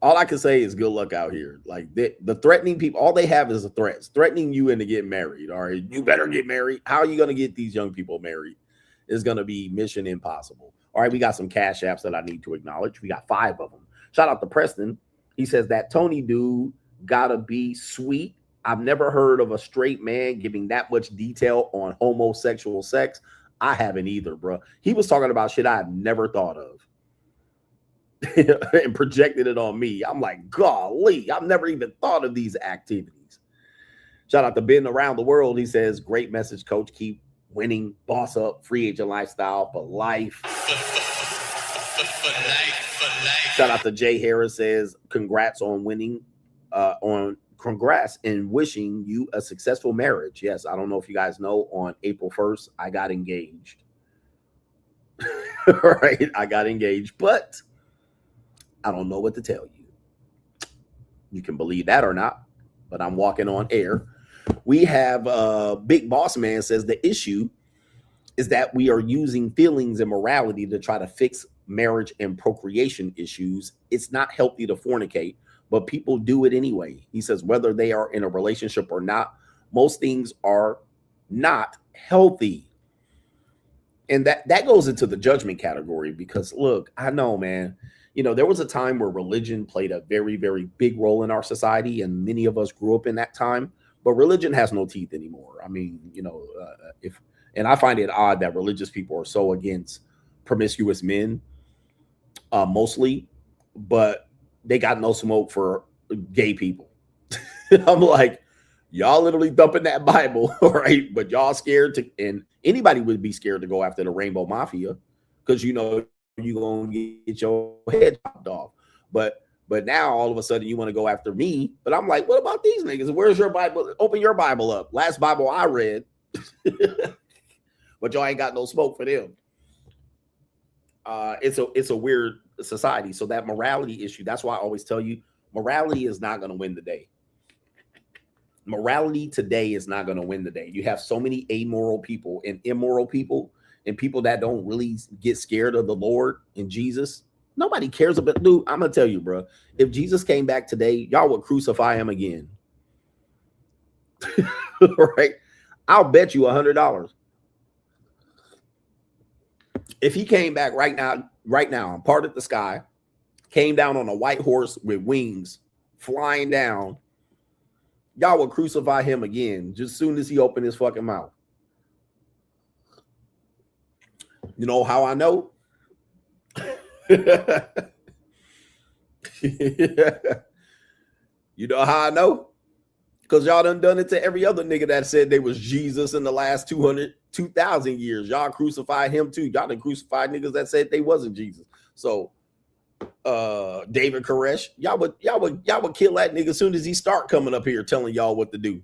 all I can say is good luck out here. Like the threatening people, all they have is the threats, threatening you into getting married. All right, you better get married. How are you going to get these young people married? It's going to be mission impossible. All right, we got some cash apps that I need to acknowledge. We got 5 of them. Shout out to Preston. He says that Tony dude gotta be sweet. I've never heard of a straight man giving that much detail on homosexual sex. I haven't either, bro. He was talking about shit I've never thought of and projected it on me. I'm like, golly, I've never even thought of these activities. Shout out to Ben around the world. He says, great message, coach. Keep winning, boss up, free agent lifestyle for life. For life. Shout out to Jay Harris says, congrats on winning, congrats and wishing you a successful marriage. Yes, I don't know if you guys know, on April 1st, I got engaged. Right? I got engaged, but I don't know what to tell you. You can believe that or not, but I'm walking on air. We have Big Boss Man says the issue is that we are using feelings and morality to try to fix marriage and procreation issues. It's not healthy to fornicate, but people do it anyway. He says whether they are in a relationship or not, most things are not healthy. And that goes into the judgment category because, look, I know, man, you know, there was a time where religion played a very, very big role in our society, and many of us grew up in that time, but religion has no teeth anymore. I mean, you know, and I find it odd that religious people are so against promiscuous men, mostly, but they got no smoke for gay people. I'm like, y'all literally dumping that Bible, right? But y'all scared to, and anybody would be scared to go after the Rainbow Mafia because, you know, you're going to get your head chopped off. But now all of a sudden you want to go after me. But I'm like, what about these niggas? Where's your Bible? Open your Bible up. Last Bible I read. But y'all ain't got no smoke for them. It's a weird society. So that morality issue, that's why I always tell you, morality is not going to win the day. Morality today is not going to win the day. You have so many amoral people and immoral people and people that don't really get scared of the Lord and Jesus. Nobody cares about, dude, I'm going to tell you, bro, if Jesus came back today, y'all would crucify him again. Right? I'll bet you $100. If he came back right now, parted the sky, came down on a white horse with wings, flying down, y'all would crucify him again just as soon as he opened his fucking mouth. You know how I know? You know how I know? Because y'all done it to every other nigga that said they was Jesus in the last 2,000 years. Y'all crucified him too. Y'all done crucified niggas that said they wasn't Jesus. So David Koresh, y'all would kill that nigga as soon as he start coming up here telling y'all what to do.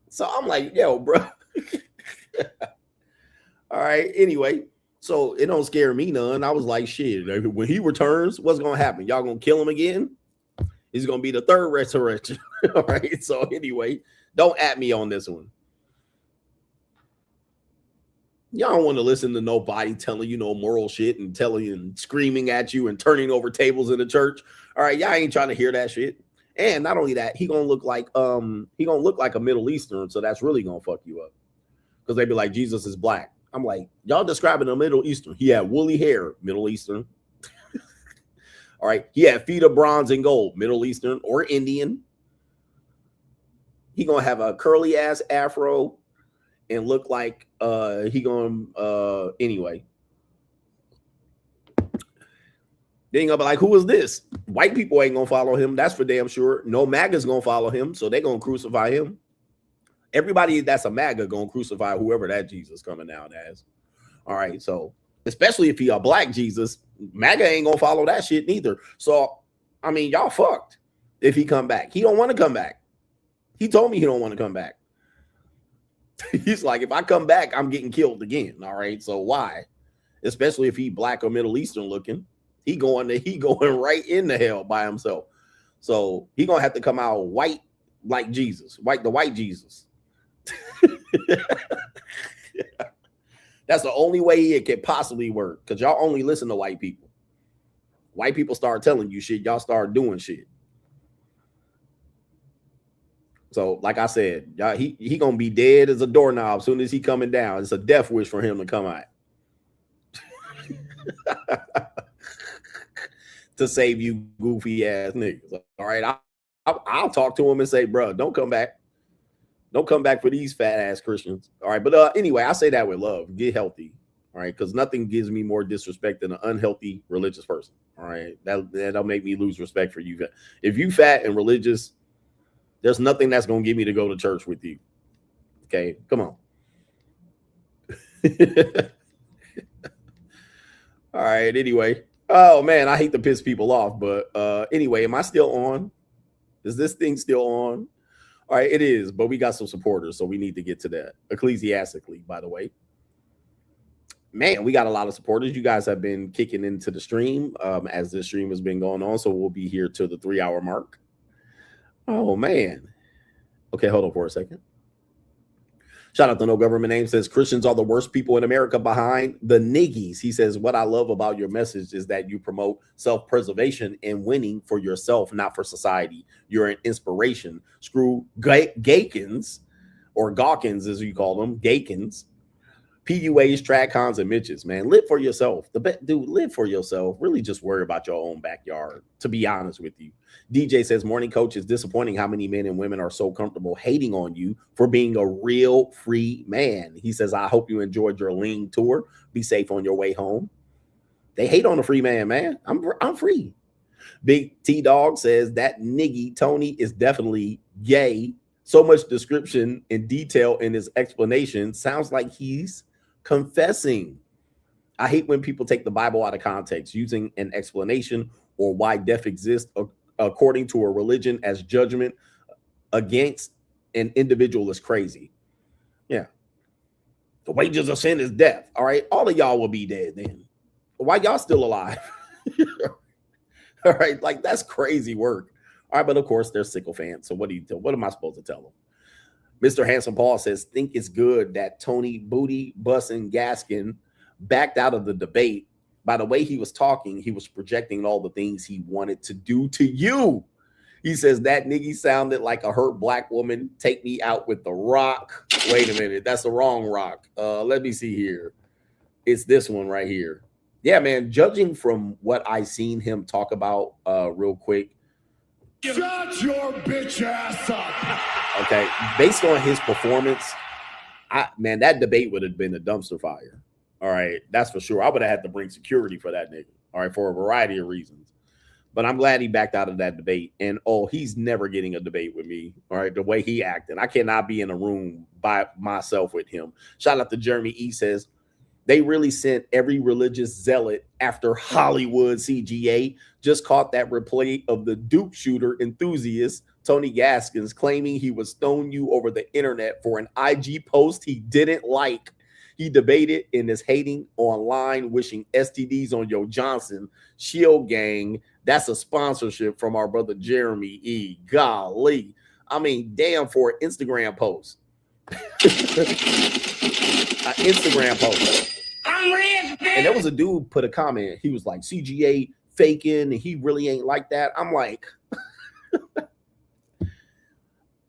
So I'm like, yo, bro. All right. Anyway, so it don't scare me none. I was like, shit. When he returns, what's gonna happen? Y'all gonna kill him again? He's gonna be the third resurrection. All right. So anyway, don't at me on this one. Y'all don't want to listen to nobody telling you no moral shit and telling you and screaming at you and turning over tables in the church. All right, y'all ain't trying to hear that shit. And not only that, he gonna look like a Middle Eastern, so that's really gonna fuck you up. Because they be like, Jesus is black. I'm like, y'all describing a Middle Eastern. He had woolly hair, Middle Eastern. All right, he had feet of bronze and gold, Middle Eastern or Indian. He gonna have a curly ass afro and look like he gonna anyway. They ain't gonna be like, who is this? White people ain't gonna follow him. That's for damn sure. No MAGA's gonna follow him, so they gonna crucify him. Everybody that's a MAGA gonna crucify whoever that Jesus coming out as. All right, so especially if he a black Jesus, MAGA ain't gonna follow that shit neither. So I mean, y'all fucked if he come back. He don't want to come back. He told me he don't want to come back. He's like, if I come back, I'm getting killed again. All right, so why? Especially if he black or Middle Eastern looking, he going right into hell by himself. So he gonna have to come out white like Jesus, the white Jesus. That's the only way it can possibly work, because y'all only listen to white people. White people start telling you shit, y'all start doing shit. So, like I said, y'all, he gonna be dead as a doorknob as soon as he coming down. It's a death wish for him to come out. To save you goofy ass niggas. All right, I'll talk to him and say, bro, don't come back. Don't come back for these fat ass Christians. All right, but anyway, I say that with love. Get healthy. All right, because nothing gives me more disrespect than an unhealthy religious person. All right, that'll make me lose respect for you. If you fat and religious, there's nothing that's gonna get me to go to church with you. Okay, come on. All right. Anyway, oh man, I hate to piss people off, but anyway, am I still on? Is this thing still on? All right, it is, but we got some supporters, so we need to get to that. Ecclesiastically, by the way. man, we got a lot of supporters. You guys have been kicking into the stream as this stream has been going on. So we'll be here till the 3-hour mark. Oh, man. Okay, hold on for a second. Shout out to No Government Name. Says Christians are the worst people in America behind the niggies. He says, what I love about your message is that you promote self-preservation and winning for yourself, not for society. You're an inspiration. Screw Gaykins, or Gawkins as you call them, Gaykins, PUAs, Tradcons, and Mitches, man. Live for yourself. Dude, live for yourself. Really just worry about your own backyard, to be honest with you. DJ says, morning coach, is disappointing how many men and women are so comfortable hating on you for being a real free man. He says, I hope you enjoyed your lean tour. Be safe on your way home. They hate on a free man, man. I'm free. Big T Dog says that niggy Tony is definitely gay. So much description and detail in his explanation. Sounds like he's confessing. I hate when people take the Bible out of context, using an explanation or why death exists according to a religion as judgment against an individual is crazy. Yeah. The wages of sin is death. All right. All of y'all will be dead then. Why y'all still alive? All right. Like, that's crazy work. All right. But of course, they're sycophants. So what am I supposed to tell them? Mr. Handsome Paul says, think it's good that Tony Booty Bussin' Gaskin backed out of the debate. By the way he was talking, he was projecting all the things he wanted to do to you. He says that nigga sounded like a hurt black woman. Take me out with the rock. Wait a minute. That's the wrong rock. Let me see here. It's this one right here. Yeah, man. Judging from what I seen him talk about real quick. Shut your bitch ass up. Okay. Based on his performance, man, that debate would have been a dumpster fire. All right, that's for sure. I would have had to bring security for that nigga. All right, for a variety of reasons. But I'm glad he backed out of that debate. And he's never getting a debate with me. All right, the way he acted, I cannot be in a room by myself with him. Shout out to Jeremy E. Says they really sent every religious zealot after Hollywood CGA. Just caught that replay of the Duke shooter enthusiast Tony Gaskins claiming he would stone you over the internet for an IG post he didn't like. He debated and is hating online, wishing STDs on Yo Johnson. Shield Gang, that's a sponsorship from our brother Jeremy E. Golly. I mean, damn, for an Instagram post. An Instagram post. I'm rich, bitch. And there was a dude put a comment. He was like, CGA faking, and he really ain't like that. I'm like,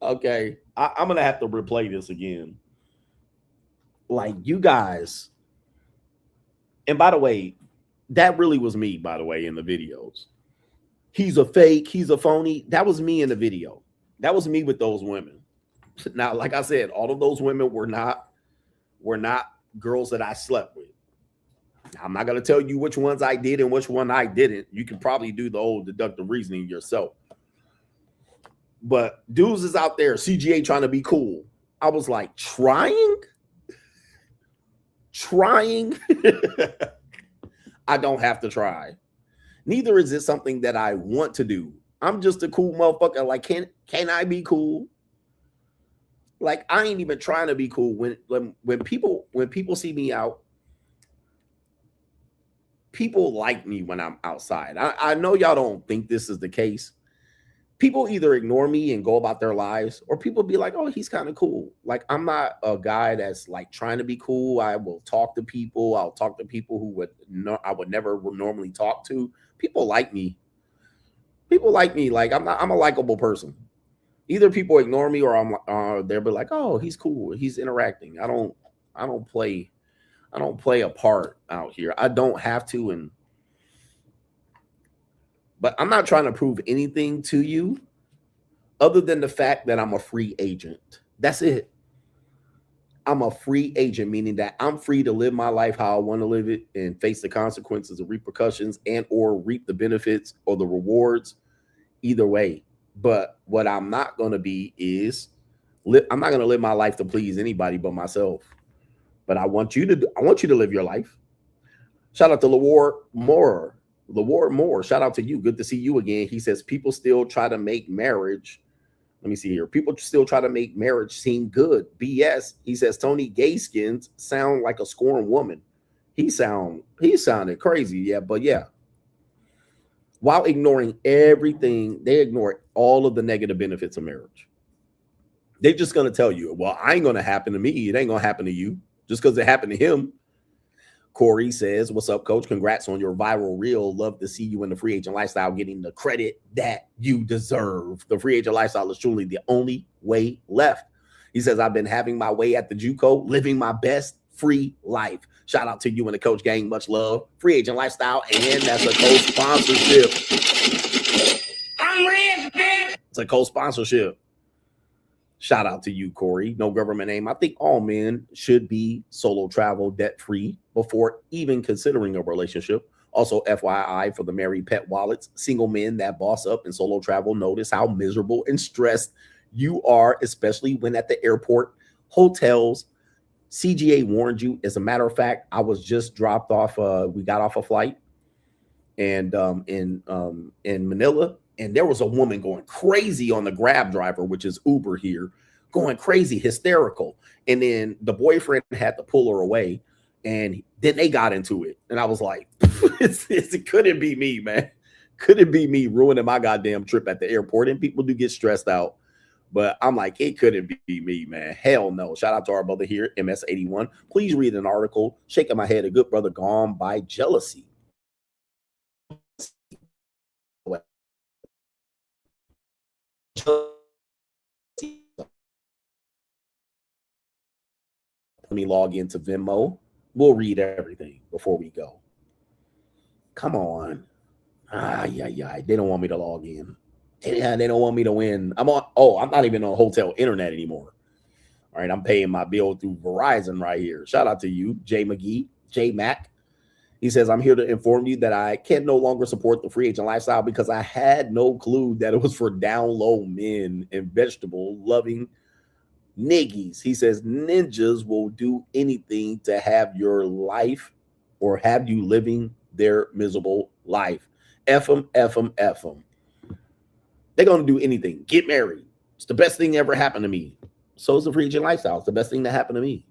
okay, I'm going to have to replay this again. Like, you guys, and by the way, that really was me, by the way, in the videos. He's a fake, he's a phony. That was me in the video. That was me with those women. Now, like I said, all of those women were not girls that I slept with. I'm not going to tell you which ones I did and which one I didn't. You can probably do the old deductive reasoning yourself. But dudes is out there, CGA trying to be cool. I was like, trying? I don't have to try. Neither is it something that I want to do. I'm just a cool motherfucker. Like, can I be cool? Like, I ain't even trying to be cool. When people see me out, people like me when I'm outside. I know y'all don't think this is the case. People either ignore me and go about their lives, or people be like, oh, he's kind of cool. Like, I'm not a guy that's like trying to be cool. I will talk to people. I'll talk to people who I would never normally talk to. People like me. People like me. Like, I'm a likable person. Either people ignore me or they'll be like, oh, he's cool. He's interacting. I don't play a part out here. I don't have to. But I'm not trying to prove anything to you other than the fact that I'm a free agent. That's it. I'm a free agent, meaning that I'm free to live my life how I want to live it and face the consequences and repercussions and or reap the benefits or the rewards either way. But what I'm not going to be is I'm not going to live my life to please anybody but myself. But I want you to live your life. Shout out to Lawar Moore. Shout out to you. Good to see you again. He says people still try to make marriage. Let me see here. People still try to make marriage seem good. BS. He says Tony Gaskins sound like a scorned woman. He sounded crazy, yeah, but yeah. While ignoring everything, they ignore all of the negative benefits of marriage. They're just gonna tell you, well, I ain't gonna happen to me. It ain't gonna happen to you just because it happened to him. Corey says, what's up, coach? Congrats on your viral reel. Love to see you in the free agent lifestyle getting the credit that you deserve. The free agent lifestyle is truly the only way left. He says, I've been having my way at the JUCO, living my best free life. Shout out to you and the coach gang. Much love. Free agent lifestyle, and that's a co-sponsorship. I'm rich, bitch. It's a co-sponsorship. Shout out to you, Corey. No government name. I think all men should be solo travel debt-free before even considering a relationship. Also, FYI, for the married pet wallets, single men that boss up and solo travel, notice how miserable and stressed you are, especially when at the airport, hotels. CGA warned you. As a matter of fact, I was just dropped off. We got off a flight and in Manila. And there was a woman going crazy on the Grab driver, which is Uber here, going crazy, hysterical. And then the boyfriend had to pull her away, and then they got into it. And I was like, it couldn't be me, man. Couldn't be me ruining my goddamn trip at the airport. And people do get stressed out. But I'm like, it couldn't be me, man. Hell no. Shout out to our brother here, MS81. Please read an article, shaking my head, a good brother gone by jealousy. Let me log into Venmo. We'll read everything before we go. Come on. They don't want me to log in. Yeah, they don't want me to win. I'm not even on hotel internet anymore. All right, I'm paying my bill through Verizon right here. Shout out to you, Jay McGee, J Mac. He says, I'm here to inform you that I can no longer support the free agent lifestyle because I had no clue that it was for down low men and vegetable loving niggies. He says, ninjas will do anything to have your life or have you living their miserable life. F them, F them, F them. They're going to do anything. Get married. It's the best thing that ever happened to me. So is the free agent lifestyle. It's the best thing that happened to me.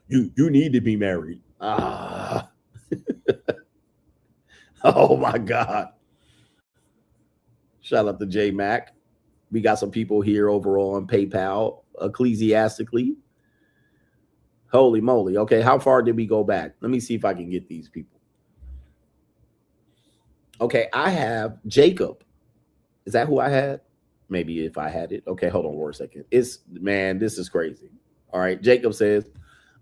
You need to be married. Oh my God. Shout out to J Mac. We got some people here over on PayPal, ecclesiastically. Holy moly. Okay, how far did we go back? Let me see if I can get these people. Okay, I have Jacob. Is that who I had? Maybe if I had it. Okay, hold on for a second. This is crazy. All right, Jacob says,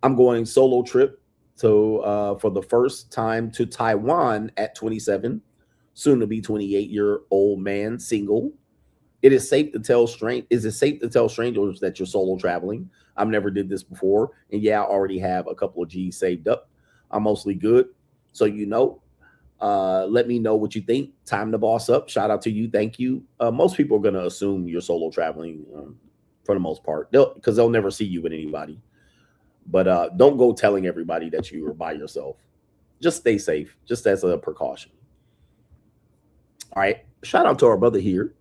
I'm going solo trip for the first time to Taiwan at 27, soon to be 28-year-old man, single. Is it safe to tell strangers that you're solo traveling? I've never did this before. And yeah, I already have a couple of G's saved up. I'm mostly good. So, let me know what you think. Time to boss up. Shout out to you. Thank you. Most people are going to assume you're solo traveling for the most part because they'll never see you with anybody. But don't go telling everybody that you are by yourself. Just stay safe, just as a precaution. All right. Shout out to our brother here.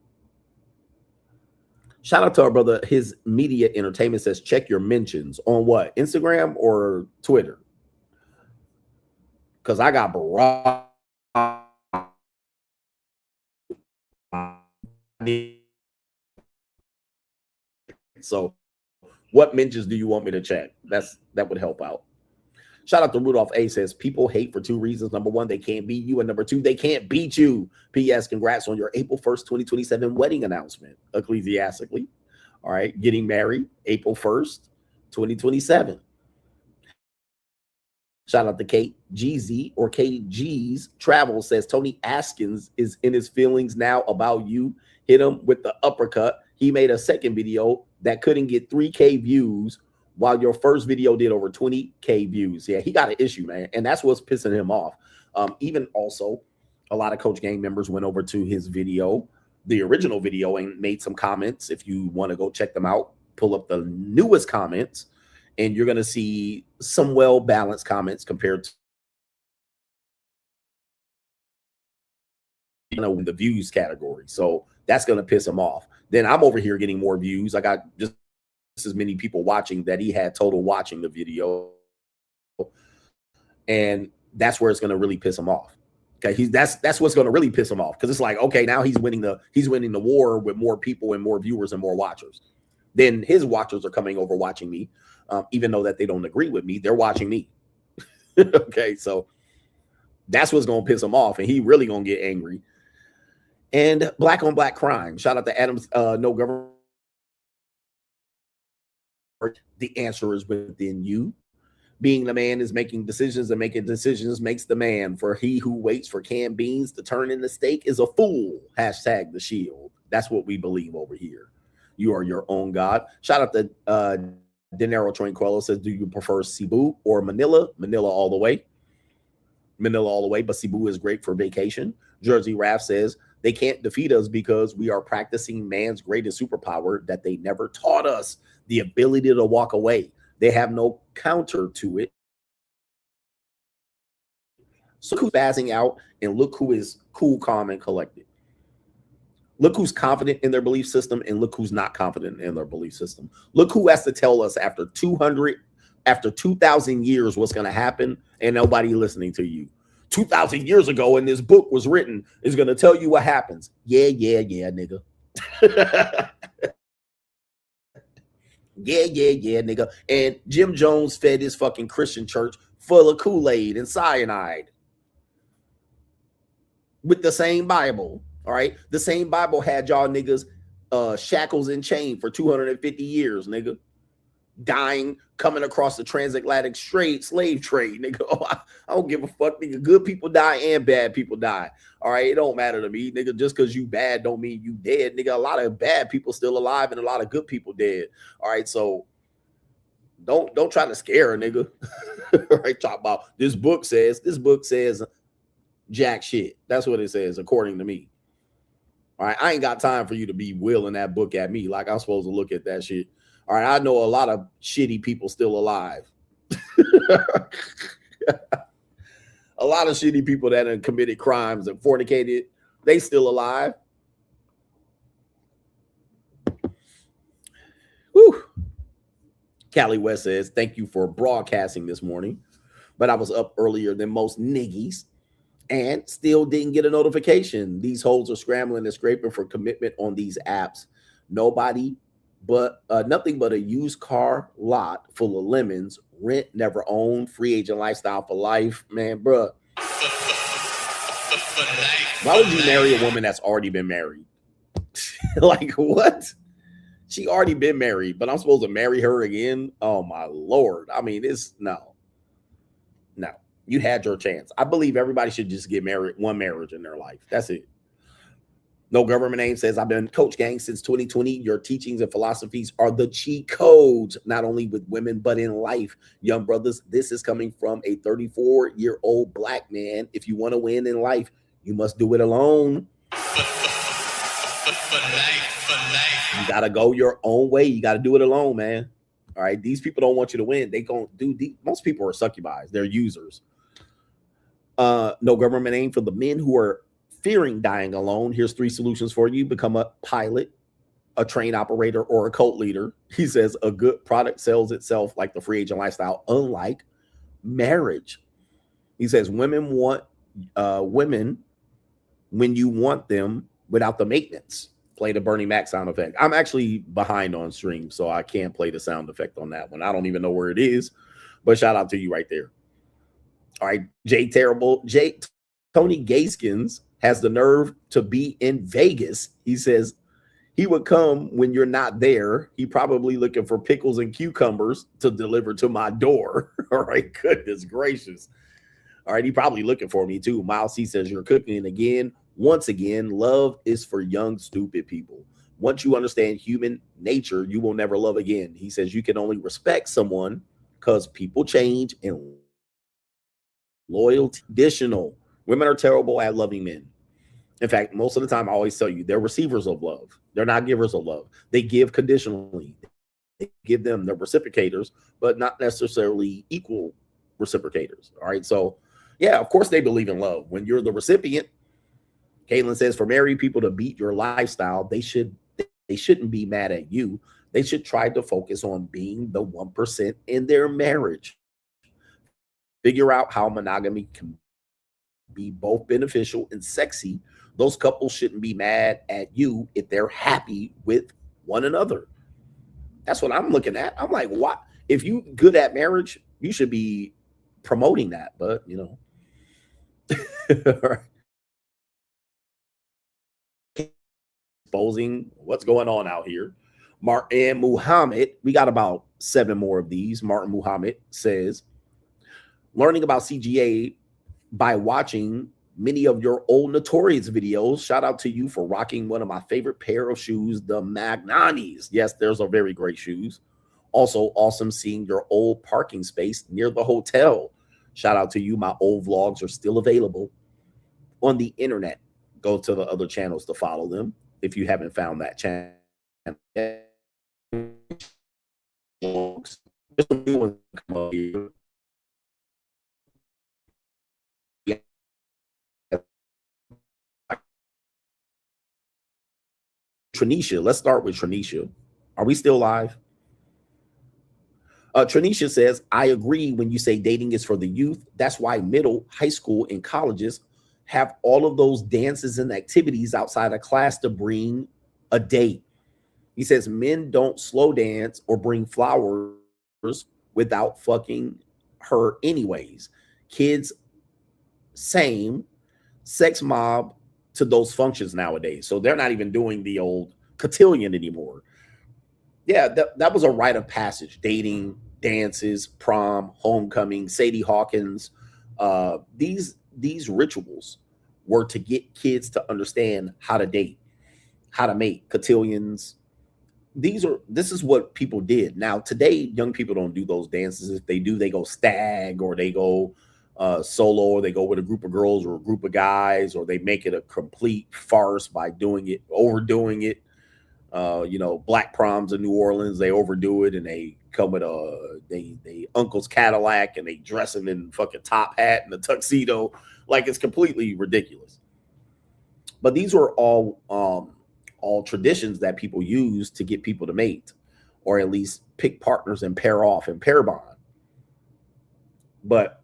Shout out to our brother. His media entertainment says, check your mentions on what? Instagram or Twitter? Because I got Barack. So what mentions do you want me to check? That would help out. Shout out to Rudolph A says, people hate for two reasons. Number one, they can't beat you. And number two, they can't beat you. P.S. Congrats on your April 1st, 2027 wedding announcement, ecclesiastically. All right. Getting married April 1st, 2027. Shout out to KGZ or KG's Travel says, Tony Askins is in his feelings now about you. Hit him with the uppercut. He made a second video that couldn't get 3K views while your first video did over 20K views. Yeah, he got an issue, man. And that's what's pissing him off. Even also, a lot of Coach Gang members went over to his video, the original video, and made some comments. If you want to go check them out, pull up the newest comments, and you're going to see some well-balanced comments compared to the views category. So that's going to piss him off. Then I'm over here getting more views. I got just as many people watching that he had total watching the video. And that's where it's going to really piss him off. Okay, that's what's going to really piss him off, because it's like, okay, now he's winning the war with more people and more viewers and more watchers. Then his watchers are coming over watching me, even though that they don't agree with me, they're watching me. Okay, so that's what's going to piss him off, and he really going to get angry. And black on black crime. Shout out to Adams. No government. The answer is within you. Being the man is making decisions, and making decisions makes the man. For he who waits for canned beans to turn into steak is a fool. Hashtag the shield. That's what we believe over here. You are your own God. Shout out to Dinero Tranquillo says, do you prefer Cebu or Manila? Manila all the way. Manila all the way, but Cebu is great for vacation. Jersey Raff says, they can't defeat us because we are practicing man's greatest superpower that they never taught us, the ability to walk away. They have no counter to it. So who's spazzing out, and look who is cool, calm, and collected. Look who's confident in their belief system, and look who's not confident in their belief system. Look who has to tell us after 2,000 years what's going to happen, and nobody listening to you. 2,000 years ago, and this book was written, is going to tell you what happens. Yeah, nigga. Yeah, nigga. And Jim Jones fed his fucking Christian church full of Kool-Aid and cyanide with the same Bible. All right. The same Bible had y'all niggas shackles and chain for 250 years, nigga. Dying, coming across the transatlantic slave trade, nigga. Oh, I don't give a fuck, nigga. Good people die and bad people die. All right, it don't matter to me, nigga. Just because you bad don't mean you dead, nigga. A lot of bad people still alive and a lot of good people dead. All right, so don't try to scare a nigga. All right, talk about this book says jack shit. That's what it says according to me. All right, I ain't got time for you to be wheeling that book at me like I'm supposed to look at that shit. All right, I know a lot of shitty people still alive. A lot of shitty people that have committed crimes and fornicated, they still alive. Whew. Callie West says, thank you for broadcasting this morning, but I was up earlier than most niggies and still didn't get a notification. These hoes are scrambling and scraping for commitment on these apps. Nothing but a used car lot full of lemons, rent never owned, free agent lifestyle for life. Man, bruh. Why would you marry a woman that's already been married? Like, what? She already been married, but I'm supposed to marry her again? Oh, my Lord. I mean, no. You had your chance. I believe everybody should just get married, one marriage in their life. That's it. No Government Name says, I've been Coach Gang since 2020. Your teachings and philosophies are the cheat codes, not only with women, but in life. Young brothers, this is coming from a 34-year-old black man. If you want to win in life, you must do it alone. You got to go your own way. You got to do it alone, man. All right. These people don't want you to win. They going to do most people are succubis. They're users. No Government Name for the men who are fearing dying alone. Here's 3 solutions for you. Become a pilot, a train operator, or a cult leader. He says a good product sells itself like the free agent lifestyle, unlike marriage. He says women want women when you want them without the maintenance. Play the Bernie Mac sound effect. I'm actually behind on stream, so I can't play the sound effect on that one. I don't even know where it is, but shout out to you right there. All right, Tony Gaskins has the nerve to be in Vegas. He says he would come when you're not there. He probably looking for pickles and cucumbers to deliver to my door. All right, goodness gracious. All right, he probably looking for me too. Miles, he says, you're cooking again. Once again, love is for young, stupid people. Once you understand human nature, you will never love again. He says you can only respect someone because people change and loyalty. Additional. Women are terrible at loving men. In fact, most of the time, I always tell you, they're receivers of love. They're not givers of love. They give conditionally. They give them the reciprocators, but not necessarily equal reciprocators. All right. So, yeah, of course they believe in love. When you're the recipient, Caitlin says, for married people to beat your lifestyle, they shouldn't be mad at you. They should try to focus on being the 1% in their marriage. Figure out how monogamy can be both beneficial and sexy. Those couples shouldn't be mad at you if they're happy with one another. That's what I'm looking at. I'm like, what? If you good at marriage, you should be promoting that. But, you know. Exposing what's going on out here. Martin Muhammad, we got about 7 more of these. Martin Muhammad says, learning about CGA by watching many of your old Notorious videos. Shout out to you for rocking one of my favorite pair of shoes, the Magnanis. Yes, there's a very great shoes. Also awesome seeing your old parking space near the hotel. Shout out to you. My old vlogs are still available on the internet. Go to the other channels to follow them if you haven't found that channel. Tranisha, let's start with Tranisha. Are we still live? Tranisha says, I agree when you say dating is for the youth. That's why middle, high school, and colleges have all of those dances and activities outside of class to bring a date. He says men don't slow dance or bring flowers without fucking her anyways. Kids, same. Sex mob to those functions nowadays. So they're not even doing the old cotillion anymore. Yeah, that was a rite of passage. Dating, dances, prom, homecoming, Sadie Hawkins. These rituals were to get kids to understand how to date, how to mate, cotillions. This is what people did. Now, today, young people don't do those dances. If they do, they go stag, or they go solo, or they go with a group of girls or a group of guys, or they make it a complete farce by doing it, overdoing it. You know, black proms in New Orleans, they overdo it, and they come with they uncle's Cadillac, and they dress them in fucking top hat and a tuxedo. Like, it's completely ridiculous. But these were all traditions that people use to get people to mate, or at least pick partners and pair off and pair bond. But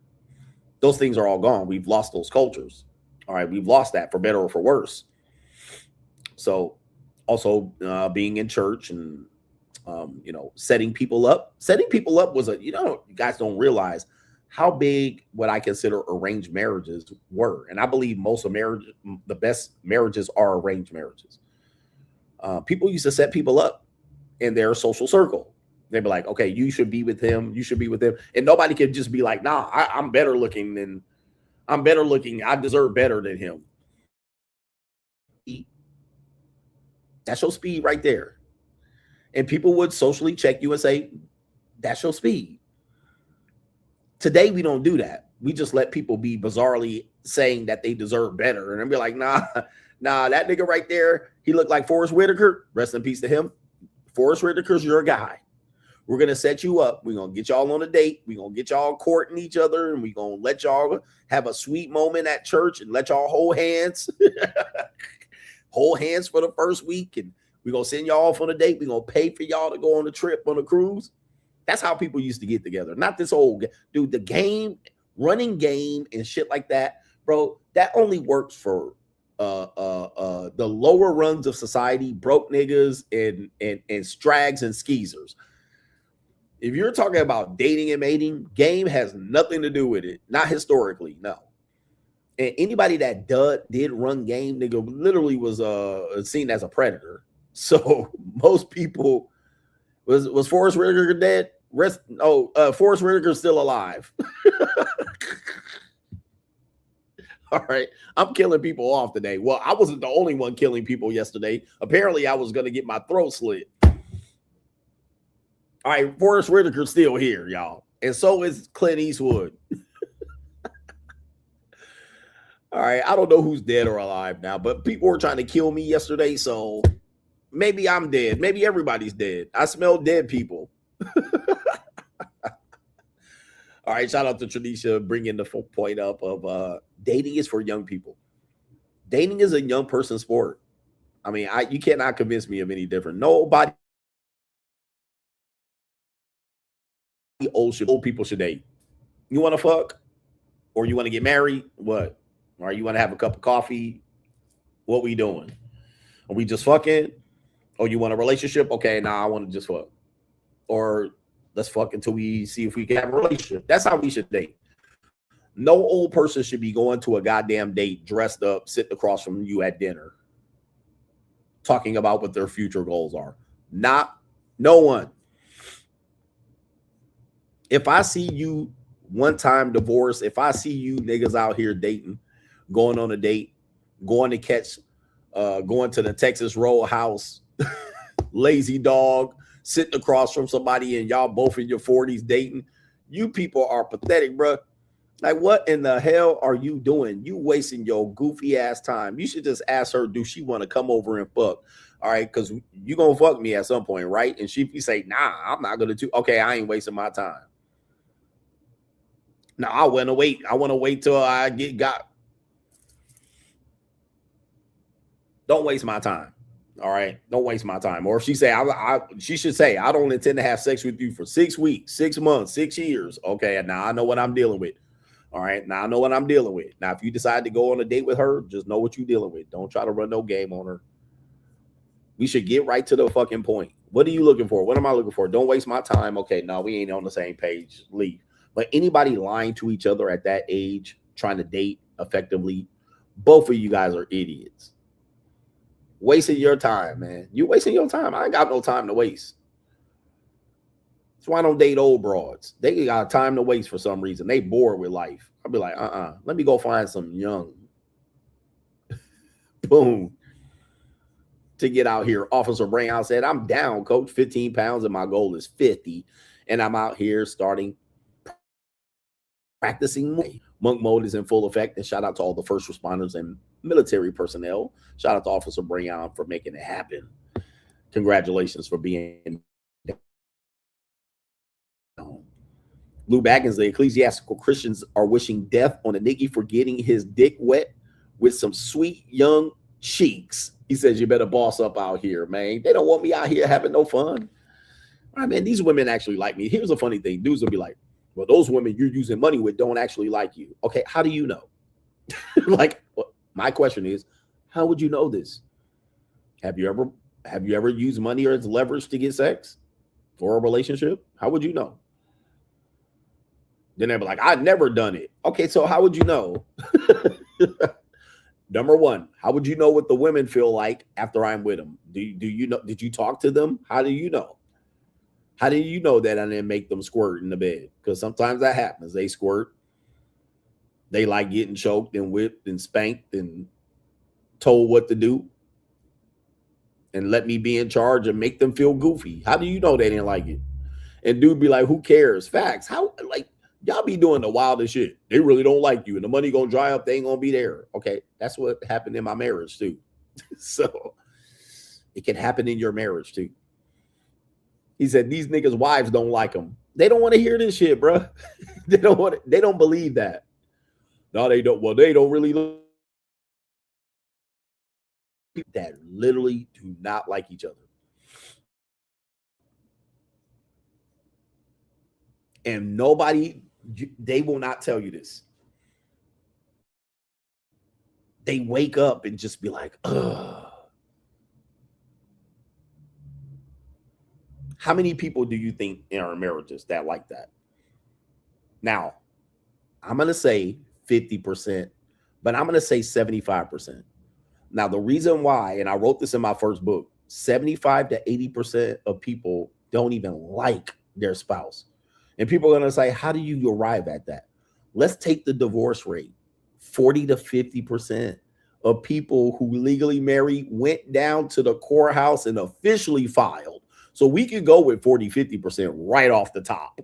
those things are all gone. We've lost those cultures. All right, we've lost that for better or for worse. So also being in church and you know, setting people up was you guys don't realize how big what I consider arranged marriages were. And I believe most of the best marriages are arranged marriages. People used to set people up in their social circle. They'd be like, okay, you should be with him. You should be with him. And nobody could just be like, nah, I'm better looking. I deserve better than him. That's your speed right there. And people would socially check you and say, that's your speed. Today, we don't do that. We just let people be bizarrely saying that they deserve better. And I'd be like, nah, that nigga right there, he looked like Forrest Whitaker. Rest in peace to him. Forrest Whitaker's your guy. We're going to set you up. We're going to get y'all on a date. We're going to get y'all courting each other, and we're going to let y'all have a sweet moment at church and let y'all hold hands. Hold hands for the first week, and we're going to send y'all off on a date. We're going to pay for y'all to go on a trip, on a cruise. That's how people used to get together. Not this old dude, the game, running game and shit like that, bro. That only works for the lower rungs of society, broke niggas and strags and skeezers. If you're talking about dating and mating, game has nothing to do with it. Not historically, no. And anybody that did run game, nigga, literally was seen as a predator. So most people was Forrest Whitaker dead? Forrest Whitaker's still alive. All right, I'm killing people off today. Well, I wasn't the only one killing people yesterday. Apparently, I was going to get my throat slit. All right, Forrest Whitaker's still here, y'all. And so is Clint Eastwood. All right, I don't know who's dead or alive now, but people were trying to kill me yesterday, so maybe I'm dead. Maybe everybody's dead. I smell dead people. All right, shout out to Tranisha bringing the point up of dating is for young people. Dating is a young person sport. I mean, you cannot convince me of any different. Nobody old people should date. You want to fuck? Or you want to get married? What? Or you want to have a cup of coffee? What we doing? Are we just fucking? Or you want a relationship? Okay, nah, I want to just fuck. Or let's fuck until we see if we can have a relationship. That's how we should date. No old person should be going to a goddamn date dressed up, sitting across from you at dinner, talking about what their future goals are. No one. If I see you one-time divorce, if I see you niggas out here dating, going on a date, going to the Texas Roadhouse, lazy dog, sitting across from somebody and y'all both in your 40s dating, you people are pathetic, bro. Like, what in the hell are you doing? You wasting your goofy ass time. You should just ask her, do she want to come over and fuck? All right, because you gonna fuck me at some point, right? And you say, nah, I'm not gonna do. Okay, I ain't wasting my time. No, I want to wait. I want to wait till I got. Don't waste my time. All right, don't waste my time. Or if she say, she should say, I don't intend to have sex with you for 6 weeks, 6 months, 6 years. Okay, now I know what I'm dealing with. All right, now I know what I'm dealing with. Now, if you decide to go on a date with her, just know what you're dealing with. Don't try to run no game on her. We should get right to the fucking point. What are you looking for? What am I looking for? Don't waste my time. Okay, no, we ain't on the same page. Leave. But anybody lying to each other at that age, trying to date effectively, both of you guys are idiots. Wasting your time, man. You wasting your time. I ain't got no time to waste. That's why I don't date old broads. They got time to waste for some reason. They bored with life. I'll be like, let me go find some young. Boom. To get out here. Officer Brown said, I'm down, coach, 15 pounds, and my goal is 50. And I'm out here starting practicing. Monk mode is in full effect. And shout out to all the first responders and military personnel. Shout out to Officer Brown for making it happen. Congratulations for being Lou Baggins, the ecclesiastical Christians are wishing death on a nigga for getting his dick wet with some sweet young cheeks. He says, you better boss up out here, man. They don't want me out here having no fun. All right, man, these women actually like me. Here's a funny thing. Dudes will be like, well, those women you're using money with don't actually like you. Okay, how do you know? Like, my question is, how would you know this? Have you ever used money as leverage to get sex or a relationship? How would you know? Then they'll be like, I've never done it. Okay, so how would you know? Number one, how would you know what the women feel like after I'm with them? Do you know? Did you talk to them? How do you know? How do you know that I didn't make them squirt in the bed? Because sometimes that happens. They squirt. They like getting choked and whipped and spanked and told what to do. And let me be in charge and make them feel goofy. How do you know they didn't like it? And dude be like, who cares? Facts. How, like, y'all be doing the wildest shit. They really don't like you and the money gonna dry up. They ain't gonna be there. Okay, that's what happened in my marriage too. So it can happen in your marriage too. He said these niggas' wives don't like them. They don't want to hear this shit, bro. They don't believe that. No, they don't. Well, they don't really look. That literally do not like each other. And nobody, they will not tell you this. They wake up and just be like, ugh. How many people do you think in our marriages that like that? Now, I'm going to say 50%, but I'm going to say 75%. Now, the reason why, and I wrote this in my first book, 75 to 80% of people don't even like their spouse. And people are going to say, how do you arrive at that? Let's take the divorce rate. 40 to 50% of people who legally married went down to the courthouse and officially filed. So we could go with 40, 50% right off the top.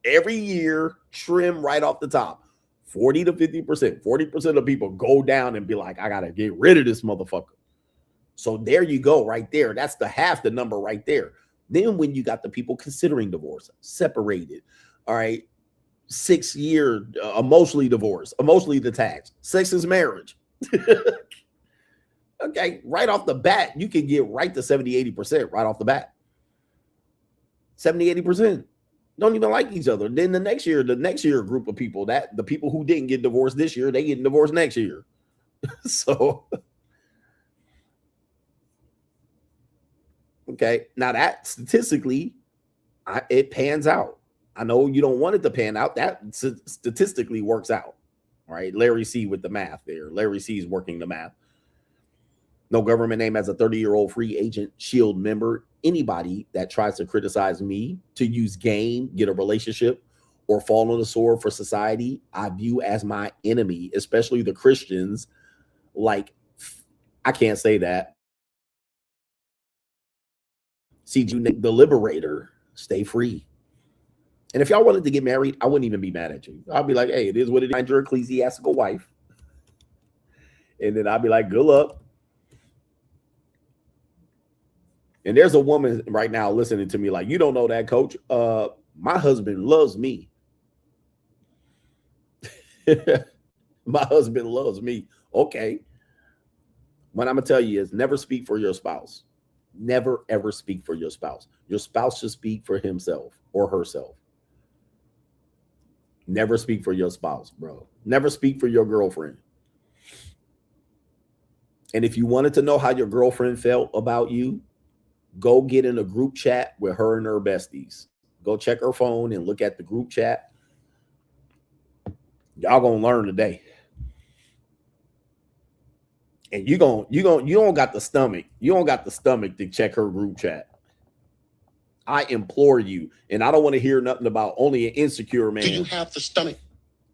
Every year, trim right off the top. 40 to 50%. 40% of people go down and be like, I got to get rid of this motherfucker. So there you go right there. That's the half the number right there. Then when you got the people considering divorce, separated, all right, 6 year, emotionally divorced, emotionally detached, sex is marriage. Okay, right off the bat, you can get right to 70, 80% right off the bat. 70, 80%. don't even like each other. Then the next year group of people, that the people who didn't get divorced this year, they get divorced next year. So okay, now that statistically, it pans out. I know you don't want it to pan out. That statistically works out. All right, Larry C with the math there. Larry C is working the math. No government name as a 30-year-old free agent shield member. Anybody that tries to criticize me to use game, get a relationship, or fall on the sword for society, I view as my enemy, especially the Christians. Like, I can't say that. CGA, the liberator, stay free. And if y'all wanted to get married, I wouldn't even be mad at you. I'll be like, hey, it is what it is. Find your ecclesiastical wife. And then I'll be like, good luck. And there's a woman right now listening to me like, you don't know that, coach. My husband loves me. My husband loves me. Okay. What I'm going to tell you is never speak for your spouse. Never, ever speak for your spouse. Your spouse should speak for himself or herself. Never speak for your spouse, bro. Never speak for your girlfriend. And if you wanted to know how your girlfriend felt about you, go get in a group chat with her and her besties. Go check her phone and look at the group chat. Y'all gonna learn today. And you don't got the stomach. You don't got the stomach to check her group chat. I implore you, and I don't want to hear nothing about only an insecure man. Do you have the stomach?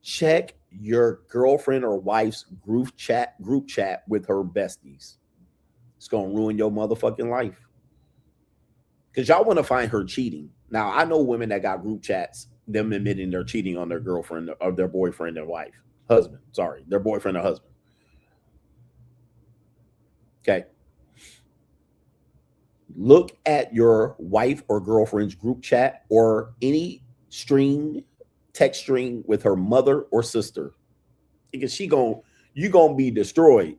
Check your girlfriend or wife's group chat with her besties. It's gonna ruin your motherfucking life. Because y'all want to find her cheating. Now, I know women that got group chats, them admitting they're cheating on their girlfriend or their boyfriend or wife. Husband, sorry. Their boyfriend or husband. Okay. Look at your wife or girlfriend's group chat or any text string with her mother or sister. Because you gonna be destroyed.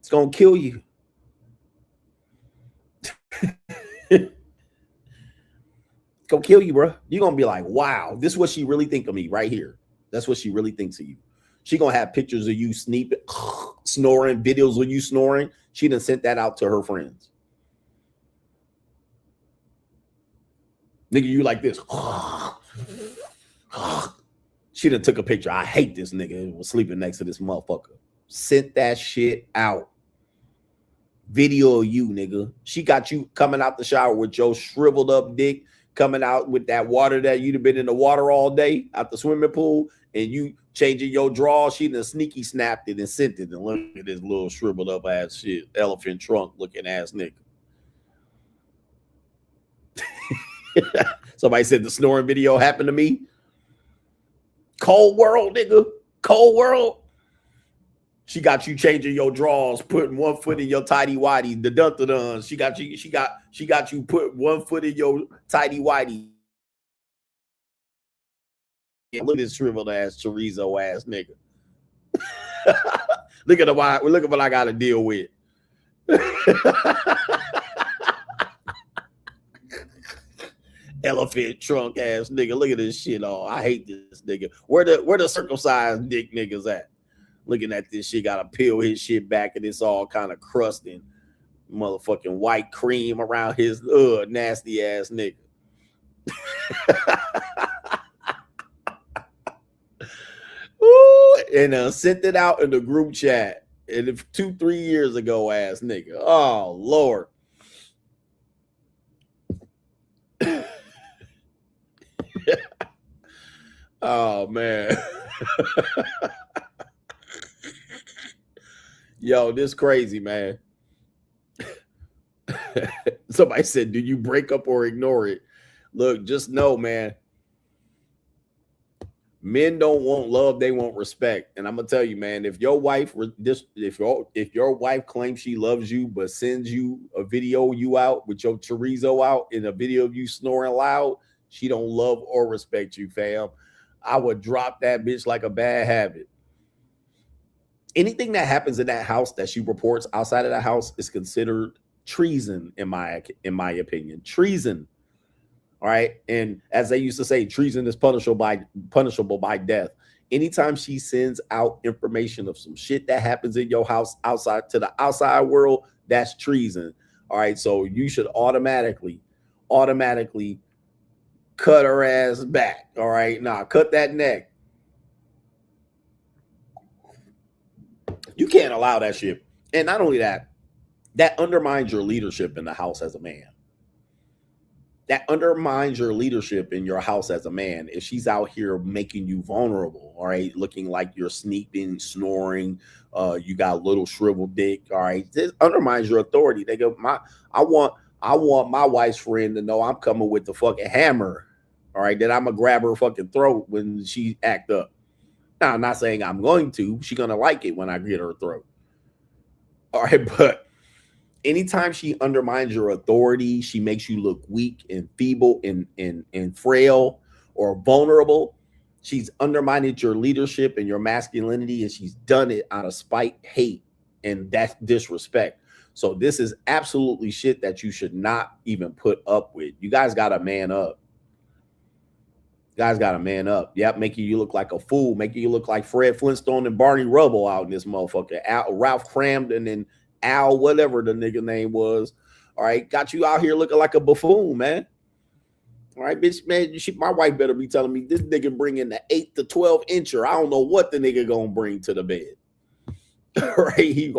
It's gonna kill you. It's gonna kill you, bro. You're gonna be like, wow, this is what she really think of me right here. That's what she really thinks of you. She gonna have pictures of you snoring, videos of you snoring. She done sent that out to her friends. Nigga, you like this. She done took a picture. I hate this nigga and was sleeping next to this motherfucker. Sent that shit out. Video of you, nigga. She got you coming out the shower with your shriveled up dick, coming out with that water that you'd have been in the water all day out the swimming pool, and you changing your drawers. She done sneaky snapped it and sent it. And look at this little shriveled up ass shit, elephant trunk looking ass nigga. Somebody said the snoring video happened to me. Cold world, nigga. Cold world. She got you changing your drawers, putting one foot in your tidy whitey, the dun-dun-dun. She got you put one foot in your tidy whitey. Look at this shriveled ass chorizo ass nigga. Look at what I gotta deal with. Elephant trunk ass nigga. Look at this shit. Oh, I hate this nigga. Where the circumcised dick niggas at? Looking at this shit, gotta peel his shit back, and it's all kind of crusting, motherfucking white cream around his nasty ass nigga. Ooh, and sent it out in the group chat. And 2-3 years ago, ass nigga. Oh Lord. Oh man. Yo, this crazy, man. Somebody said, do you break up or ignore it? Look, just know, man. Men don't want love, they want respect. And I'm gonna tell you, man, if your wife claims she loves you but sends you a video you out with your chorizo out in a video of you snoring loud, she don't love or respect you, fam. I would drop that bitch like a bad habit. Anything that happens in that house that she reports outside of that house is considered treason, in my opinion. Treason. All right. And as they used to say, treason is punishable by death. Anytime she sends out information of some shit that happens in your house outside to the outside world, that's treason. All right. So you should automatically cut her ass back. All right. Nah, cut that neck. You can't allow that shit. And not only that, that undermines your leadership in the house as a man. That undermines your leadership in your house as a man if she's out here making you vulnerable, all right? Looking like you're sneaking, snoring, you got a little shriveled dick, all right? This undermines your authority. They go, I want my wife's friend to know I'm coming with the fucking hammer, all right? That I'm gonna grab her fucking throat when she act up. Now, I'm not saying I'm going to. She's gonna like it when I get her throat. All right, but anytime she undermines your authority, she makes you look weak and feeble and frail or vulnerable. She's undermining your leadership and your masculinity, and she's done it out of spite, hate, and that's disrespect. So this is absolutely shit that you should not even put up with. You guys got to man up. Guys got to man up. Yep, making you look like a fool, making you look like Fred Flintstone and Barney Rubble out in this motherfucker. Ralph Cramden and Al, whatever the nigga name was. All right, got you out here looking like a buffoon, man. All right, bitch, man. My wife better be telling me this nigga bringing the 8 to 12 incher. I don't know what the nigga gonna bring to the bed. All right,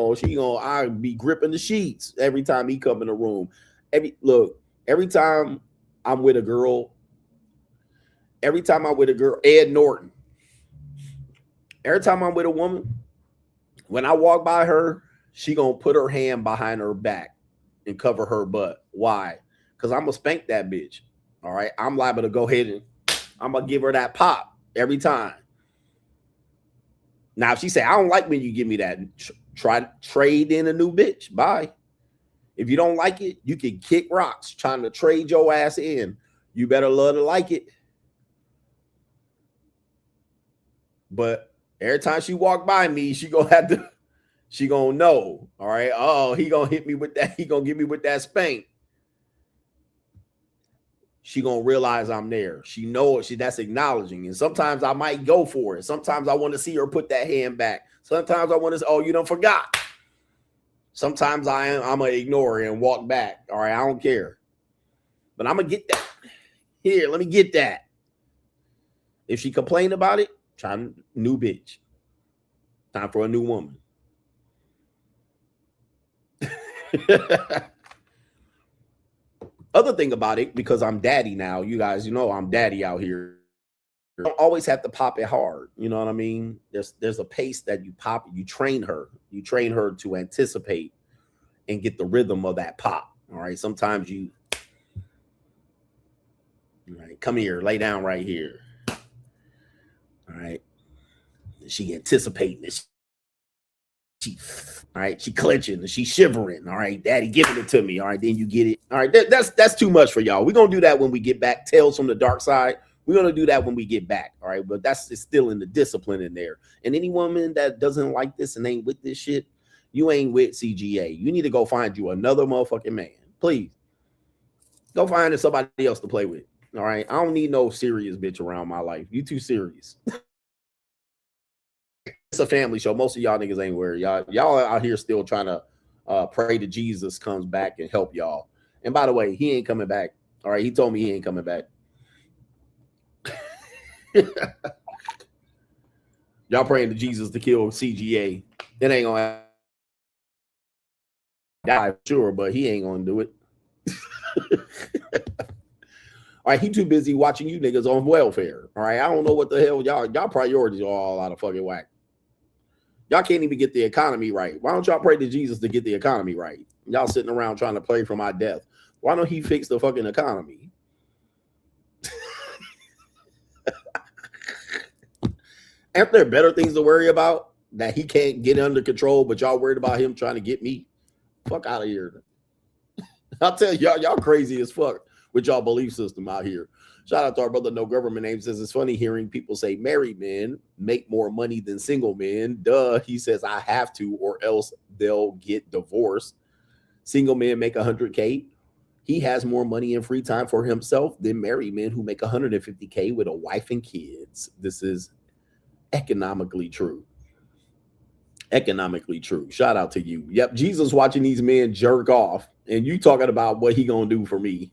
I be gripping the sheets every time he come in the room. Every time I'm with a girl. Every time I'm with a girl, Ed Norton. Every time I'm with a woman, when I walk by her, she gonna put her hand behind her back and cover her butt. Why? Because I'm gonna spank that bitch. All right, I'm liable to go ahead and I'm gonna give her that pop every time. Now, if she say I don't like when you give me that, try trade in a new bitch. Bye. If you don't like it, you can kick rocks trying to trade your ass in. You better love to like it. But every time she walk by me, she gonna know. All right. Oh, he gonna hit me with that. He gonna get me with that spank. She gonna realize I'm there. She knows that's acknowledging. And sometimes I might go for it. Sometimes I want to see her put that hand back. Sometimes I want to say, oh, you done forgot. Sometimes I'm gonna ignore it and walk back. All right, I don't care. But I'm gonna get that. Here, let me get that. If she complain about it, new bitch. Time for a new woman. Other thing about it, because I'm daddy now, you guys, I'm daddy out here. You don't always have to pop it hard. You know what I mean? There's a pace that you pop. You train her. You train her to anticipate and get the rhythm of that pop. All right. Sometimes all right, come here, lay down right here. All right. She anticipating this. All right, she clenching and she shivering. All right, daddy giving it to me. All right, then you get it. All right, that's too much for y'all. We're gonna do that when we get back. Tales from the dark side. We're gonna do that when we get back. All right, but it's still in the discipline in there. And any woman that doesn't like this and ain't with this shit, you ain't with CGA. You need to go find you another motherfucking man. Please go find somebody else to play with. All right, I don't need no serious bitch around my life. You too serious. It's a family show. Most of y'all niggas ain't worried. Y'all out here still trying to pray to Jesus comes back and help y'all. And by the way, he ain't coming back. All right, he told me he ain't coming back. Y'all praying to Jesus to kill CGA. It ain't gonna die, sure, but he ain't gonna do it. All right, he too busy watching you niggas on welfare. All right, I don't know what the hell y'all priorities are all out of fucking whack. Y'all can't even get the economy right. Why don't y'all pray to Jesus to get the economy right? Y'all sitting around trying to pray for my death. Why don't he fix the fucking economy? Aren't there better things to worry about that he can't get under control, but y'all worried about him trying to get me? Fuck out of here. I'll tell y'all crazy as fuck with y'all belief system out here. Shout out to our brother No Government Name. Says it's funny hearing people say married men make more money than single men. Duh. He says I have to or else they'll get divorced. Single men make 100K. He has more money and free time for himself than married men who make $150K with a wife and kids. This is economically true. Economically true. Shout out to you. Yep, Jesus watching these men jerk off, and you talking about what he gonna do for me.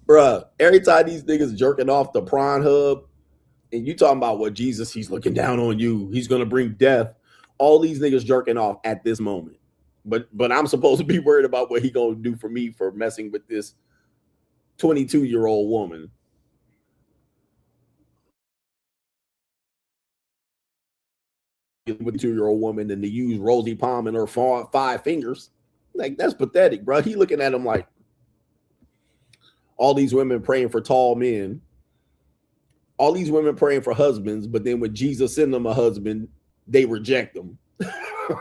Bruh, every time these niggas jerking off the prawn hub, and you talking about what Jesus, he's looking down on you, he's gonna bring death. All these niggas jerking off at this moment. But I'm supposed to be worried about what he gonna do for me for messing with this 22-year-old woman. With a 2-year-old woman and to use Rosie Palm in her 5 fingers. Like, that's pathetic, bro. He looking at him like all these women praying for tall men. All these women praying for husbands, but then when Jesus send them a husband, they reject them.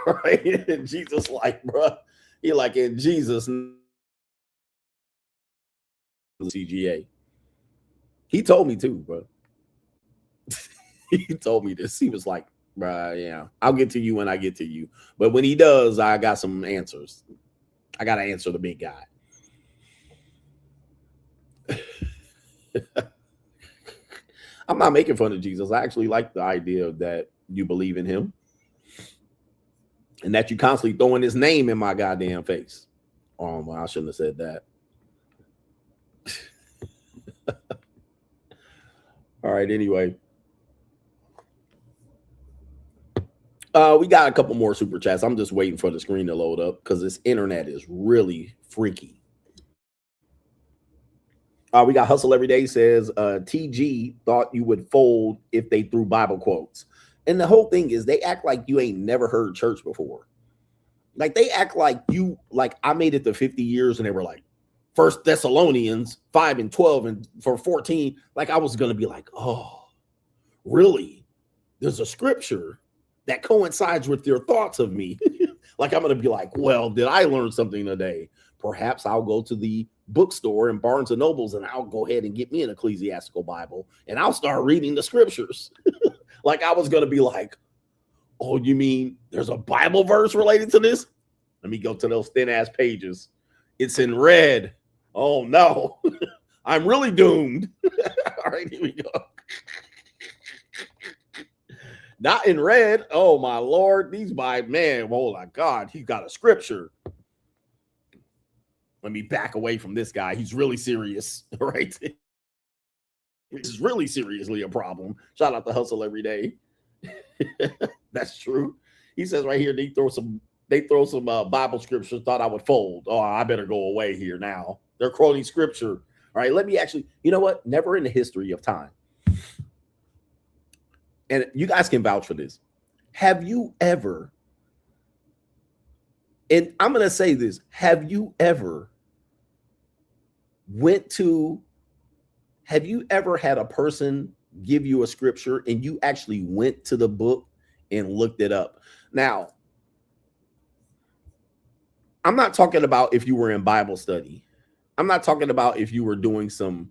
Right? And Jesus like, bro, he like, in Jesus CGA. He told me too, bro. He told me this. He was like, bro, yeah, I'll get to you when I get to you. But when he does, I got some answers. I got to answer the big guy. I'm not making fun of Jesus. I actually like the idea that you believe in him and that you constantly throwing his name in my goddamn face. Oh, well, I shouldn't have said that. All right, anyway. We got a couple more super chats. I'm just waiting for the screen to load up because this internet is really freaky. We got Hustle Every Day says, TG thought you would fold if they threw Bible quotes. And the whole thing is they act like you ain't never heard church before. Like they act like you, like I made it to 50 years and they were like, 1 Thessalonians 5 and 12 and for 14. Like I was going to be like, oh, really? There's a scripture that coincides with your thoughts of me. Like I'm going to be like, well, did I learn something today? Perhaps I'll go to the bookstore and Barnes and Nobles and I'll go ahead and get me an ecclesiastical Bible and I'll start reading the scriptures. Like I was going to be like, oh, you mean there's a Bible verse related to this? Let me go to those thin ass pages. It's in red. Oh no, I'm really doomed. All right, here we go. Not in red. Oh my Lord, these man, oh my God, he's got a scripture. Let me back away from this guy. He's really serious, right? This is really seriously a problem. Shout out to Hustle Every Day. That's true. He says right here, they throw some Bible scriptures, thought I would fold. Oh, I better go away here now. They're quoting scripture. All right, let me actually, you know what? Never in the history of time. And you guys can vouch for this. Have you ever, and I'm going to say this, have you ever had a person give you a scripture and you actually went to the book and looked it up? Now, I'm not talking about if you were in Bible study. I'm not talking about if you were doing some,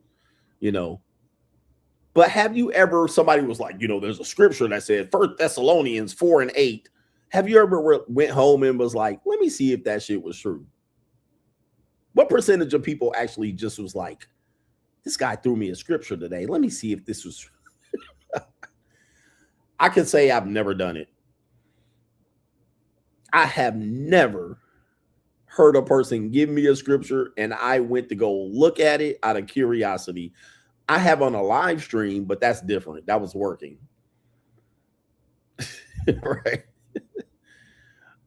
but have you ever, somebody was like, there's a scripture that said 1 Thessalonians 4 and 8. Have you ever went home and was like, let me see if that shit was true? What percentage of people actually just was like, this guy threw me a scripture today. Let me see if this was true. I can say I've never done it. I have never heard a person give me a scripture and I went to go look at it out of curiosity. I have on a live stream, but that's different. That was working. Right.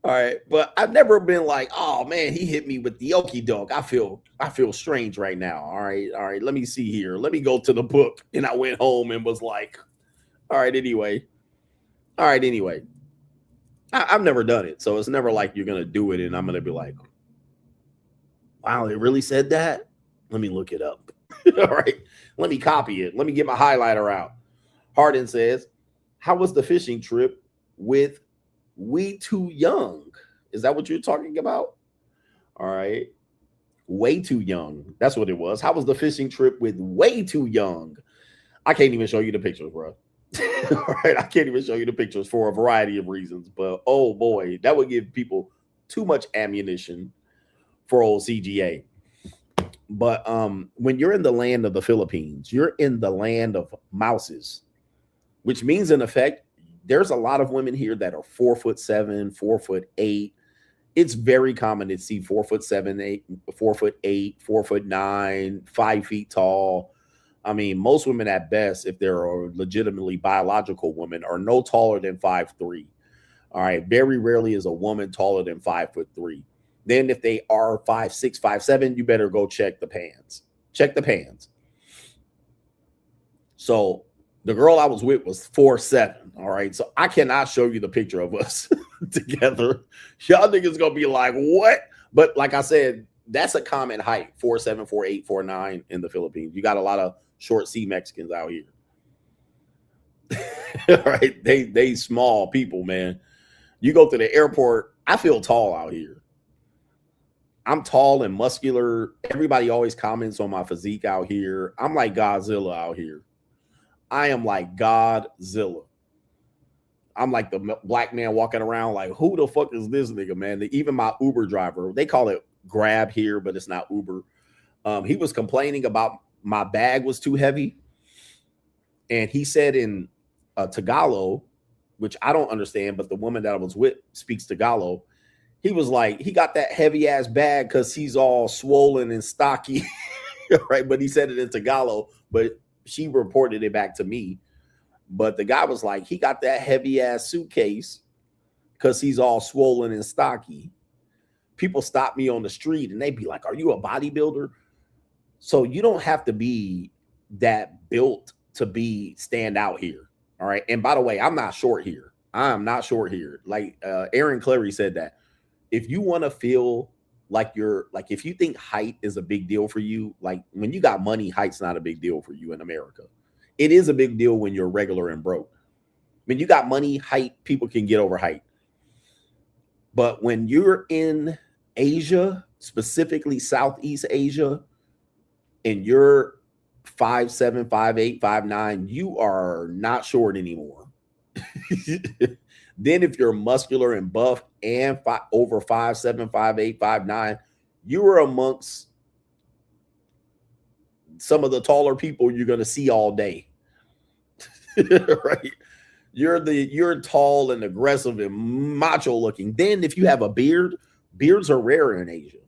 All right. But I've never been like, oh man, he hit me with the okie doke. I feel strange right now. All right. All right. Let me see here. Let me go to the book. And I went home and was like, all right, anyway. All right, anyway. I've never done it. So it's never like you're going to do it and I'm going to be like, wow, it really said that? Let me look it up. All right. Let me copy it. Let me get my highlighter out. Hardin says, how was the fishing trip with We Too Young? Is that what you're talking about? All right. Way Too Young. That's what it was. How was the fishing trip with Way Too Young? I can't even show you the pictures, bro. All right. I can't even show you the pictures for a variety of reasons. But oh boy, that would give people too much ammunition for old CGA. But when you're in the land of the Philippines, you're in the land of mouses, which means in effect, there's a lot of women here that are 4'7", 4'8". It's very common to see 4'7", 8, 4'8", 4'9", 5 feet tall. I mean, most women at best, if they're a legitimately biological woman, are no taller than 5'3". All right. Very rarely is a woman taller than 5'3". Then if they are 5'6", 5'7", you better go check the pants. Check the pants. So the girl I was with was 4'7". All right. So I cannot show you the picture of us together. Y'all niggas gonna be like, what? But like I said, that's a common height, 4'7", 4'8", 4'9" in the Philippines. You got a lot of short sea Mexicans out here. All right. They small people, man. You go to the airport, I feel tall out here. I'm tall and muscular. Everybody always comments on my physique out here. I'm like Godzilla out here. I am like Godzilla. I'm like the black man walking around like, who the fuck is this nigga, man? Even my Uber driver, they call it Grab here, but it's not Uber. He was complaining about my bag was too heavy. And he said in Tagalog, which I don't understand, but the woman that I was with speaks Tagalog. He was like, he got that heavy ass bag because he's all swollen and stocky, right? But he said it in Tagalog, but she reported it back to me. But the guy was like, he got that heavy ass suitcase because he's all swollen and stocky. People stop me on the street and they be like, are you a bodybuilder? So you don't have to be that built to stand out here. All right. And by the way, I'm not short here. I'm not short here. Like Aaron Clary said that. If you want to feel like if you think height is a big deal for you, like when you got money, height's not a big deal for you in America. It is a big deal when you're regular and broke. When you got money, height, people can get over height. But when you're in Asia, specifically Southeast Asia, and you're 5'7", 5'8", 5'9", you are not short anymore. Then if you're muscular and buff and over 5'7", 5'8", 5'9", you are amongst some of the taller people you're going to see all day. Right? You're tall and aggressive and macho looking. Then if you have a beard, beards are rare in Asia.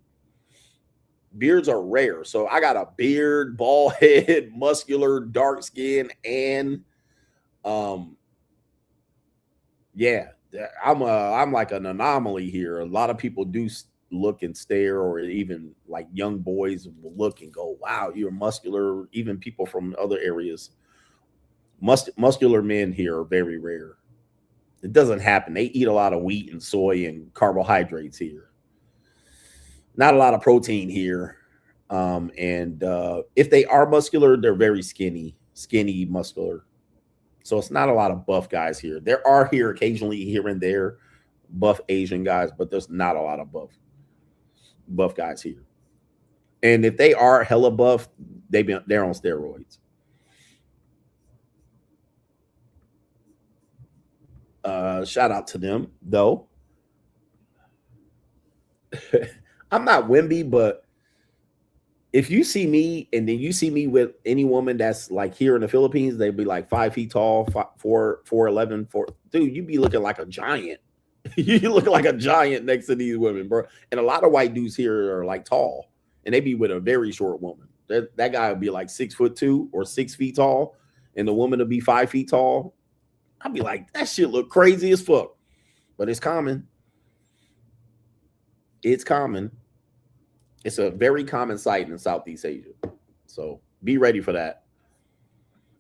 Beards are rare. So I got a beard, bald head, muscular, dark skin, and yeah, I'm like an anomaly here. A lot of people do look and stare, or even like young boys will look and go, wow, you're muscular. Even people from other areas. Muscular men here are very rare. It doesn't happen. They eat a lot of wheat and soy and carbohydrates here. Not a lot of protein here. And if they are muscular, they're very skinny, muscular. So it's not a lot of buff guys here. There are here occasionally here and there buff Asian guys, but there's not a lot of buff guys here. And if they are hella buff, they're on steroids. Shout out to them though. I'm not Wimby, but if you see me and then you see me with any woman that's like here in the Philippines, they'd be like 5 feet tall, 4'11", dude, you be looking like a giant. You look like a giant next to these women, bro. And a lot of white dudes here are like tall, and they be with a very short woman. That guy would be like 6'2" or 6 feet tall, and the woman would be 5 feet tall. I'd be like, that shit look crazy as fuck. But it's common. It's common. It's a very common sight in Southeast Asia. So be ready for that.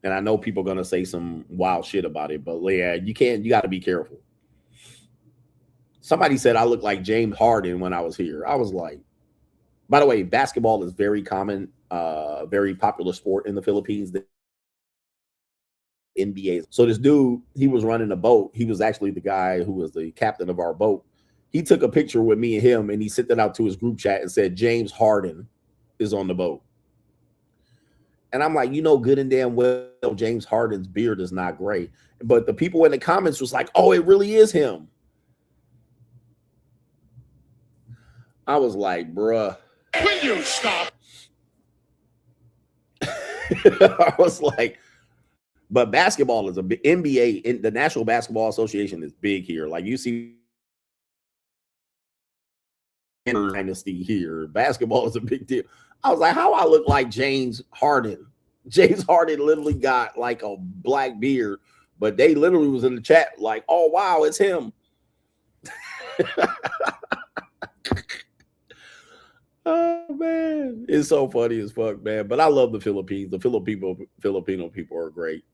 And I know people are going to say some wild shit about it, but yeah, you got to be careful. Somebody said I look like James Harden when I was here. I was like, by the way, basketball is very common, very popular sport in the Philippines. The NBA. So this dude, he was running a boat. He was actually the guy who was the captain of our boat. He took a picture with me and him, and he sent it out to his group chat and said, James Harden is on the boat. And I'm like, you know good and damn well James Harden's beard is not gray. But the people in the comments was like, oh, it really is him. I was like, bruh. Will you stop? I was like, but basketball is a big NBA, in the National Basketball Association is big here. Like you see dynasty here. Basketball is a big deal. I was like, how I look like James Harden. James Harden literally got like a black beard, but they literally was in the chat like, oh wow, it's him. Oh man, it's so funny as fuck, man. But I love the Philippines. The Filipino people are great.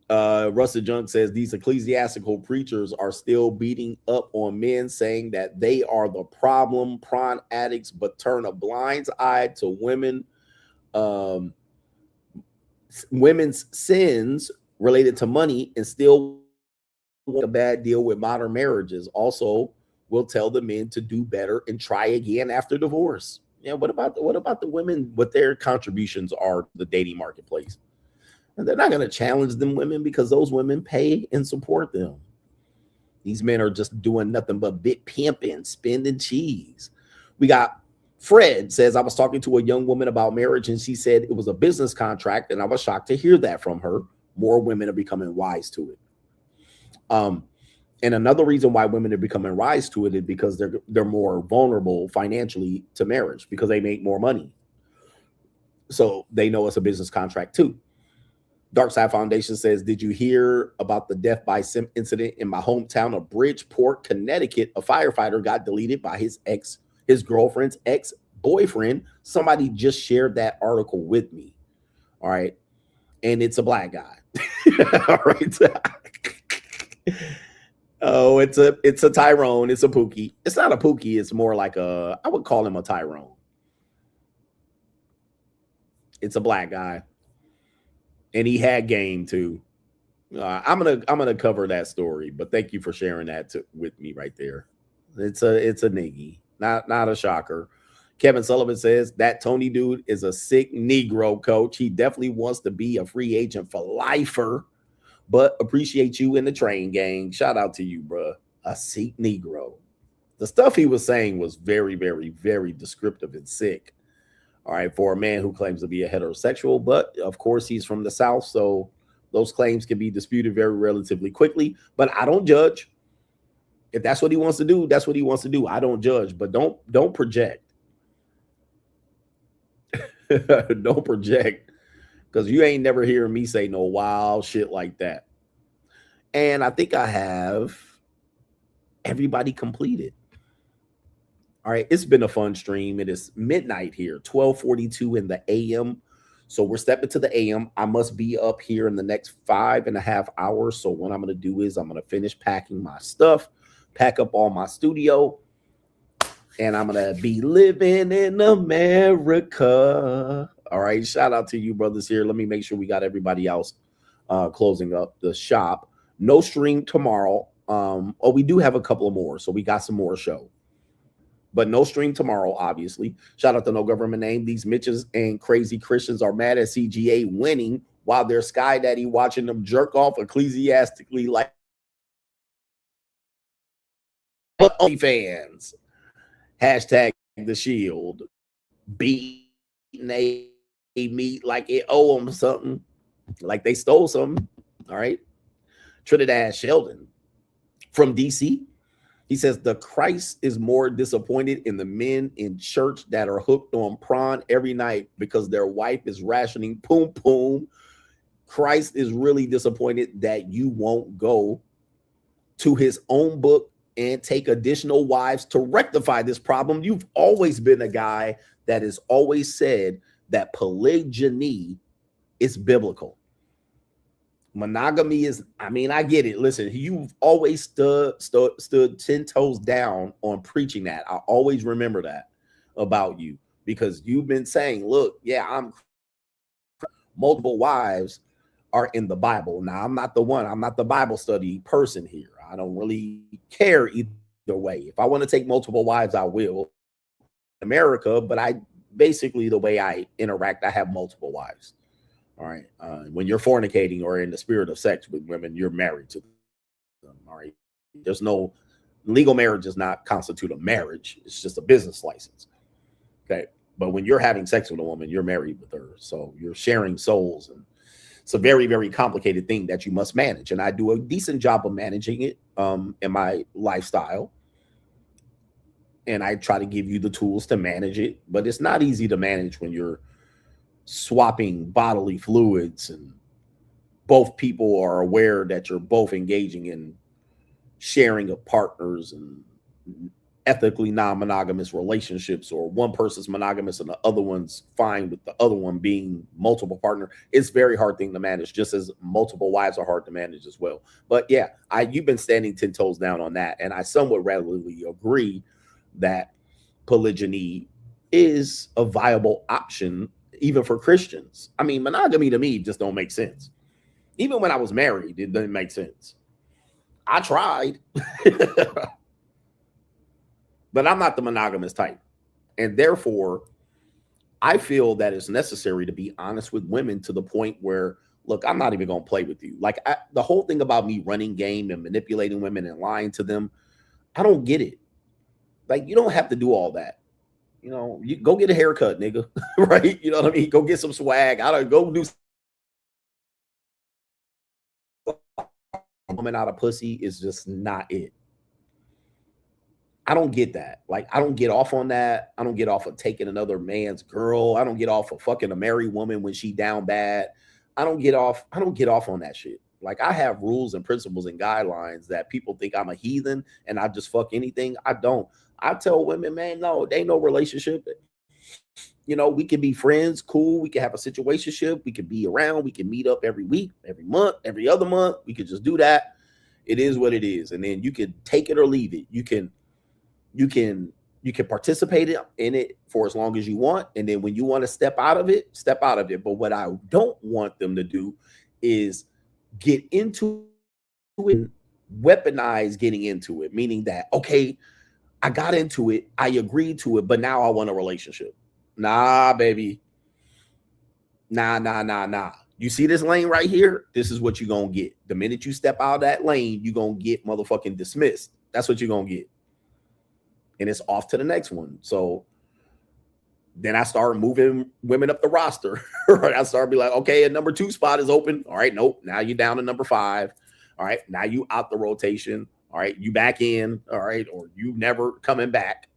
Rusted Junk says these ecclesiastical preachers are still beating up on men, saying that they are the problem, prawn addicts, but turn a blind eye to women's sins related to money and still want a bad deal with modern marriages. Also, will tell the men to do better and try again after divorce. Yeah, what about the women? What their contributions are to the dating marketplace? And they're not going to challenge them women because those women pay and support them. These men are just doing nothing but bit pimping, spending cheese. We got Fred says, I was talking to a young woman about marriage and she said it was a business contract, and I was shocked to hear that from her. More women are becoming wise to it. And another reason why women are becoming wise to it is because they're more vulnerable financially to marriage because they make more money. So they know it's a business contract too. Dark Side Foundation says, did you hear about the death by sim incident in my hometown of Bridgeport, Connecticut? A firefighter got deleted by his girlfriend's ex-boyfriend. Somebody just shared that article with me. All right. And it's a black guy. All right. Oh, it's a Tyrone. It's a Pookie. It's not a Pookie. It's more like I would call him a Tyrone. It's a black guy. And he had game too. I'm gonna cover that story, but thank you for sharing that with me right there. It's a niggy, not a shocker. Kevin Sullivan says that Tony dude is a sick Negro, coach. He definitely wants to be a free agent for lifer, but appreciate you in the train gang. Shout out to you, bro. A sick Negro. The stuff he was saying was very, very, very descriptive and sick. All right, for a man who claims to be a heterosexual, but of course he's from the South, so those claims can be disputed very relatively quickly. But I don't judge. If that's what he wants to do, that's what he wants to do. I don't judge, but don't project. Don't project, because you ain't never hearing me say no wild shit like that. And I think I have everybody completed. All right, it's been a fun stream. It is midnight here, 12:42 in the AM. So we're stepping to the AM. I must be up here in the next 5.5 hours. So what I'm going to do is I'm going to finish packing my stuff, pack up all my studio, and I'm going to be living in America. All right, shout out to you brothers here. Let me make sure we got everybody else closing up the shop. No stream tomorrow. Oh, we do have a couple of more. So we got some more show. But no stream tomorrow, obviously. Shout out to No Government Name. These Mitches and crazy Christians are mad at CGA winning while they're Sky Daddy watching them jerk off ecclesiastically like fans. Hashtag the shield. Beating a meat like it owe them something. Like they stole something. All right. Trinidad Sheldon from DC. He says the Christ is more disappointed in the men in church that are hooked on prawn every night because their wife is rationing poom poom. Christ is really disappointed that you won't go to his own book and take additional wives to rectify this problem. You've always been a guy that has always said that polygyny is biblical. Monogamy is, I mean, I get it. Listen, you've always stood 10 toes down on preaching that. I always remember that about you because you've been saying, look, yeah, multiple wives are in the Bible. Now, I'm not the Bible study person here. I don't really care either way. If I want to take multiple wives, I will. America, but I basically, the way I interact, I have multiple wives. All right. When you're fornicating or in the spirit of sex with women, you're married to them. All right. There's no legal marriage does not constitute a marriage. It's just a business license. Okay. But when you're having sex with a woman, you're married with her. So you're sharing souls, and it's a very, very complicated thing that you must manage. And I do a decent job of managing it in my lifestyle. And I try to give you the tools to manage it, but it's not easy to manage when you're swapping bodily fluids and both people are aware that you're both engaging in sharing of partners and ethically non-monogamous relationships, or one person's monogamous and the other one's fine with the other one being multiple partner. It's a very hard thing to manage, just as multiple wives are hard to manage as well. But yeah, you've been standing 10 toes down on that. And I somewhat readily agree that polygyny is a viable option, even for Christians. I mean, monogamy to me just don't make sense. Even when I was married, it didn't make sense. I tried, but I'm not the monogamous type. And therefore, I feel that it's necessary to be honest with women to the point where, look, I'm not even going to play with you. Like the whole thing about me running game and manipulating women and lying to them, I don't get it. Like, you don't have to do all that. You know, you go get a haircut, nigga. Right? You know what I mean? Go get some swag. I don't go do woman out of pussy is just not it. I don't get that. Like, I don't get off on that. I don't get off of taking another man's girl. I don't get off of fucking a married woman when she down bad. I don't get off on that shit. Like, I have rules and principles and guidelines that people think I'm a heathen and I just fuck anything. I don't. I tell women, man, no, they ain't no relationship. You know, we can be friends, cool. We can have a situationship. We can be around. We can meet up every week, every month, every other month. We could just do that. It is what it is. And then you can take it or leave it. You can participate in it for as long as you want. And then when you want to step out of it, step out of it. But what I don't want them to do is get into it, weaponize getting into it, meaning that, okay, I got into it, I agreed to it, but now I want a relationship. Nah, baby. Nah. You see this lane right here? This is what you're going to get. The minute you step out of that lane, you're going to get motherfucking dismissed. That's what you're going to get. And it's off to the next one. So then I started moving women up the roster. Right? I started be like, okay, a number 2 spot is open. All right, nope. Now you're down to number 5. All right, now you out the rotation. All right, you back in. All right, or you never coming back.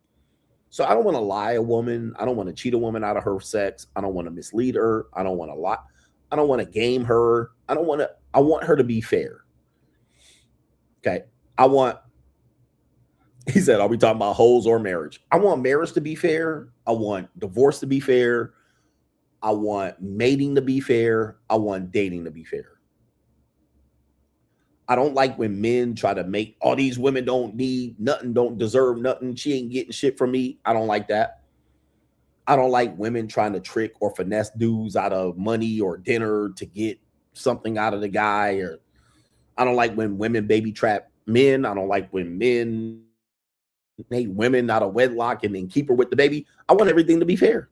So I don't want to lie a woman. I don't want to cheat a woman out of her sex. I don't want to mislead her. I don't want to lie. I don't want to game her. I want her to be fair. Okay. He said, are we talking about hoes or marriage? I want marriage to be fair. I want divorce to be fair. I want mating to be fair. I want dating to be fair. I don't like when men try to make all these women don't need nothing, don't deserve nothing. She ain't getting shit from me. I don't like that. I don't like women trying to trick or finesse dudes out of money or dinner to get something out of the guy. Or I don't like when women baby trap men. I don't like when men make women out of wedlock and then keep her with the baby. I want everything to be fair.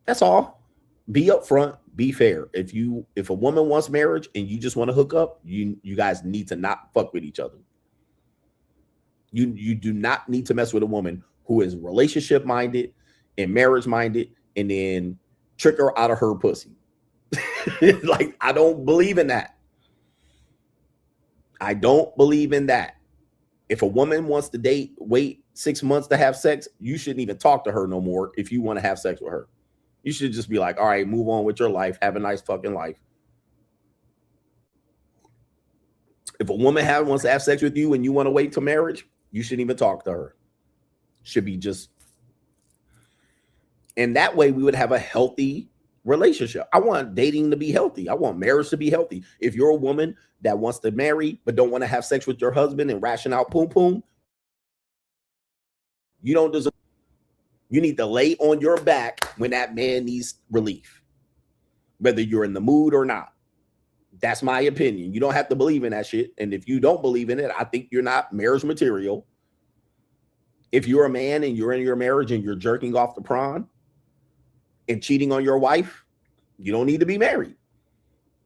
That's all. Be upfront. Be fair. If a woman wants marriage and you just want to hook up, you guys need to not fuck with each other. You do not need to mess with a woman who is relationship minded and marriage minded and then trick her out of her pussy. Like, I don't believe in that. I don't believe in that. If a woman wants to wait 6 months to have sex, you shouldn't even talk to her no more if you want to have sex with her. You should just be like, all right, move on with your life. Have a nice fucking life. If a woman wants to have sex with you and you want to wait till marriage, you shouldn't even talk to her. Should be just. And that way we would have a healthy relationship. I want dating to be healthy. I want marriage to be healthy. If you're a woman that wants to marry but don't want to have sex with your husband and ration out poom, you don't deserve. You need to lay on your back when that man needs relief, whether you're in the mood or not. That's my opinion. You don't have to believe in that shit. And if you don't believe in it, I think you're not marriage material. If you're a man and you're in your marriage and you're jerking off the prawn and cheating on your wife, you don't need to be married.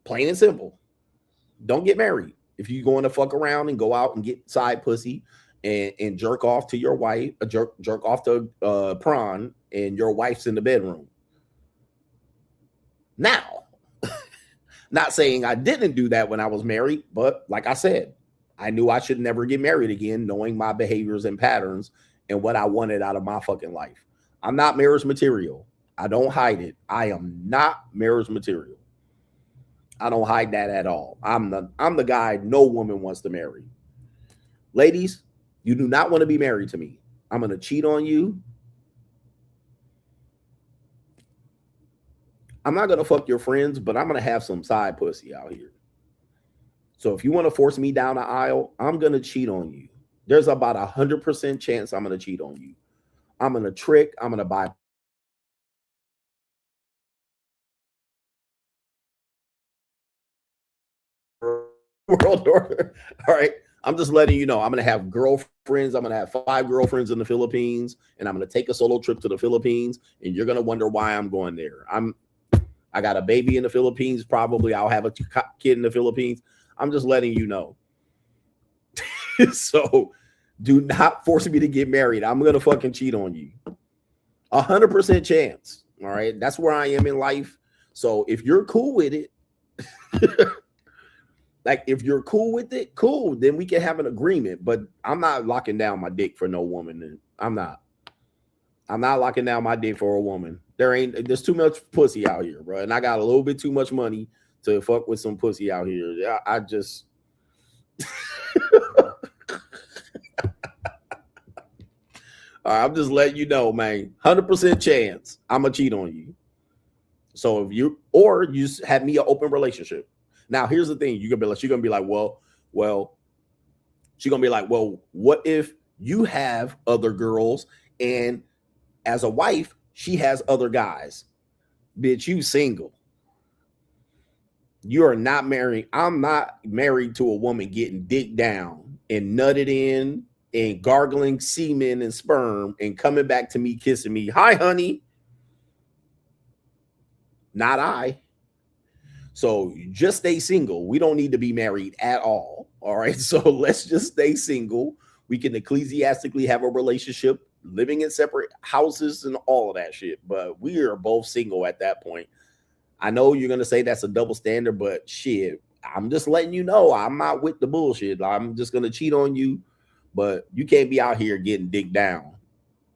Plain and simple. Don't get married. If you going to fuck around and go out and get side pussy and jerk off to your wife, jerk off to prawn, and your wife's in the bedroom. Now, not saying I didn't do that when I was married, but like I said, I knew I should never get married again, knowing my behaviors and patterns and what I wanted out of my fucking life. I'm not marriage material. I don't hide it. I am not marriage material. I don't hide that at all. I'm the guy no woman wants to marry. Ladies, you do not want to be married to me. I'm going to cheat on you. I'm not going to fuck your friends, but I'm going to have some side pussy out here. So if you want to force me down the aisle, I'm going to cheat on you. There's about 100% chance I'm going to cheat on you. I'm going to trick. I'm going to buy. World order. All right. I'm just letting you know, I'm going to have girlfriends. I'm going to have 5 girlfriends in the Philippines, and I'm going to take a solo trip to the Philippines, and you're going to wonder why I'm going there. I got a baby in the Philippines. Probably I'll have a kid in the Philippines. I'm just letting you know. So do not force me to get married. I'm going to fucking cheat on you. 100% chance. All right. That's where I am in life. So if you're cool with it, like if you're cool with it, cool, then we can have an agreement. But I'm not locking down my dick for no woman. I'm not locking down my dick for a woman. There's too much pussy out here, bro. And I got a little bit too much money to fuck with some pussy out here. I just all right, I'm just letting you know, man. 100% chance I'm gonna cheat on you. So if you have me an open relationship. Now here's the thing: you're gonna be like, well, she's gonna be like, well, what if you have other girls and as a wife she has other guys? Bitch, you single. You are not married. I'm not married to a woman getting dick down and nutted in and gargling semen and sperm and coming back to me kissing me. Hi, honey. Not I. So just stay single. We don't need to be married at all. All right. So let's just stay single. We can ecclesiastically have a relationship, living in separate houses and all of that shit. But we are both single at that point. I know you're going to say that's a double standard, but shit, I'm just letting you know I'm not with the bullshit. I'm just going to cheat on you, but you can't be out here getting dick down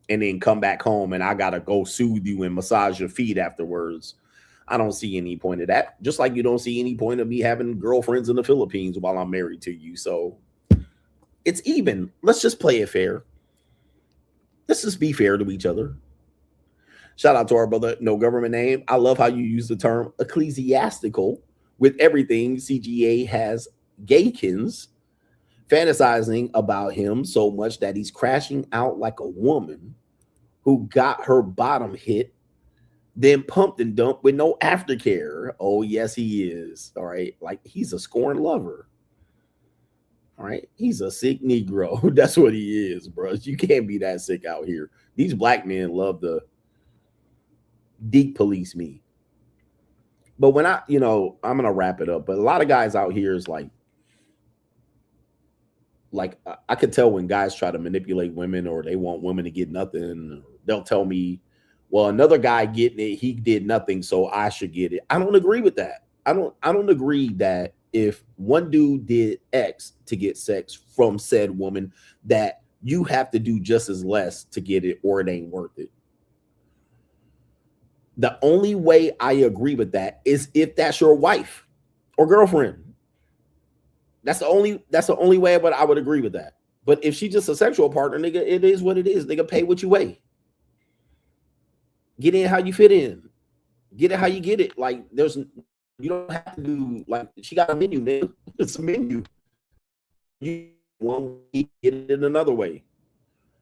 and then come back home and I got to go soothe you and massage your feet afterwards. I don't see any point of that. Just like you don't see any point of me having girlfriends in the Philippines while I'm married to you. So it's even. Let's just play it fair. Let's just be fair to each other. Shout out to our brother, no government name. I love how you use the term ecclesiastical with everything. CGA has gaykins fantasizing about him so much that he's crashing out like a woman who got her bottom hit, then pumped and dumped with no aftercare. Oh, yes, he is. All right. Like he's a scorned lover. All right. He's a sick Negro. That's what he is, bro. You can't be that sick out here. These black men love to deep police me. But when I'm going to wrap it up. But a lot of guys out here is like I could tell when guys try to manipulate women or they want women to get nothing. They'll tell me, well, another guy getting it, he did nothing, so I should get it. I don't agree with that. I don't agree that if one dude did X to get sex from said woman, that you have to do just as less to get it or it ain't worth it. The only way I agree with that is if that's your wife or girlfriend. That's the only way I would agree with that. But if she's just a sexual partner, nigga, it is what it is. Nigga, pay what you weigh. Get in how you fit in. Get it how you get it. Like you don't have to do like she got a menu, nigga. It's a menu. You want to get it in another way.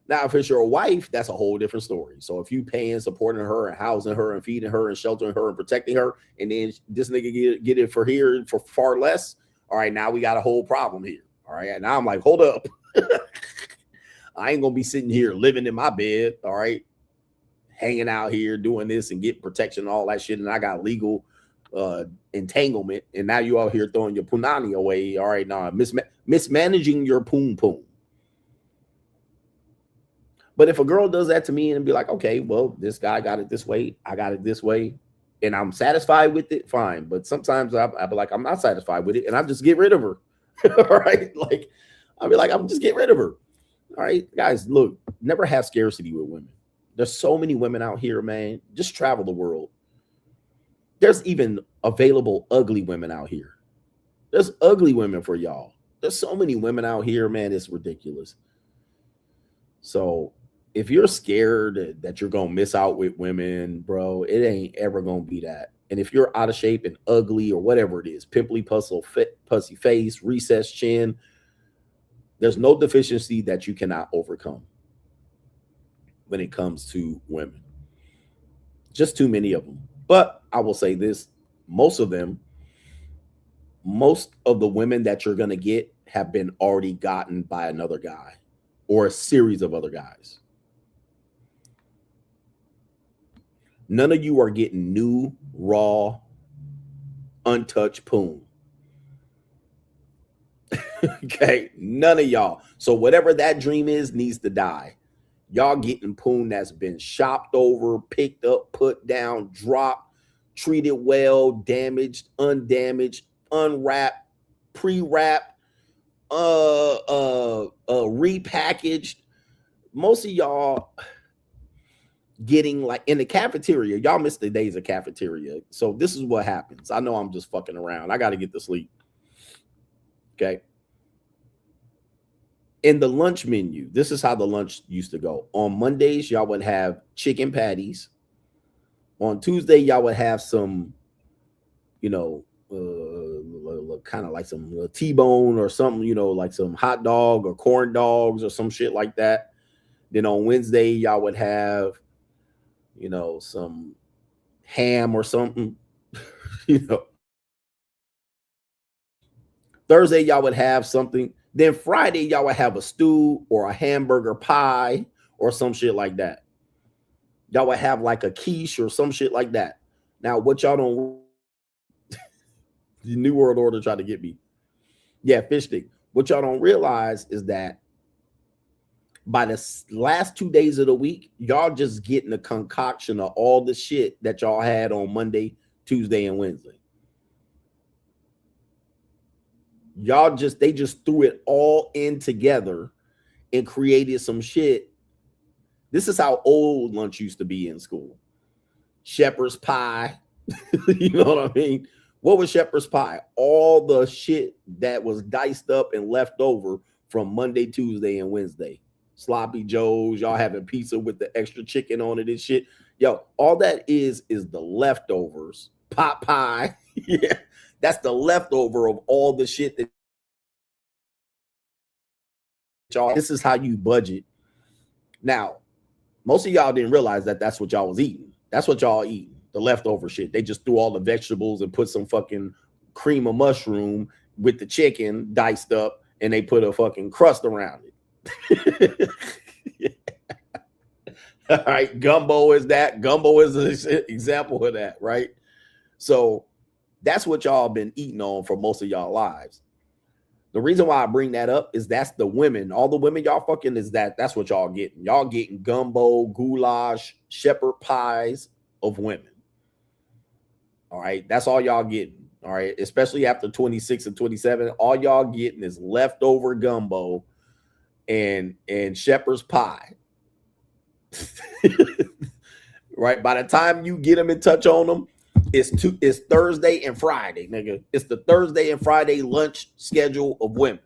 Now, if it's your wife, that's a whole different story. So if you paying, supporting her and housing her and feeding her and sheltering her and protecting her, and then this nigga get it for here for far less. All right, now we got a whole problem here. All right. And now I'm like, hold up. I ain't gonna be sitting here living in my bed. All right. Hanging out here doing this and get protection and all that shit. And I got legal entanglement, and now you out here throwing your punani away. All right, now mismanaging your poom poom. But if a girl does that to me and be like, okay, well, this guy got it this way, I got it this way, and I'm satisfied with it, fine. But sometimes I'll be like, I'm not satisfied with it, and I just get rid of her. All right, like I'll be like, I'm just get rid of her. All right, guys, look, never have scarcity with women. There's so many women out here, man. Just travel the world. There's even available ugly women out here. There's ugly women for y'all. There's so many women out here, man. It's ridiculous. So if you're scared that you're going to miss out with women, bro, it ain't ever going to be that. And if you're out of shape and ugly or whatever it is, pimply, pussy face, recessed chin, there's no deficiency that you cannot overcome when it comes to women. Just too many of them. But I will say this, most of the women that you're going to get have been already gotten by another guy or a series of other guys. None of you are getting new, raw, untouched poon. Okay, none of y'all. So whatever that dream is needs to die. Y'all getting poon that's been shopped over, picked up, put down, dropped, treated well, damaged, undamaged, unwrapped, pre-wrapped, repackaged. Most of y'all getting like in the cafeteria. Y'all miss the days of cafeteria. So this is what happens. I know I'm just fucking around. I got to get to sleep. Okay. In the lunch menu, this is how the lunch used to go. On Mondays, y'all would have chicken patties. On Tuesday, y'all would have some, kind of like some T-bone or something, like some hot dog or corn dogs or some shit like that. Then on Wednesday, y'all would have, some ham or something, Thursday, y'all would have something. Then Friday, y'all would have a stew or a hamburger pie or some shit like that. Y'all would have like a quiche or some shit like that. Now, what y'all don't, the New World Order tried to get me. Yeah, fish stick. What y'all don't realize is that by the last 2 days of the week, y'all just getting a concoction of all the shit that y'all had on Monday, Tuesday, and Wednesday. They just threw it all in together and created some shit. This is how old lunch used to be in school. Shepherd's pie. You know what I mean? What was shepherd's pie? All the shit that was diced up and left over from Monday, Tuesday, and Wednesday. Sloppy Joes, y'all having pizza with the extra chicken on it and shit. Yo, all that is the leftovers. Pot pie. Yeah. That's the leftover of all the shit that y'all. This is how you budget. Now, most of y'all didn't realize that that's what y'all was eating. That's what y'all eating. The leftover shit. They just threw all the vegetables and put some fucking cream of mushroom with the chicken diced up, and they put a fucking crust around it. Yeah. All right, gumbo is that. Gumbo is an example of that, right? So that's what y'all been eating on for most of y'all lives. The reason why I bring that up is that's the women. All the women y'all fucking is that's what y'all getting. Y'all getting gumbo, goulash, shepherd pies of women. All right, that's all y'all getting. All right, especially after 26 and 27, all y'all getting is leftover gumbo and shepherd's pie. Right, by the time you get them and touch on them, it's Thursday and Friday, nigga. It's the Thursday and Friday lunch schedule of women.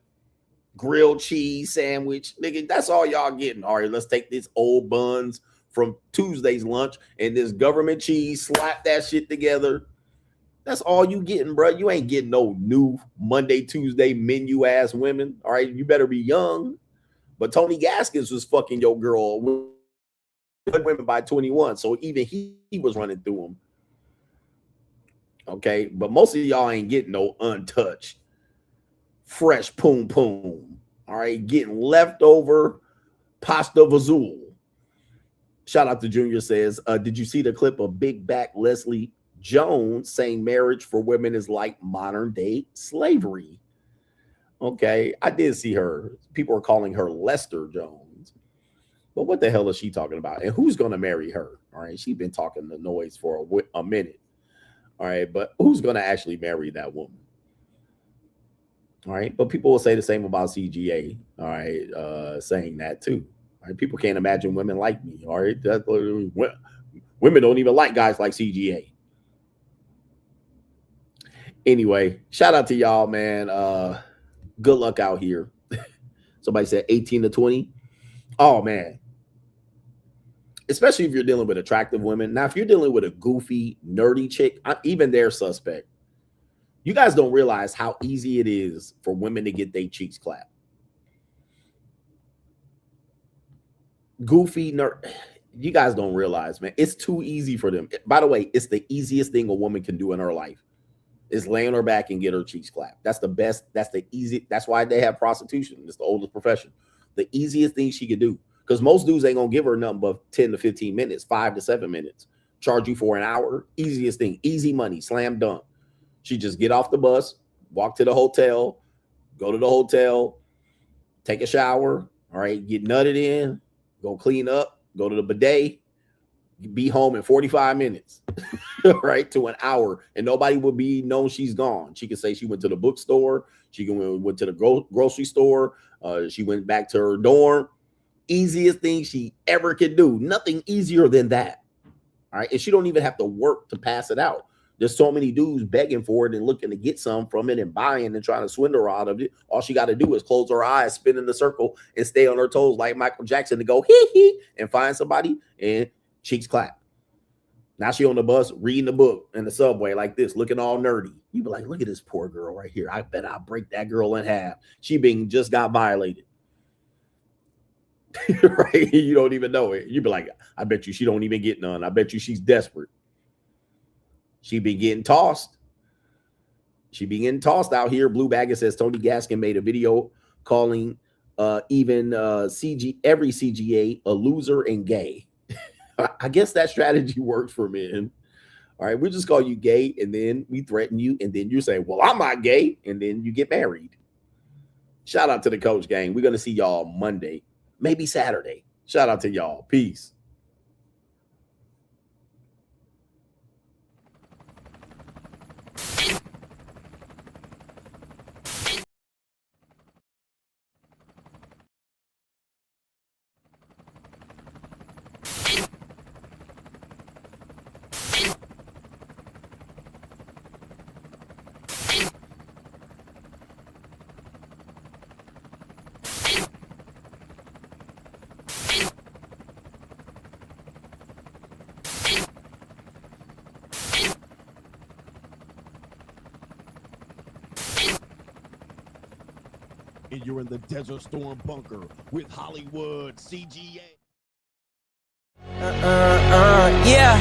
Grilled cheese sandwich, nigga. That's all y'all getting. All right, let's take these old buns from Tuesday's lunch and this government cheese, slap that shit together. That's all you getting, bro. You ain't getting no new Monday, Tuesday menu ass women. All right, you better be young. But Tony Gaskins was fucking your girl with women by 21, so even he was running through them. Okay, but most of y'all ain't getting no untouched, fresh poom poom. All right, getting leftover pasta vazul. Shout out to Junior says, did you see the clip of Big Back Leslie Jones saying marriage for women is like modern day slavery. Okay, I did see her. People are calling her Lester Jones. But what the hell is she talking about? And who's going to marry her? All right, she's been talking the noise for a minute. All right, but who's going to actually marry that woman? All right, but people will say the same about CGA. All right, saying that too. All right, people can't imagine women like me. All right, women don't even like guys like CGA. Anyway, shout out to y'all, man. Good luck out here. Somebody said 18 to 20. Oh, man. Especially if you're dealing with attractive women. Now, if you're dealing with a goofy, nerdy chick, even they're suspect. You guys don't realize how easy it is for women to get their cheeks clapped. Goofy, nerd. You guys don't realize, man. It's too easy for them. By the way, it's the easiest thing a woman can do in her life. Is lay on her back and get her cheeks clapped. That's the best. That's the easy. That's why they have prostitution. It's the oldest profession. The easiest thing she could do. Because most dudes ain't gonna give her nothing but 10 to 15 minutes, 5 to 7 minutes. Charge you for an hour. Easiest thing. Easy money. Slam dunk. She just get off the bus, walk to the hotel, go to the hotel, take a shower. All right, get nutted in, go clean up, go to the bidet, be home in 45 minutes. Right, to an hour, and nobody would be known she's gone. She could say she went to the bookstore, she went to the grocery store, she went back to her dorm. Easiest thing she ever could do. Nothing easier than that. All right, and she don't even have to work to pass it out. There's so many dudes begging for it and looking to get some from it and buying and trying to swindle her out of it. All she got to do is close her eyes, spin in the circle, and stay on her toes like Michael Jackson to go hee hee and find somebody and cheeks clap. Now she on the bus reading the book in the subway like this, looking all nerdy. You be like, look at this poor girl right here. I bet I'll break that girl in half. She just got violated. Right? You don't even know it. You be like, I bet you she don't even get none. I bet you she's desperate. She be getting tossed. She be getting tossed out here. Blue Bagger says Tony Gaskin made a video calling even every CGA a loser and gay. I guess that strategy works for men. All right, we just call you gay, and then we threaten you, and then you say, well, I'm not gay, and then you get married. Shout out to the Coach gang. We're going to see y'all Monday, maybe Saturday. Shout out to y'all. Peace. And you're in the Desert Storm bunker with Hollywood CGA. Yeah.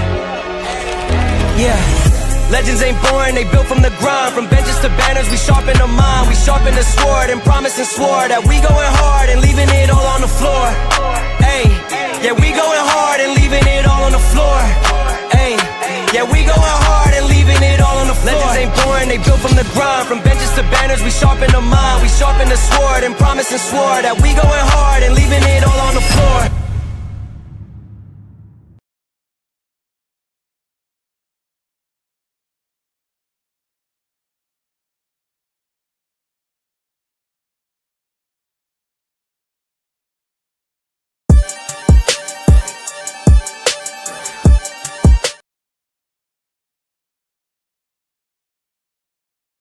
Legends ain't born, they built from the grind. From benches to banners, we sharpen the mind. We sharpen the sword and promise and swore that we going hard and leaving it all on the floor. Hey, yeah, we going hard and leaving it all on the floor. Hey, yeah, we going hard and leaving it all on the floor. Legends ain't born, they built from the grind. From benches to banners, we sharpen the mind. We sharpen the sword and promise and swore that we going hard and leaving it all on the floor.